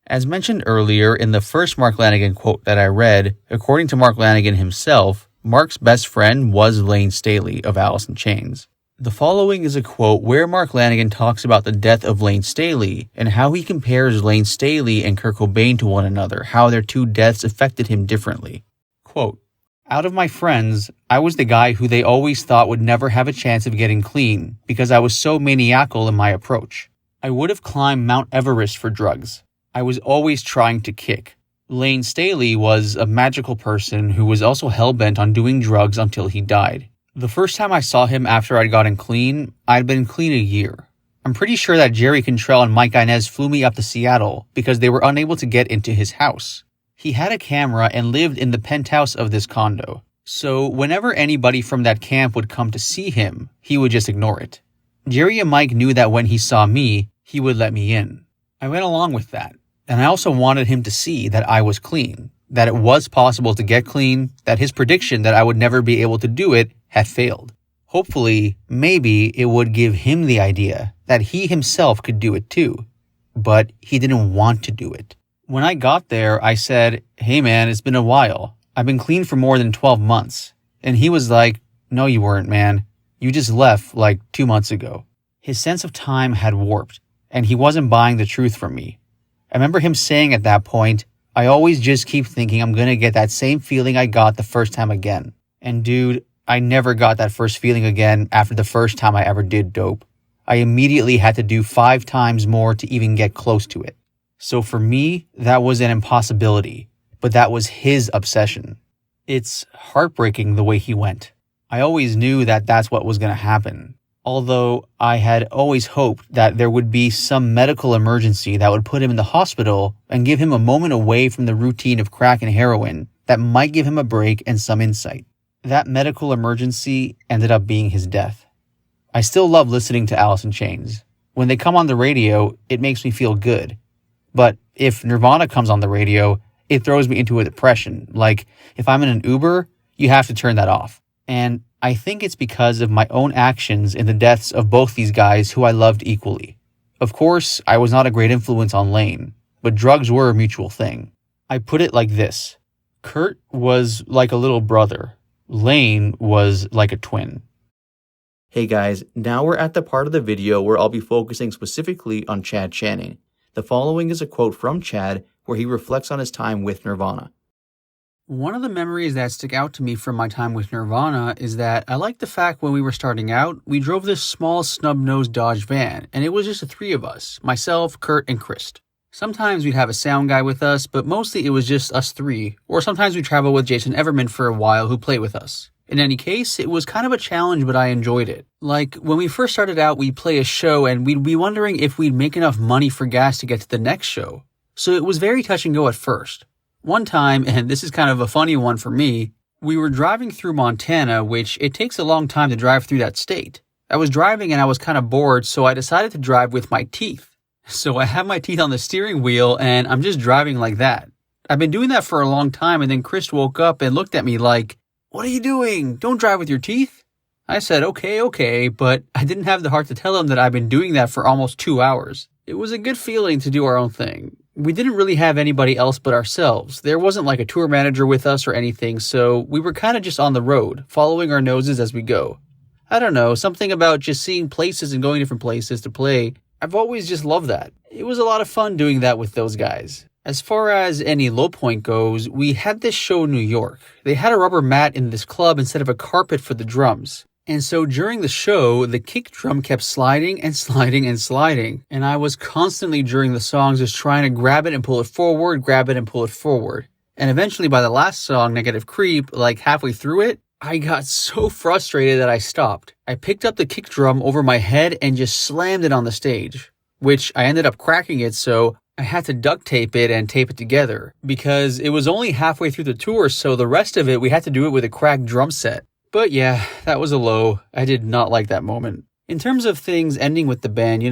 Speaker 16: As mentioned earlier in the first Mark Lanigan quote that I read, according to Mark Lanigan himself, Mark's best friend was Layne Staley of Alice in Chains. The following is a quote where Mark Lanigan talks about the death of Layne Staley and how he compares Layne Staley and Kurt Cobain to one another, how their two deaths affected him differently. Quote, out of my friends, I was the guy who they always thought would never have a chance of getting clean because I was so maniacal in my approach. I would have climbed Mount Everest for drugs. I was always trying to kick. Layne Staley was a magical person who was also hell-bent on doing drugs until he died. The first time I saw him after I'd gotten clean, I'd been clean a year. I'm pretty sure that Jerry Cantrell and Mike Inez flew me up to Seattle because they were unable to get into his house. He had a camera and lived in the penthouse of this condo. So whenever anybody from that camp would come to see him, he would just ignore it. Jerry and Mike knew that when he saw me, he would let me in. I went along with that. And I also wanted him to see that I was clean, that it was possible to get clean, that his prediction that I would never be able to do it had failed. Hopefully, maybe it would give him the idea that he himself could do it too, but he didn't want to do it. When I got there, I said, hey man, it's been a while. I've been clean for more than 12 months. And he was like, no you weren't, man. You just left like 2 months ago. His sense of time had warped, and he wasn't buying the truth from me. I remember him saying at that point, I always just keep thinking I'm gonna get that same feeling I got the first time again. And dude, I never got that first feeling again after the first time I ever did dope. I immediately had to do 5 times more to even get close to it. So for me, that was an impossibility, but that was his obsession. It's heartbreaking the way he went. I always knew that that's what was gonna happen. Although I had always hoped that there would be some medical emergency that would put him in the hospital and give him a moment away from the routine of crack and heroin that might give him a break and some insight. That medical emergency ended up being his death. I still love listening to Alice in Chains. When they come on the radio, it makes me feel good. But if Nirvana comes on the radio, it throws me into a depression. Like, if I'm in an Uber, you have to turn that off. And I think it's because of my own actions in the deaths of both these guys who I loved equally. Of course, I was not a great influence on Layne, but drugs were a mutual thing. I put it like this. Kurt was like a little brother. Layne was like a twin.
Speaker 5: Hey guys, now we're at the part of the video where I'll be focusing specifically on Chad Channing. The following is a quote from Chad where he reflects on his time with Nirvana.
Speaker 11: One of the memories that stick out to me from my time with Nirvana is that I liked the fact when we were starting out, we drove this small snub-nosed Dodge van, and it was just the 3 of us, myself, Kurt, and Krist. Sometimes we'd have a sound guy with us, but mostly it was just us 3, or sometimes we'd travel with Jason Everman for a while who played with us. In any case, it was kind of a challenge, but I enjoyed it. Like, when we first started out, we'd play a show, and we'd be wondering if we'd make enough money for gas to get to the next show. So it was very touch and go at first. One time, and this is kind of a funny one for me, We were driving through Montana, which it takes a long time to drive through that state. I was driving and I was kind of bored, so I decided to drive with my teeth. So I have my teeth on the steering wheel and I'm just driving like that. I've been doing that for a long time, and then Krist woke up and looked at me like, "What are you doing? Don't drive with your teeth." I said, okay, but I didn't have the heart to tell him that I've been doing that for almost 2 hours. It was a good feeling to do our own thing. We didn't really have anybody else but ourselves. There wasn't like a tour manager with us or anything, so we were kind of just on the road, following our noses as we go. I don't know, something about just seeing places and going different places to play. I've always just loved that. It was a lot of fun doing that with those guys. As far as any low point goes, we had this show in New York. They had a rubber mat in this club instead of a carpet for the drums. And so during the show, the kick drum kept sliding and sliding and sliding. And I was constantly during the songs just trying to grab it and pull it forward, grab it and pull it forward. And eventually by the last song, Negative Creep, like halfway through it, I got so frustrated that I stopped. I picked up the kick drum over my head and just slammed it on the stage, which I ended up cracking it, so I had to duct tape it and tape it together because it was only halfway through the tour, so the rest of it we had to do it with a cracked drum set. But yeah, that was a low. I did not like that moment. In terms of things ending with the band,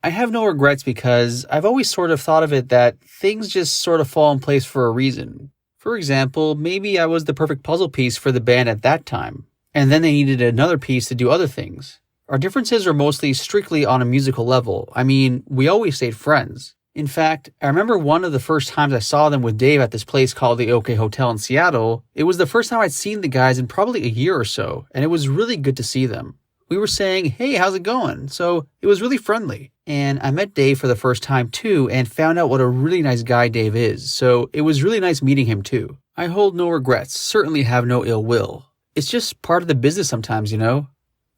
Speaker 11: I have no regrets because I've always sort of thought of it that things just sort of fall in place for a reason. For example, maybe I was the perfect puzzle piece for the band at that time, and then they needed another piece to do other things. Our differences are mostly strictly on a musical level. I mean, we always stayed friends. In fact, I remember one of the first times I saw them with Dave at this place called the OK Hotel in Seattle. It was the first time I'd seen the guys in probably a year or so, and it was really good to see them. We were saying, "Hey, how's it going?" So it was really friendly. And I met Dave for the first time too, and found out what a really nice guy Dave is. So it was really nice meeting him too. I hold no regrets, certainly have no ill will. It's just part of the business sometimes,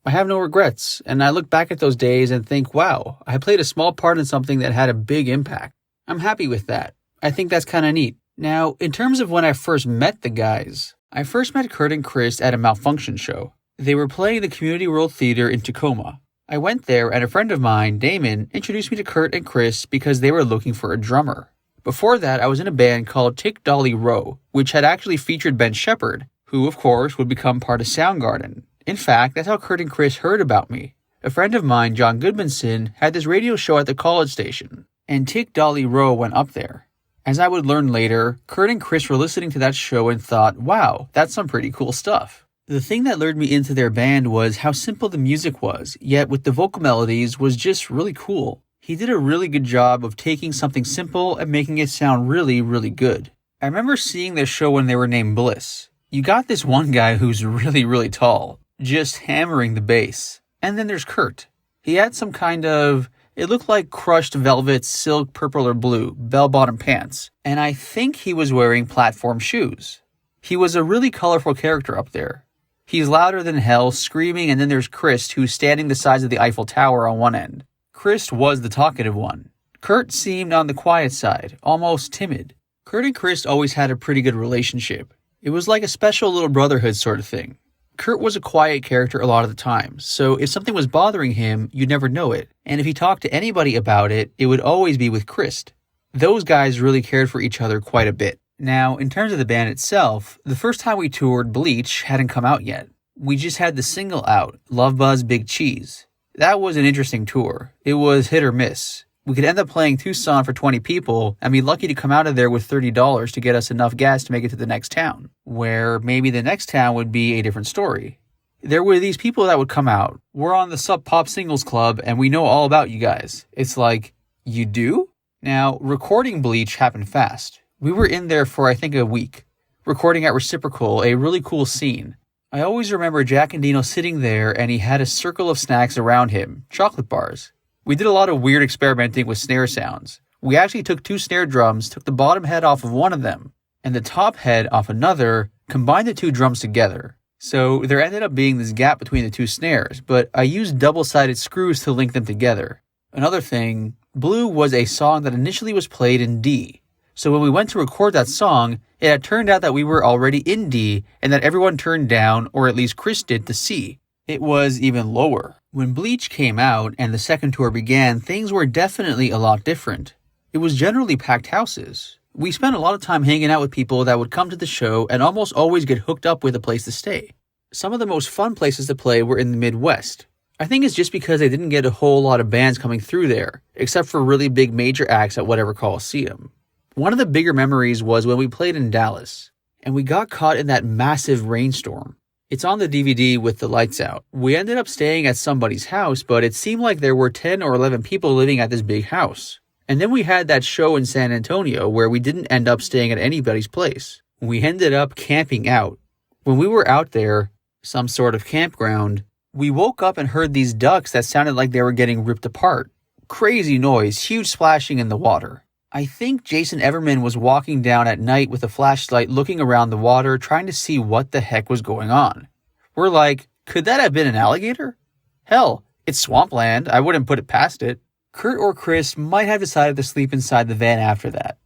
Speaker 11: I have no regrets, and I look back at those days and think, wow, I played a small part in something that had a big impact. I'm happy with that. I think that's kind of neat. Now, in terms of when I first met the guys, I first met Kurt and Krist at a Malfunction show. They were playing the Community World Theater in Tacoma. I went there, and a friend of mine, Damon, introduced me to Kurt and Krist because they were looking for a drummer. Before that, I was in a band called Tick Dolly Row, which had actually featured Ben Shepherd, who, of course, would become part of Soundgarden. In fact, that's how Kurt and Krist heard about me. A friend of mine, John Goodmanson, had this radio show at the college station, and Tick Dolly Row went up there. As I would learn later, Kurt and Krist were listening to that show and thought, wow, that's some pretty cool stuff. The thing that lured me into their band was how simple the music was, yet with the vocal melodies was just really cool. He did a really good job of taking something simple and making it sound really, really good. I remember seeing their show when they were named Bliss. You got this one guy who's really, really tall, just hammering the bass. And then there's Kurt. He had some kind of, it looked like crushed velvet, silk, purple or blue, bell-bottom pants. And I think he was wearing platform shoes. He was a really colorful character up there. He's louder than hell, screaming, and then there's Krist, who's standing the size of the Eiffel Tower on one end. Krist was the talkative one. Kurt seemed on the quiet side, almost timid. Kurt and Krist always had a pretty good relationship. It was like a special little brotherhood sort of thing. Kurt was a quiet character a lot of the time, so if something was bothering him, you'd never know it. And if he talked to anybody about it, it would always be with Krist. Those guys really cared for each other quite a bit. Now, in terms of the band itself, the first time we toured, Bleach hadn't come out yet. We just had the single out, Love Buzz Big Cheese. That was an interesting tour. It was hit or miss. We could end up playing Tucson for 20 people and be lucky to come out of there with $30 to get us enough gas to make it to the next town, where maybe the next town would be a different story. There were these people that would come out. We're on the Sub Pop Singles Club and we know all about you guys. It's like, you do? Now, recording Bleach happened fast. We were in there for I think a week, recording at Reciprocal, a really cool scene. I always remember Jack and Dino sitting there and he had a circle of snacks around him, chocolate bars. We did a lot of weird experimenting with snare sounds. We actually took 2 snare drums, took the bottom head off of one of them, and the top head off another, combined the 2 drums together. So there ended up being this gap between the 2 snares, but I used double-sided screws to link them together. Another thing, Blue was a song that initially was played in D. So when we went to record that song, it had turned out that we were already in D, and that everyone turned down, or at least Krist did, to C. It was even lower. When Bleach came out and the second tour began, things were definitely a lot different. It was generally packed houses. We spent a lot of time hanging out with people that would come to the show and almost always get hooked up with a place to stay. Some of the most fun places to play were in the Midwest. I think it's just because they didn't get a whole lot of bands coming through there, except for really big major acts at whatever Coliseum. One of the bigger memories was when we played in Dallas, and we got caught in that massive rainstorm. It's on the DVD with the lights out. We ended up staying at somebody's house, but it seemed like there were 10 or 11 people living at this big house. And then we had that show in San Antonio where we didn't end up staying at anybody's place. We ended up camping out. When we were out there, some sort of campground, we woke up and heard these ducks that sounded like they were getting ripped apart. Crazy noise, huge splashing in the water. I think Jason Everman was walking down at night with a flashlight looking around the water trying to see what the heck was going on. We're like, could that have been an alligator? Hell, it's swampland, I wouldn't put it past it. Kurt or Chris might have decided to sleep inside the van after that.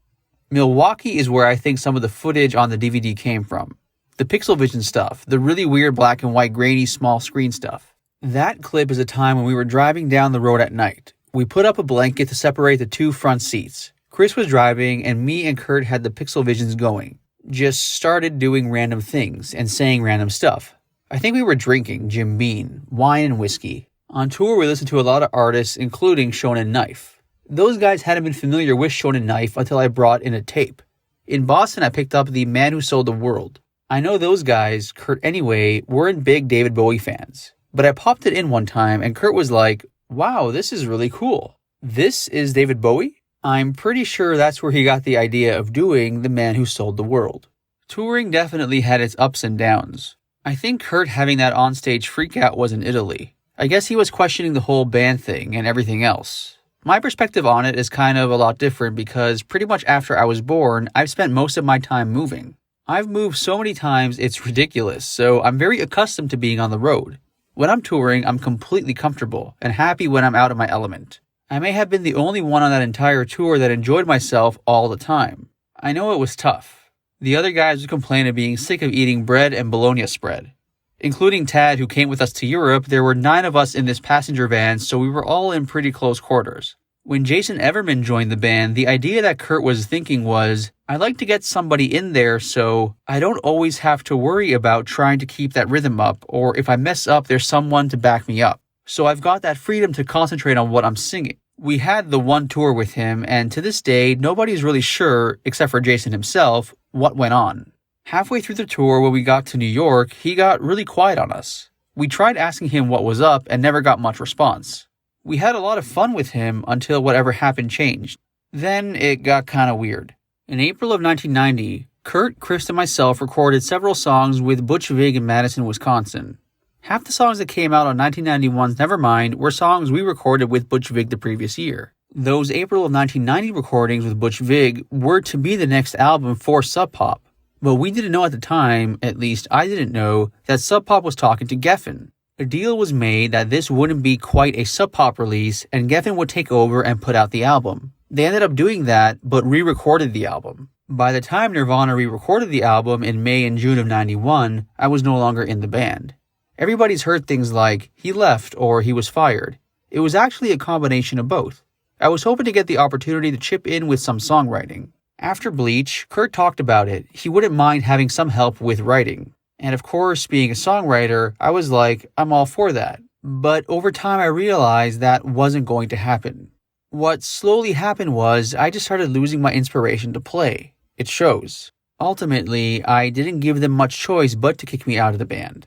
Speaker 11: Milwaukee is where I think some of the footage on the DVD came from. The Pixel Vision stuff, the really weird black and white grainy small screen stuff. That clip is a time when we were driving down the road at night. We put up a blanket to separate the two front seats. Chris was driving and me and Kurt had the Pixel Visions going. Just started doing random things and saying random stuff. I think we were drinking Jim Beam, wine and whiskey. On tour we listened to a lot of artists including Shonen Knife. Those guys hadn't been familiar with Shonen Knife until I brought in a tape. In Boston I picked up The Man Who Sold the World. I know those guys, Kurt anyway, weren't big David Bowie fans. But I popped it in one time and Kurt was like, wow, this is really cool. This is David Bowie? I'm pretty sure that's where he got the idea of doing The Man Who Sold the World. Touring definitely had its ups and downs. I think Kurt having that onstage freakout was in Italy. I guess he was questioning the whole band thing and everything else. My perspective on it is kind of a lot different because pretty much after I was born, I've spent most of my time moving. I've moved so many times it's ridiculous, so I'm very accustomed to being on the road. When I'm touring, I'm completely comfortable and happy when I'm out of my element. I may have been the only one on that entire tour that enjoyed myself all the time. I know it was tough. The other guys would complain of being sick of eating bread and bologna spread. Including Tad, who came with us to Europe, there were 9 of us in this passenger van, so we were all in pretty close quarters. When Jason Everman joined the band, the idea that Kurt was thinking was, I'd like to get somebody in there so I don't always have to worry about trying to keep that rhythm up, or if I mess up, there's someone to back me up. So I've got that freedom to concentrate on what I'm singing. We had the one tour with him, and to this day, nobody's really sure, except for Jason himself, what went on. Halfway through the tour, when we got to New York, he got really quiet on us. We tried asking him what was up and never got much response. We had a lot of fun with him until whatever happened changed. Then it got kind of weird. In April of 1990, Kurt, Krist, and myself recorded several songs with Butch Vig in Madison, Wisconsin. Half the songs that came out on 1991's Nevermind were songs we recorded with Butch Vig the previous year. Those April of 1990 recordings with Butch Vig were to be the next album for Sub Pop. But we didn't know at the time, at least I didn't know, that Sub Pop was talking to Geffen. A deal was made that this wouldn't be quite a Sub Pop release and Geffen would take over and put out the album. They ended up doing that, but re-recorded the album. By the time Nirvana re-recorded the album in May and June of 91, I was no longer in the band. Everybody's heard things like, he left or he was fired. It was actually a combination of both. I was hoping to get the opportunity to chip in with some songwriting. After Bleach, Kurt talked about it. He wouldn't mind having some help with writing. And of course, being a songwriter, I was like, I'm all for that. But over time I realized that wasn't going to happen. What slowly happened was I just started losing my inspiration to play. It shows. Ultimately, I didn't give them much choice but to kick me out of the band.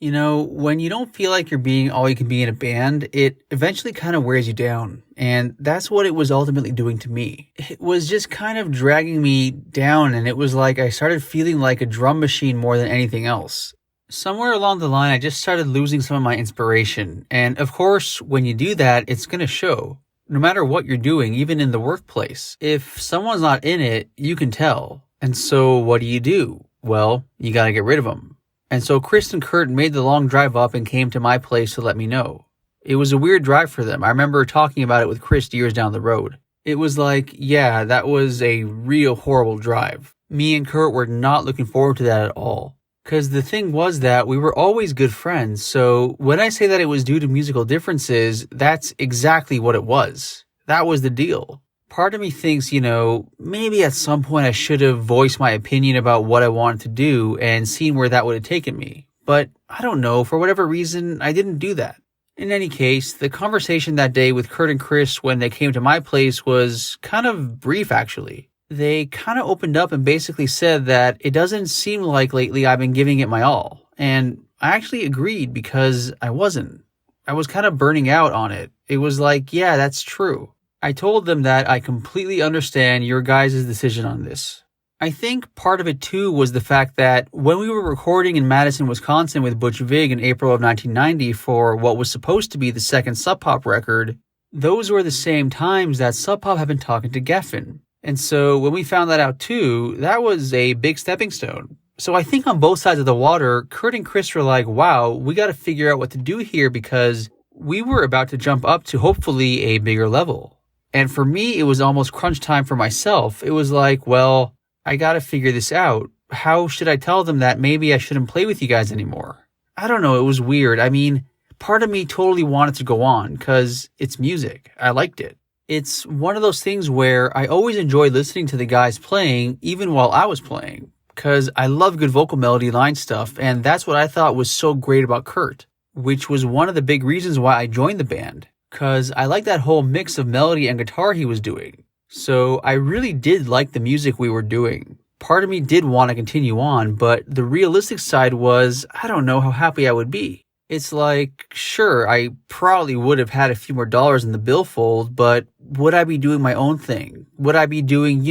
Speaker 11: You know, when you don't feel like you're being all you can be in a band, it eventually kind of wears you down. And that's what it was ultimately doing to me. It was just kind of dragging me down, and it was like I started feeling like a drum machine more than anything else. Somewhere along the line, I just started losing some of my inspiration. And of course, when you do that, it's going to show. No matter what you're doing, even in the workplace. If someone's not in it, you can tell. And so what do? Well, you gotta get rid of them. And so Krist and Kurt made the long drive up and came to my place to let me know. It was a weird drive for them. I remember talking about it with Krist years down the road. It was like, yeah, that was a real horrible drive. Me and Kurt were not looking forward to that at all. Because the thing was that we were always good friends, so when I say that it was due to musical differences, that's exactly what it was. That was the deal. Part of me thinks, maybe at some point I should have voiced my opinion about what I wanted to do and seen where that would have taken me. But I don't know, for whatever reason, I didn't do that. In any case, the conversation that day with Kurt and Krist when they came to my place was kind of brief, actually. They kind of opened up and basically said that it doesn't seem like lately I've been giving it my all. And I actually agreed because I wasn't. I was kind of burning out on it. It was like, yeah, that's true. I told them that I completely understand your guys' decision on this. I think part of it too was the fact that when we were recording in Madison, Wisconsin with Butch Vig in April of 1990 for what was supposed to be the second Sub Pop record, those were the same times that Sub Pop had been talking to Geffen. And so when we found that out too, that was a big stepping stone. So I think on both sides of the water, Kurt and Krist were like, wow, we got to figure out what to do here because we were about to jump up to hopefully a bigger level. And for me, it was almost crunch time for myself. It was like, well, I got to figure this out. How should I tell them that maybe I shouldn't play with you guys anymore? I don't know. It was weird. I mean, part of me totally wanted to go on because it's music. I liked it. It's one of those things where I always enjoyed listening to the guys playing even while I was playing because I love good vocal melody line stuff. And that's what I thought was so great about Kurt, which was one of the big reasons why I joined the band. Because I like that whole mix of melody and guitar he was doing. So I really did like the music we were doing. Part of me did want to continue on, but the realistic side was, I don't know how happy I would be. It's like, sure, I probably would have had a few more dollars in the billfold, but would I be doing my own thing? Would I be doing,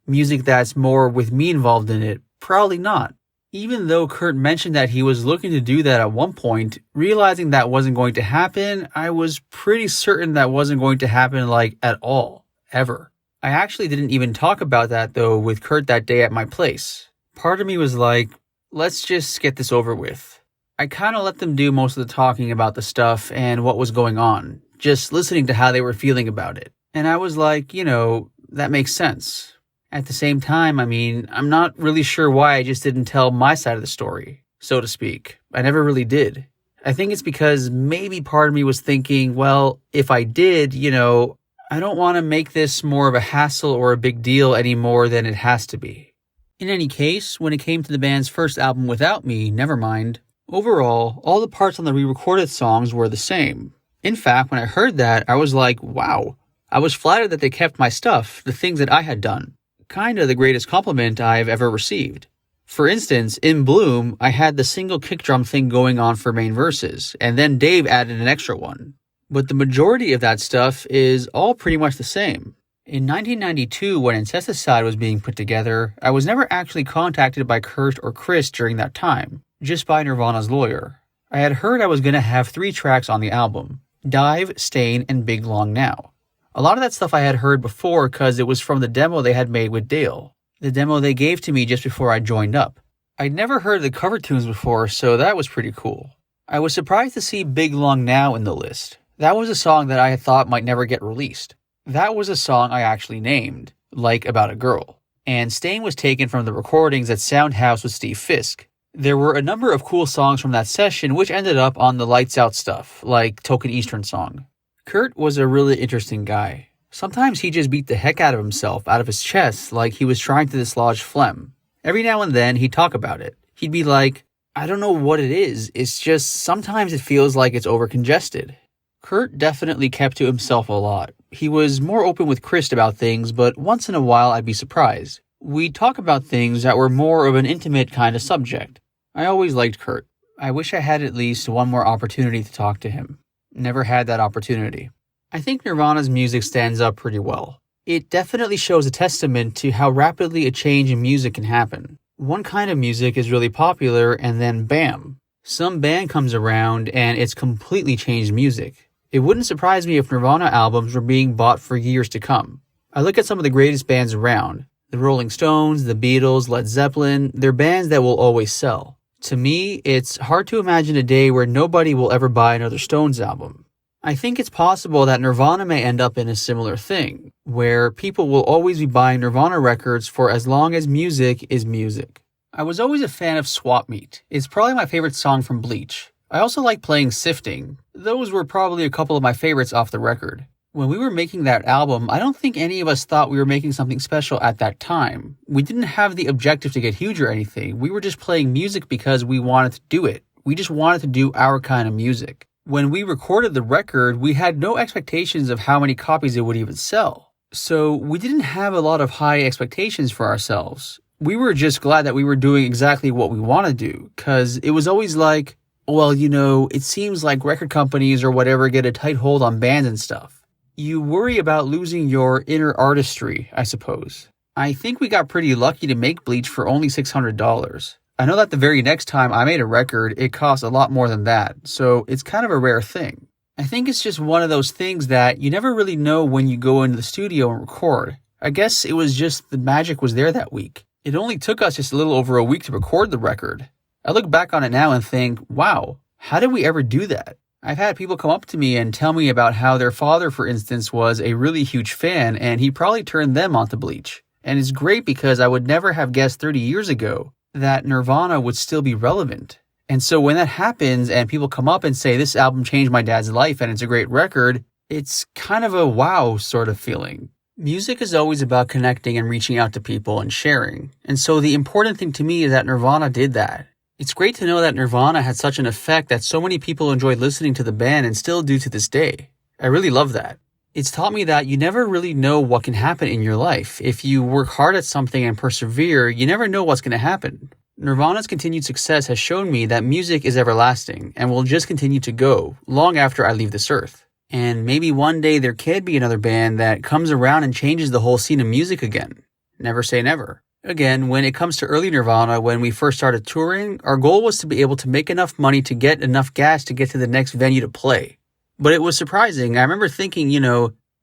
Speaker 11: music that's more with me involved in it? Probably not. Even though Kurt mentioned that he was looking to do that at one point, realizing that wasn't going to happen, I was pretty certain that wasn't going to happen at all, ever. I actually didn't even talk about that though with Kurt that day at my place. Part of me was like, let's just get this over with. I kind of let them do most of the talking about the stuff and what was going on, just listening to how they were feeling about it. And I was like, that makes sense. At the same time, I'm not really sure why I just didn't tell my side of the story, so to speak. I never really did. I think it's because maybe part of me was thinking, well, if I did, I don't want to make this more of a hassle or a big deal any more than it has to be. In any case, when it came to the band's first album without me, Nevermind, overall, all the parts on the re-recorded songs were the same. In fact, when I heard that, I was like, wow. I was flattered that they kept my stuff, the things that I had done. Kinda the greatest compliment I've ever received. For instance, in Bloom, I had the single kick drum thing going on for main verses, and then Dave added an extra one. But the majority of that stuff is all pretty much the same. In 1992, when Incesticide was being put together, I was never actually contacted by Kurt or Krist during that time, just by Nirvana's lawyer. I had heard I was going to have 3 tracks on the album, Dive, Stain, and Big Long Now. A lot of that stuff I had heard before because it was from the demo they had made with Dale, the demo they gave to me just before I joined up. I'd never heard the cover tunes before, so that was pretty cool. I was surprised to see Big Long Now in the list. That was a song that I had thought might never get released. That was a song I actually named, like About a Girl. And Stain was taken from the recordings at Soundhouse with Steve Fisk. There were a number of cool songs from that session which ended up on the Lights Out stuff, like Token Eastern Song. Kurt was a really interesting guy. Sometimes he just beat the heck out of himself, out of his chest, like he was trying to dislodge phlegm. Every now and then, he'd talk about it. He'd be like, I don't know what it is, it's just sometimes it feels like it's overcongested. Kurt definitely kept to himself a lot. He was more open with Krist about things, but once in a while I'd be surprised. We'd talk about things that were more of an intimate kind of subject. I always liked Kurt. I wish I had at least one more opportunity to talk to him. Never had that opportunity. I think Nirvana's music stands up pretty well. It definitely shows a testament to how rapidly a change in music can happen. One kind of music is really popular and then bam, some band comes around and it's completely changed music. It wouldn't surprise me if Nirvana albums were being bought for years to come. I look at some of the greatest bands around. The Rolling Stones, the Beatles, Led Zeppelin, they're bands that will always sell. To me, it's hard to imagine a day where nobody will ever buy another Stones album. I think it's possible that Nirvana may end up in a similar thing, where people will always be buying Nirvana records for as long as music is music. I was always a fan of Swap Meet. It's probably my favorite song from Bleach. I also like playing Sifting. Those were probably a couple of my favorites off the record. When we were making that album, I don't think any of us thought we were making something special at that time. We didn't have the objective to get huge or anything. We were just playing music because we wanted to do it. We just wanted to do our kind of music. When we recorded the record, we had no expectations of how many copies it would even sell. So we didn't have a lot of high expectations for ourselves. We were just glad that we were doing exactly what we want to do, because it was always like, well, it seems like record companies or whatever get a tight hold on bands and stuff. You worry about losing your inner artistry, I suppose. I think we got pretty lucky to make Bleach for only $600. I know that the very next time I made a record, it cost a lot more than that, so it's kind of a rare thing. I think it's just one of those things that you never really know when you go into the studio and record. I guess it was just the magic was there that week. It only took us just a little over a week to record the record. I look back on it now and think, wow, how did we ever do that? I've had people come up to me and tell me about how their father, for instance, was a really huge fan and he probably turned them onto Bleach. And it's great because I would never have guessed 30 years ago that Nirvana would still be relevant. And so when that happens and people come up and say, this album changed my dad's life and it's a great record, it's kind of a wow sort of feeling. Music is always about connecting and reaching out to people and sharing. And so the important thing to me is that Nirvana did that. It's great to know that Nirvana had such an effect that so many people enjoyed listening to the band and still do to this day. I really love that. It's taught me that you never really know what can happen in your life. If you work hard at something and persevere, you never know what's going to happen. Nirvana's continued success has shown me that music is everlasting and will just continue to go long after I leave this earth. And maybe one day there can be another band that comes around and changes the whole scene of music again. Never say never. Again, when it comes to early Nirvana, when we first started touring, our goal was to be able to make enough money to get enough gas to get to the next venue to play. But it was surprising. I remember thinking,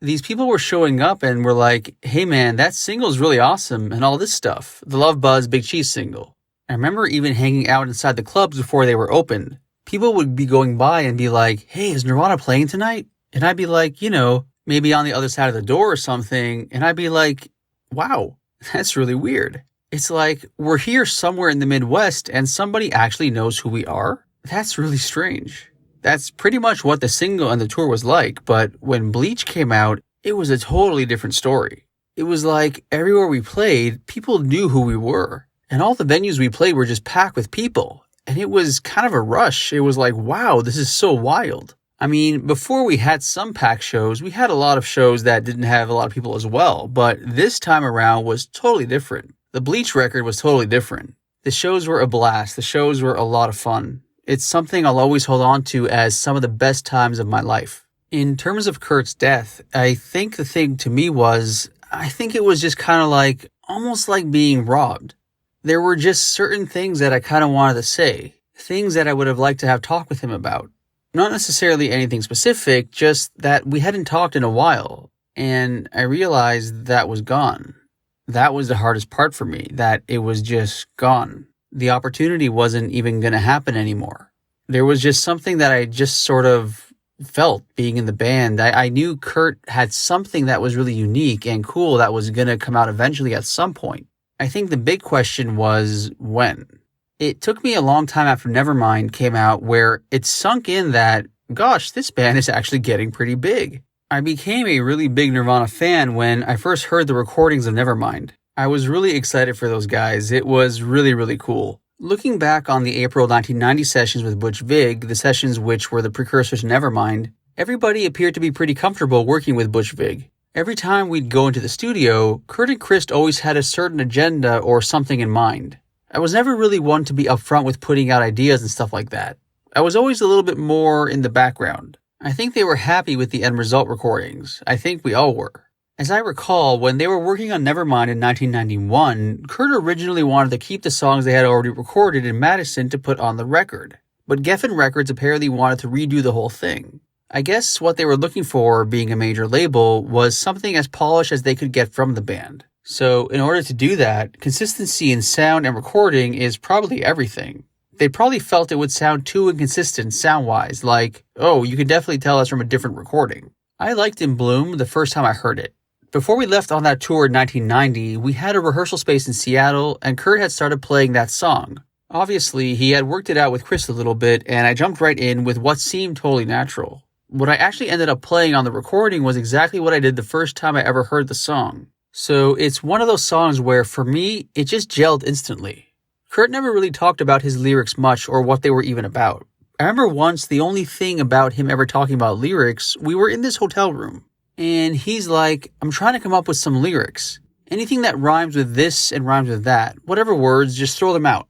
Speaker 11: these people were showing up and were like, hey man, that single's really awesome and all this stuff. The Love Buzz Big Cheese single. I remember even hanging out inside the clubs before they were opened. People would be going by and be like, hey, is Nirvana playing tonight? And I'd be like, maybe on the other side of the door or something. And I'd be like, wow. That's really weird. It's like we're here somewhere in the Midwest and somebody actually knows who we are. That's really strange. That's pretty much what the single and the tour was like, but when Bleach came out, it was a totally different story. It was like everywhere we played, people knew who we were. And all the venues we played were just packed with people. And it was kind of a rush. It was like, wow, this is so wild. I mean, before we had some packed shows, we had a lot of shows that didn't have a lot of people as well, but this time around was totally different. The Bleach record was totally different. The shows were a blast. The shows were a lot of fun. It's something I'll always hold on to as some of the best times of my life. In terms of Kurt's death, I think the thing to me was, I think it was just kind of like, almost like being robbed. There were just certain things that I kind of wanted to say, things that I would have liked to have talked with him about. Not necessarily anything specific, just that we hadn't talked in a while, and I realized that was gone. That was the hardest part for me, that it was just gone. The opportunity wasn't even going to happen anymore. There was just something that I just sort of felt being in the band. I knew Kurt had something that was really unique and cool that was going to come out eventually at some point. I think the big question was when. It took me a long time after Nevermind came out where it sunk in that, gosh, this band is actually getting pretty big. I became a really big Nirvana fan when I first heard the recordings of Nevermind. I was really excited for those guys. It was really, really cool. Looking back on the April 1990 sessions with Butch Vig, the sessions which were the precursors to Nevermind, everybody appeared to be pretty comfortable working with Butch Vig. Every time we'd go into the studio, Kurt and Krist always had a certain agenda or something in mind. I was never really one to be upfront with putting out ideas and stuff like that. I was always a little bit more in the background. I think they were happy with the end result recordings. I think we all were. As I recall, when they were working on Nevermind in 1991, Kurt originally wanted to keep the songs they had already recorded in Madison to put on the record. But Geffen Records apparently wanted to redo the whole thing. I guess what they were looking for, being a major label, was something as polished as they could get from the band. So in order to do that, consistency in sound and recording is probably everything. They probably felt it would sound too inconsistent sound-wise, like, oh, you can definitely tell us from a different recording. I liked In Bloom the first time I heard it. Before we left on that tour in 1990, we had a rehearsal space in Seattle, and Kurt had started playing that song. Obviously, he had worked it out with Krist a little bit, and I jumped right in with what seemed totally natural. What I actually ended up playing on the recording was exactly what I did the first time I ever heard the song. So it's one of those songs where, for me, it just gelled instantly. Kurt never really talked about his lyrics much or what they were even about. I remember once the only thing about him ever talking about lyrics, we were in this hotel room. And he's like, I'm trying to come up with some lyrics. Anything that rhymes with this and rhymes with that. Whatever words, just throw them out.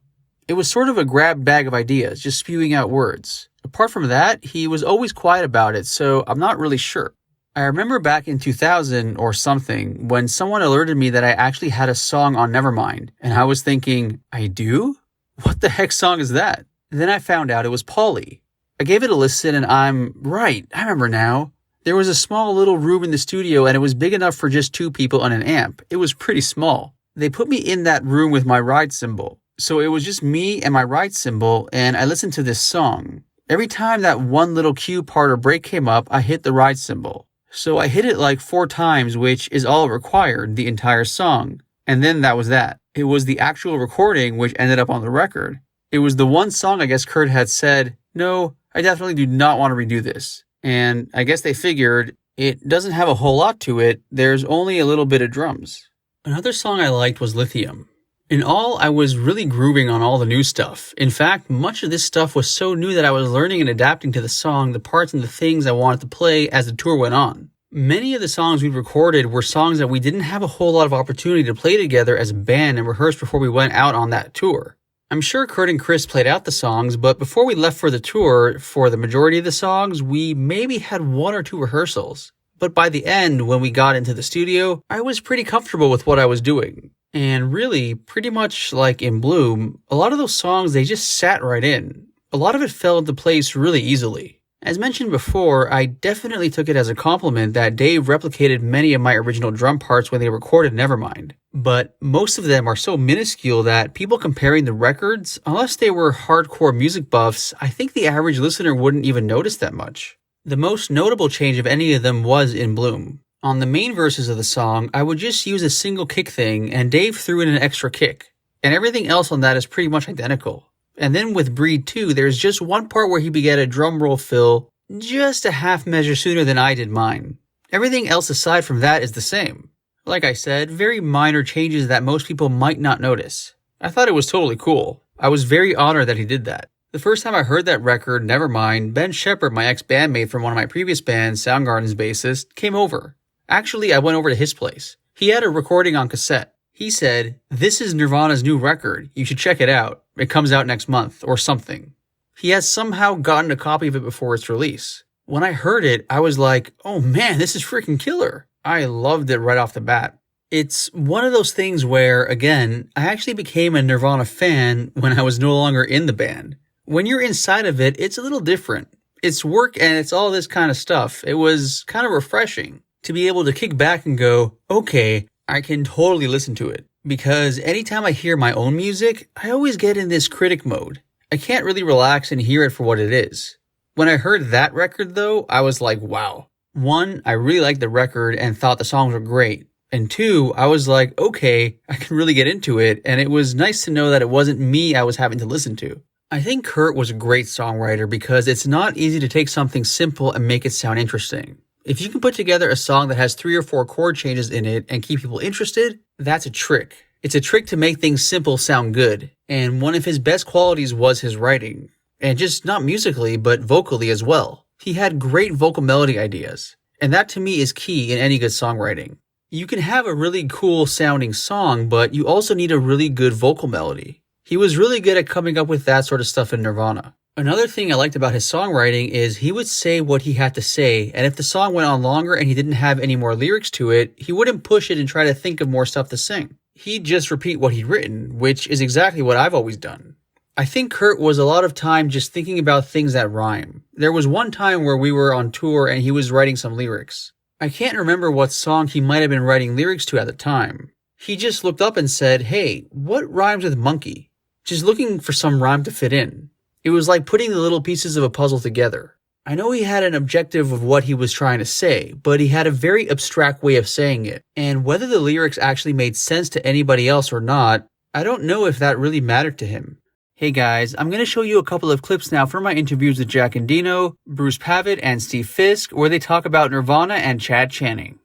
Speaker 11: It was sort of a grab bag of ideas, just spewing out words. Apart from that, he was always quiet about it, so I'm not really sure. I remember back in 2000 or something, when someone alerted me that I actually had a song on Nevermind, and I was thinking, I do? What the heck song is that? Then I found out it was Polly. I gave it a listen and I remember now. There was a small little room in the studio and it was big enough for just 2 people and an amp. It was pretty small. They put me in that room with my ride cymbal. So it was just me and my ride cymbal and I listened to this song. Every time that one little cue part or break came up, I hit the ride cymbal. So I hit it like 4 times, which is all it required, the entire song. And then that was that. It was the actual recording which ended up on the record. It was the one song I guess Kurt had said, no, I definitely do not want to redo this. And I guess they figured it doesn't have a whole lot to it. There's only a little bit of drums. Another song I liked was Lithium. In all, I was really grooving on all the new stuff. In fact, much of this stuff was so new that I was learning and adapting to the song, the parts and the things I wanted to play as the tour went on. Many of the songs we recorded were songs that we didn't have a whole lot of opportunity to play together as a band and rehearse before we went out on that tour. I'm sure Kurt and Krist played out the songs, but before we left for the tour, for the majority of the songs, we maybe had 1 or 2 rehearsals. But by the end, when we got into the studio, I was pretty comfortable with what I was doing. And really, pretty much like in Bloom, a lot of those songs, they just sat right in. A lot of it fell into place really easily. As mentioned before, I definitely took it as a compliment that Dave replicated many of my original drum parts when they recorded Nevermind. But most of them are so minuscule that people comparing the records, unless they were hardcore music buffs, I think the average listener wouldn't even notice that much. The most notable change of any of them was in Bloom. On the main verses of the song, I would just use a single kick thing and Dave threw in an extra kick. And everything else on that is pretty much identical. And then with Breed 2, there's just one part where he began a drum roll fill just a half measure sooner than I did mine. Everything else aside from that is the same. Like I said, very minor changes that most people might not notice. I thought it was totally cool. I was very honored that he did that. The first time I heard that record, Nevermind, Ben Shepard, my ex-bandmate from one of my previous bands, Soundgarden's bassist, came over. Actually, I went over to his place. He had a recording on cassette. He said, "This is Nirvana's new record. You should check it out. It comes out next month," or something. He has somehow gotten a copy of it before its release. When I heard it, I was like, oh man, this is freaking killer. I loved it right off the bat. It's one of those things where, again, I actually became a Nirvana fan when I was no longer in the band. When you're inside of it, it's a little different. It's work and it's all this kind of stuff. It was kind of refreshing to be able to kick back and go, okay, I can totally listen to it. Because anytime I hear my own music, I always get in this critic mode. I can't really relax and hear it for what it is. When I heard that record though, I was like, wow. 1, I really liked the record and thought the songs were great. And 2, I was like, okay, I can really get into it. And it was nice to know that it wasn't me I was having to listen to. I think Kurt was a great songwriter because it's not easy to take something simple and make it sound interesting. If you can put together a song that has 3 or 4 chord changes in it and keep people interested, that's a trick. It's a trick to make things simple sound good. And one of his best qualities was his writing. And just not musically, but vocally as well. He had great vocal melody ideas. And that to me is key in any good songwriting. You can have a really cool sounding song, but you also need a really good vocal melody. He was really good at coming up with that sort of stuff in Nirvana. Another thing I liked about his songwriting is he would say what he had to say, and if the song went on longer and he didn't have any more lyrics to it, he wouldn't push it and try to think of more stuff to sing. He'd just repeat what he'd written, which is exactly what I've always done. I think Kurt was a lot of time just thinking about things that rhyme. There was one time where we were on tour and he was writing some lyrics. I can't remember what song he might have been writing lyrics to at the time. He just looked up and said, hey, what rhymes with monkey? Just looking for some rhyme to fit in. It was like putting the little pieces of a puzzle together. I know he had an objective of what he was trying to say, but he had a very abstract way of saying it. And whether the lyrics actually made sense to anybody else or not, I don't know if that really mattered to him. Hey guys, I'm going to show you a couple of clips now from my interviews with Jack Endino, Bruce Pavitt, and Steve Fisk, where they talk about Nirvana and Chad Channing.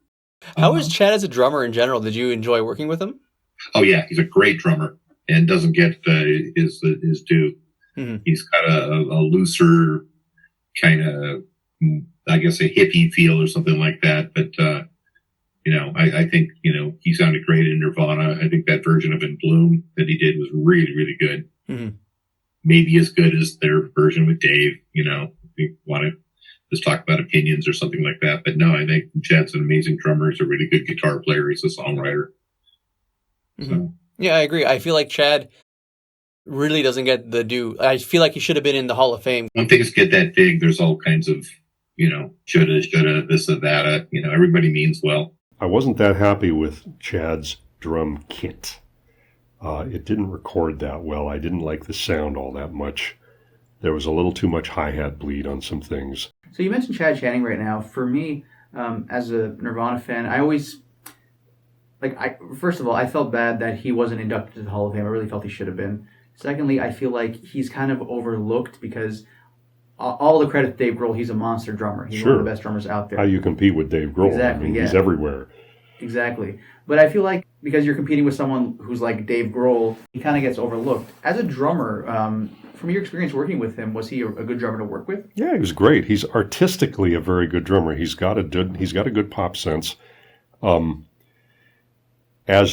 Speaker 16: How is Chad as a drummer in general? Did you enjoy working with him?
Speaker 3: Oh yeah, he's a great drummer and doesn't get his due. Mm-hmm. He's got a looser kind of, I guess, a hippie feel or something like that. But I think he sounded great in Nirvana. I think that version of In Bloom that he did was really, really good. Mm-hmm. Maybe as good as their version with Dave. If you want to just talk about opinions or something like that. But no, I think Chad's an amazing drummer. He's a really good guitar player. He's a songwriter.
Speaker 16: Mm-hmm. So. Yeah, I agree. I feel like Chad really doesn't get the due. I feel like he should have been in the Hall of Fame.
Speaker 3: When things get that big, there's all kinds of, shoulda, this or that. Everybody means well.
Speaker 18: I wasn't that happy with Chad's drum kit. It didn't record that well. I didn't like the sound all that much. There was a little too much hi-hat bleed on some things.
Speaker 11: So you mentioned Chad Channing right now. For me, as a Nirvana fan, I always, first of all, I felt bad that he wasn't inducted to the Hall of Fame. I really felt he should have been. Secondly, I feel like he's kind of overlooked because all the credit to Dave Grohl, he's a monster drummer. He's one of the best drummers out there.
Speaker 18: How you compete with Dave Grohl?
Speaker 11: Exactly,
Speaker 18: he's everywhere.
Speaker 11: Exactly. But I feel like because you're competing with someone who's like Dave Grohl, he kind of gets overlooked. As a drummer, from your experience working with him, was he a good drummer to work with?
Speaker 18: Yeah, he was great. He's artistically a very good drummer. He's got a good pop sense. As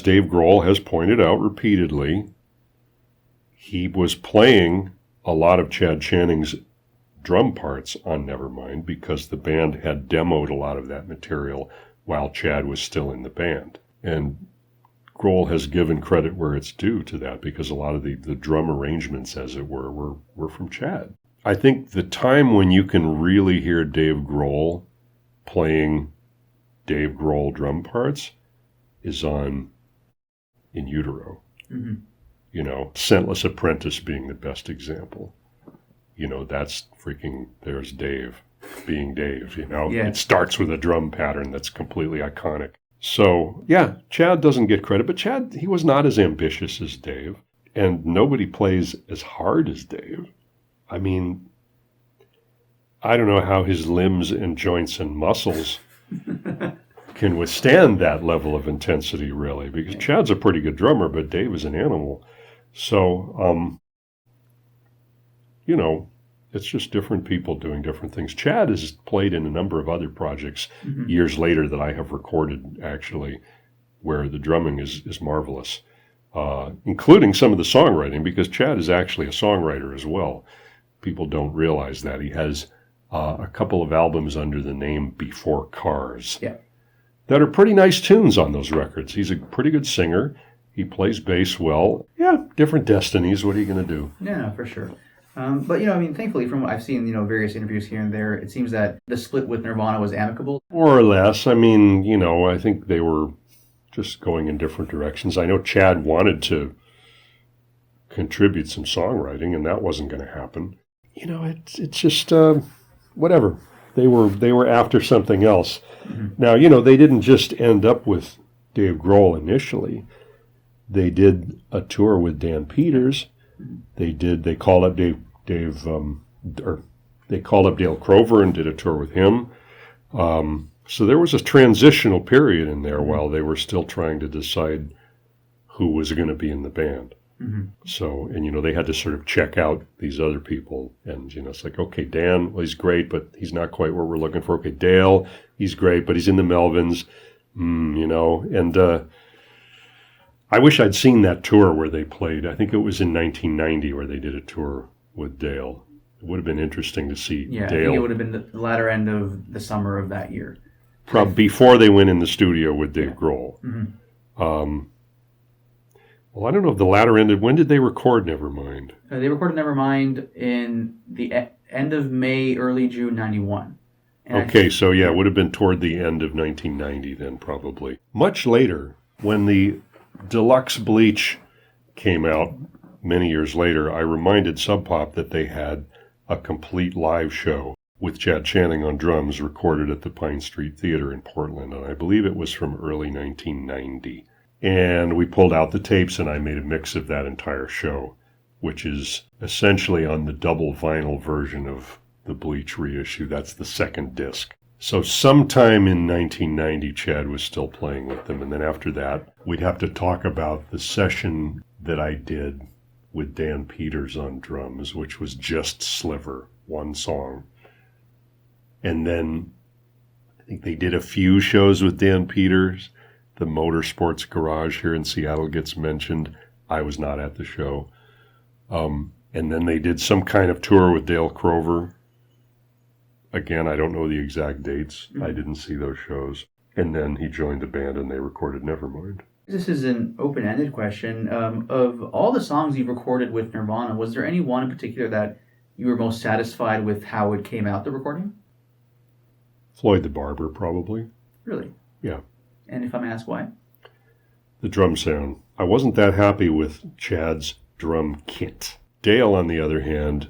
Speaker 18: Dave Grohl has pointed out repeatedly, he was playing a lot of Chad Channing's drum parts on Nevermind because the band had demoed a lot of that material while Chad was still in the band. And Grohl has given credit where it's due to that because a lot of the drum arrangements, as it were from Chad. I think the time when you can really hear Dave Grohl playing Dave Grohl drum parts is in Utero. Mm-hmm. Scentless Apprentice being the best example. That's there's Dave being Dave, Yeah. It starts with a drum pattern that's completely iconic. So, yeah, Chad doesn't get credit, but Chad, he was not as ambitious as Dave, and nobody plays as hard as Dave. I mean, I don't know how his limbs and joints and muscles can withstand that level of intensity, really, because Chad's a pretty good drummer, but Dave is an animal. So, it's just different people doing different things. Chad has played in a number of other projects years later that I have recorded, actually, where the drumming is marvelous, including some of the songwriting, because Chad is actually a songwriter as well. People don't realize that. He has a couple of albums under the name Before Cars that are pretty nice tunes on those records. He's a pretty good singer. He plays bass well. Yeah, different destinies. What are you going to do?
Speaker 11: Yeah, for sure. But, thankfully, from what I've seen, various interviews here and there, it seems that the split with Nirvana was amicable.
Speaker 18: More or less. I mean, I think they were just going in different directions. I know Chad wanted to contribute some songwriting, and that wasn't going to happen. It's just, whatever. They were after something else. Mm-hmm. Now, they didn't just end up with Dave Grohl initially. They did a tour with Dan Peters. They called up Dale Crover and did a tour with him. So there was a transitional period in there while they were still trying to decide who was going to be in the band. Mm-hmm. So, and they had to sort of check out these other people. And, it's like, okay, Dan, well, he's great, but he's not quite what we're looking for. Okay, Dale, he's great, but he's in the Melvins, and I wish I'd seen that tour where they played. I think it was in 1990 where they did a tour with Dale. It would have been interesting to see Dale.
Speaker 11: I think it would have been the latter end of the summer of that year.
Speaker 18: Probably before they went in the studio with Dave Grohl. Mm-hmm. Well, I don't know if the latter ended. When did they record Nevermind?
Speaker 11: They recorded Nevermind in the end of May, early June 91.
Speaker 18: Okay, so yeah, it would have been toward the end of 1990 then, probably. Much later, when the Deluxe Bleach came out many years later, I reminded Sub Pop that they had a complete live show with Chad Channing on drums recorded at the Pine Street Theater in Portland, and I believe it was from early 1990. And we pulled out the tapes, and I made a mix of that entire show which is essentially on the double vinyl version of the Bleach reissue. That's the second disc. So sometime in 1990, Chad was still playing with them. And then after that, we'd have to talk about the session that I did with Dan Peters on drums, which was just Sliver, one song. And then I think they did a few shows with Dan Peters. The Motorsports Garage here in Seattle gets mentioned. I was not at the show. And then they did some kind of tour with Dale Crover. Again, I don't know the exact dates. I didn't see those shows. And then he joined the band and they recorded Nevermind.
Speaker 11: This is an open-ended question. Of all the songs you've recorded with Nirvana, was there any one in particular that you were most satisfied with how it came out, the recording?
Speaker 18: Floyd the Barber, probably.
Speaker 11: Really?
Speaker 18: Yeah.
Speaker 11: And if I'm asked why?
Speaker 18: The drum sound. I wasn't that happy with Chad's drum kit. Dale, on the other hand,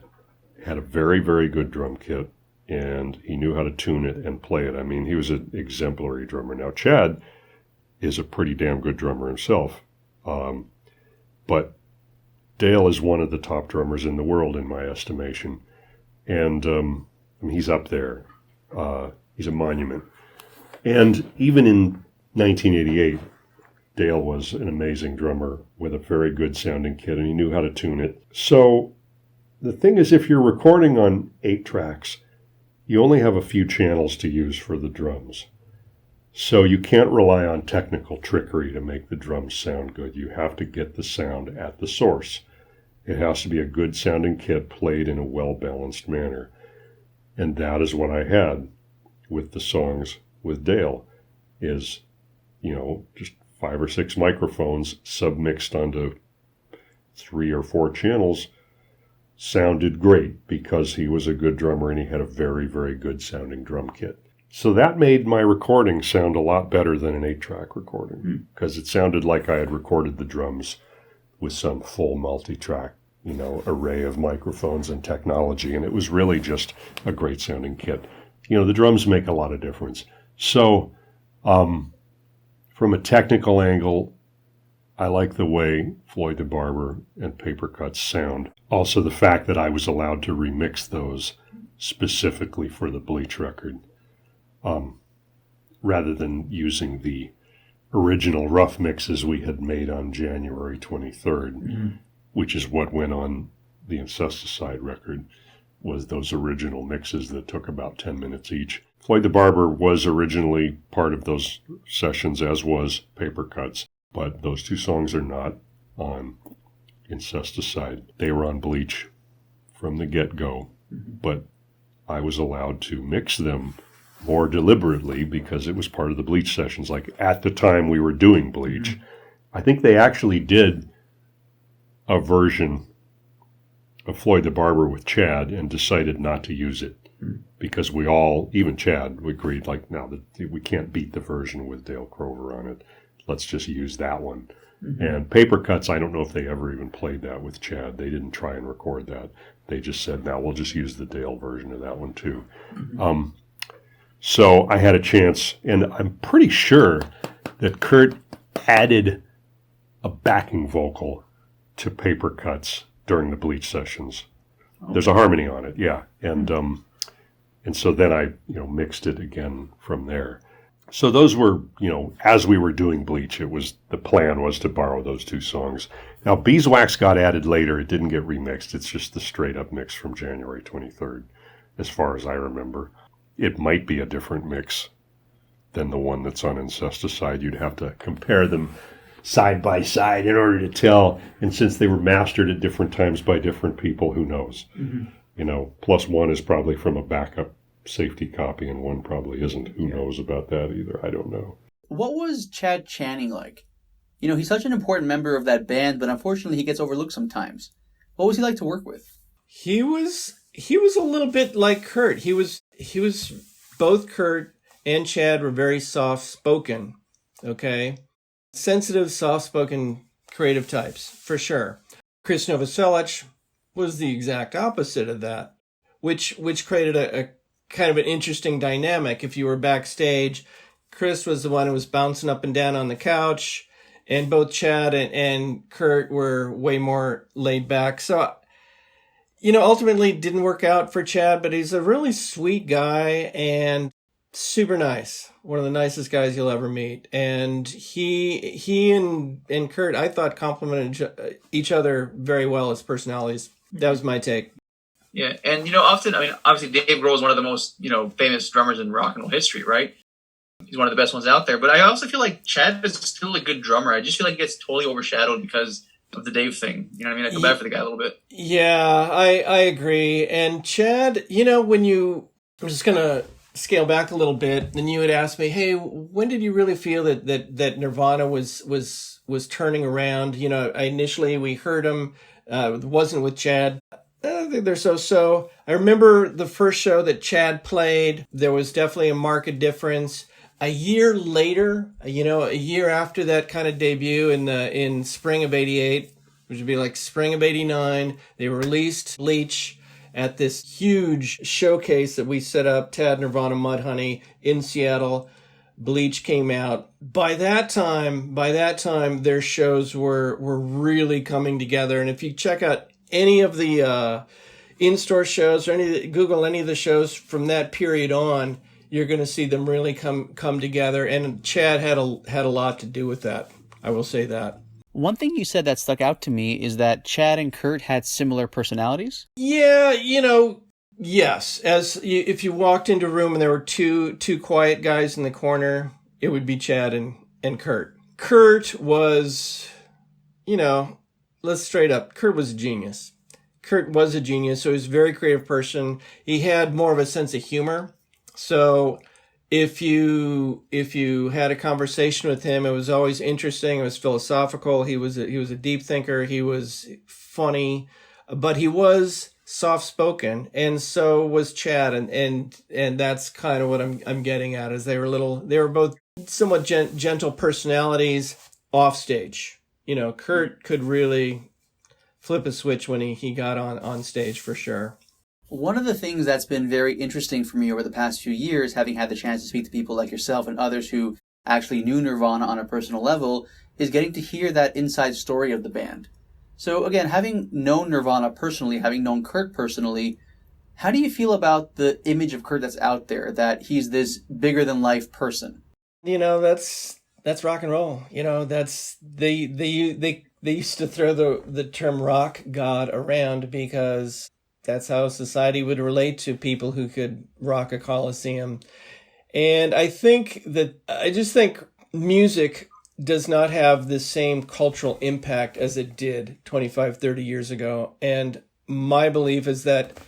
Speaker 18: had a very, very good drum kit, and he knew how to tune it and play it. I mean, he was an exemplary drummer. Now, Chad is a pretty damn good drummer himself, but Dale is one of the top drummers in the world, in my estimation, and I mean, he's up there. He's a monument. And even in 1988, Dale was an amazing drummer with a very good sounding kit, and he knew how to tune it. So the thing is, if you're recording on 8 tracks, you only have a few channels to use for the drums. So you can't rely on technical trickery to make the drums sound good. You have to get the sound at the source. It has to be a good sounding kit played in a well-balanced manner. And that is what I had with the songs with Dale, is, just 5 or 6 microphones submixed onto 3 or 4 channels sounded great because he was a good drummer and he had a very, very good sounding drum kit. So that made my recording sound a lot better than an 8-track recording, because it sounded like I had recorded the drums with some full multi-track, array of microphones and technology, and it was really just a great sounding kit. The drums make a lot of difference. So, from a technical angle, I like the way Floyd the Barber and Paper Cuts sound. Also, the fact that I was allowed to remix those specifically for the Bleach record, rather than using the original rough mixes we had made on January 23rd, which is what went on the Incesticide record, was those original mixes that took about 10 minutes each. Floyd the Barber was originally part of those sessions, as was Paper Cuts, but those 2 songs are not on Incesticide. They were on Bleach from the get-go, but I was allowed to mix them more deliberately because it was part of the Bleach sessions. Like, at the time we were doing Bleach, I think they actually did a version of Floyd the Barber with Chad and decided not to use it because we all, even Chad, we agreed, like, no, we can't beat the version with Dale Crover on it. Let's just use that one. And Paper Cuts, I don't know if they ever even played that with Chad. They didn't try and record that. They just said, no, we'll just use the Dale version of that one too. So I had a chance, and I'm pretty sure that Kurt added a backing vocal to Paper Cuts during the Bleach sessions. There's a harmony on it, yeah. And so then I, mixed it again from there. So those were, as we were doing Bleach, the plan was to borrow those 2 songs. Now, Beeswax got added later. It didn't get remixed. It's just the straight up mix from January 23rd, as far as I remember. It might be a different mix than the one that's on Incesticide. You'd have to compare them side by side in order to tell. And since they were mastered at different times by different people, who knows? Plus one is probably from a backup safety copy and one probably isn't. Who knows about that either? I don't know.
Speaker 11: What was Chad Channing like? He's such an important member of that band, but unfortunately he gets overlooked sometimes. What was he like to work with?
Speaker 7: He was a little bit like Kurt. He was both Kurt and Chad were very soft-spoken, okay? Sensitive, soft-spoken, creative types, for sure. Krist Novoselic was the exact opposite of that, which created a kind of an interesting dynamic. If you were backstage, Krist was the one who was bouncing up and down on the couch, And both Chad and Kurt were way more laid back. So, ultimately it didn't work out for Chad, but he's a really sweet guy and super nice. One of the nicest guys you'll ever meet. And he and Kurt, I thought, complimented each other very well as personalities. That was my take.
Speaker 12: Yeah, and often, obviously Dave Grohl is one of the most, famous drummers in rock and roll history, right? He's one of the best ones out there. But I also feel like Chad is still a good drummer. I just feel like he gets totally overshadowed because of the Dave thing. You know what I mean? I feel bad for the guy a little bit.
Speaker 7: Yeah, I agree. And Chad, I'm just going to scale back a little bit. And you had asked me, hey, when did you really feel that Nirvana was turning around? Initially we heard him, it wasn't with Chad. I think they're so. I remember the first show that Chad played, there was definitely a marked difference. A year later, a year after that kind of debut in spring of 88, which would be like spring of 89, they released Bleach at this huge showcase that we set up, Tad Nirvana Mudhoney in Seattle. Bleach came out. By that time, their shows were really coming together. And if you check out any of the in-store shows or Google any of the shows from that period on, you're going to see them really come together. And Chad had a lot to do with that. I will say that.
Speaker 11: One thing you said that stuck out to me is that Chad and Kurt had similar personalities.
Speaker 7: Yeah, yes. If you walked into a room and there were two quiet guys in the corner, it would be Chad and Kurt. Kurt was, let's straight up, Kurt was a genius. So he was a very creative person. He had more of a sense of humor. So if you had a conversation with him, it was always interesting. It was philosophical. He was a deep thinker. He was funny, but he was soft spoken, and so was Chad. And that's kind of what I'm getting at, is they were both somewhat gentle personalities off stage. Kurt could really flip a switch when he got on stage, for sure.
Speaker 11: One of the things that's been very interesting for me over the past few years, having had the chance to speak to people like yourself and others who actually knew Nirvana on a personal level, is getting to hear that inside story of the band. So again, having known Nirvana personally, having known Kurt personally, how do you feel about the image of Kurt that's out there, that he's this bigger than life person?
Speaker 7: That's rock and roll. That's they used to throw the term rock god around because that's how society would relate to people who could rock a coliseum. And I just think music does not have the same cultural impact as it did 25, 30 years ago. And my belief is that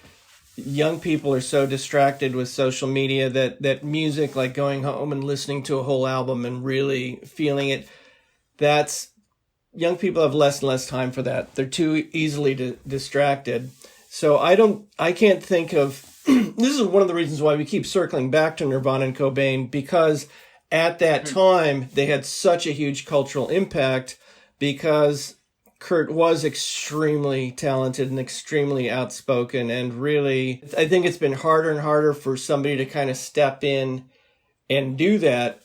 Speaker 7: young people are so distracted with social media that music, like going home and listening to a whole album and really feeling it, young people have less and less time for that. They're too easily distracted. So I can't think of, this is one of the reasons why we keep circling back to Nirvana and Cobain, because at that time they had such a huge cultural impact, because Kurt was extremely talented and extremely outspoken, and really, I think it's been harder and harder for somebody to kind of step in and do that,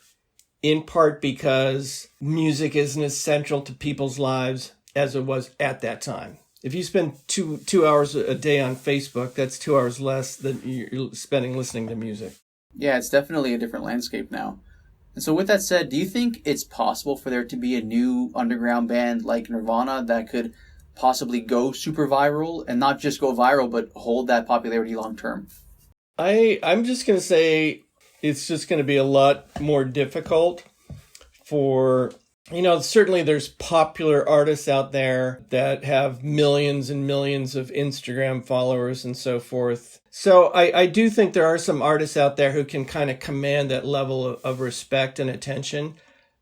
Speaker 7: in part because music isn't as central to people's lives as it was at that time. If you spend two hours a day on Facebook, that's 2 hours less than you're spending listening to music.
Speaker 11: Yeah, it's definitely a different landscape now. And so with that said, do you think it's possible for there to be a new underground band like Nirvana that could possibly go super viral, and not just go viral, but hold that popularity long term?
Speaker 7: I'm just going to say it's just going to be a lot more difficult for... certainly there's popular artists out there that have millions and millions of Instagram followers and so forth. So I do think there are some artists out there who can kind of command that level of respect and attention,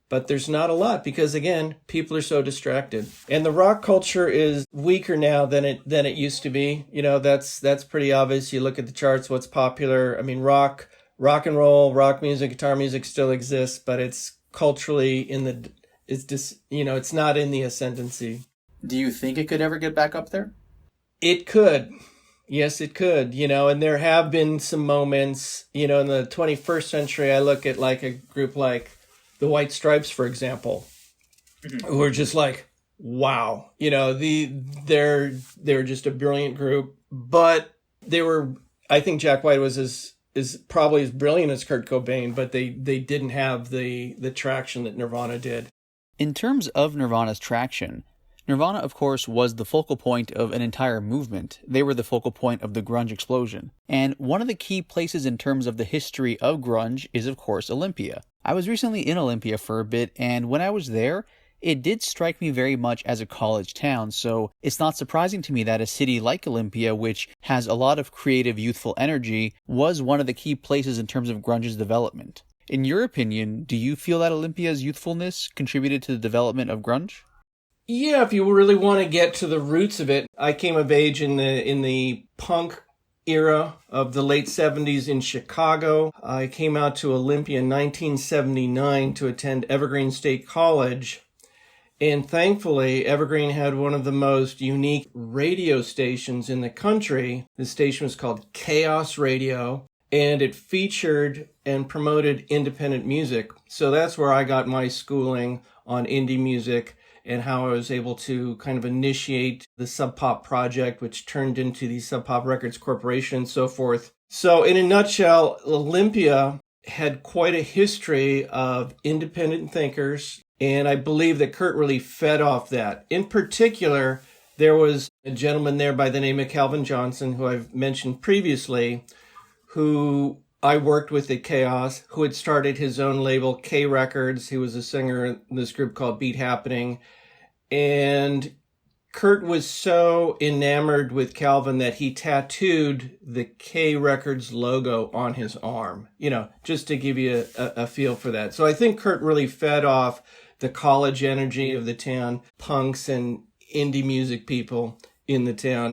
Speaker 7: but there's not a lot because, again, people are so distracted. And the rock culture is weaker now than it used to be. That's pretty obvious. You look at the charts, what's popular. I mean, rock and roll, rock music, guitar music still exists, but it's culturally it's not in the ascendancy.
Speaker 11: Do you think it could ever get back up there?
Speaker 7: It could. Yes, it could. And there have been some moments, in the 21st century, I look at like a group like the White Stripes, for example. who are just like, wow, they're just a brilliant group, but I think Jack White was is probably as brilliant as Kurt Cobain, but they didn't have the traction that Nirvana did.
Speaker 11: In terms of Nirvana's traction, Nirvana, of course, was the focal point of an entire movement. They were the focal point of the grunge explosion. And one of the key places in terms of the history of grunge is, of course, Olympia. I was recently in Olympia for a bit, and when I was there, it did strike me very much as a college town, so it's not surprising to me that a city like Olympia, which has a lot of creative, youthful energy, was one of the key places in terms of grunge's development. In your opinion, do you feel that Olympia's youthfulness contributed to the development of grunge?
Speaker 7: Yeah, if you really want to get to the roots of it, I came of age in the punk era of the late 70s in Chicago. I came out to Olympia in 1979 to attend Evergreen State College. And thankfully, Evergreen had one of the most unique radio stations in the country. The station was called Chaos Radio, and it featured and promoted independent music. So that's where I got my schooling on indie music and how I was able to kind of initiate the Sub Pop project, which turned into the Sub Pop Records Corporation and so forth. So in a nutshell, Olympia had quite a history of independent thinkers, and I believe that Kurt really fed off that. In particular, there was a gentleman there by the name of Calvin Johnson, who I've mentioned previously, who I worked with at Chaos, who had started his own label, K Records. He was a singer in this group called Beat Happening. And Kurt was so enamored with Calvin that he tattooed the K Records logo on his arm, just to give you a feel for that. So I think Kurt really fed off the college energy of the town, punks and indie music people in the town.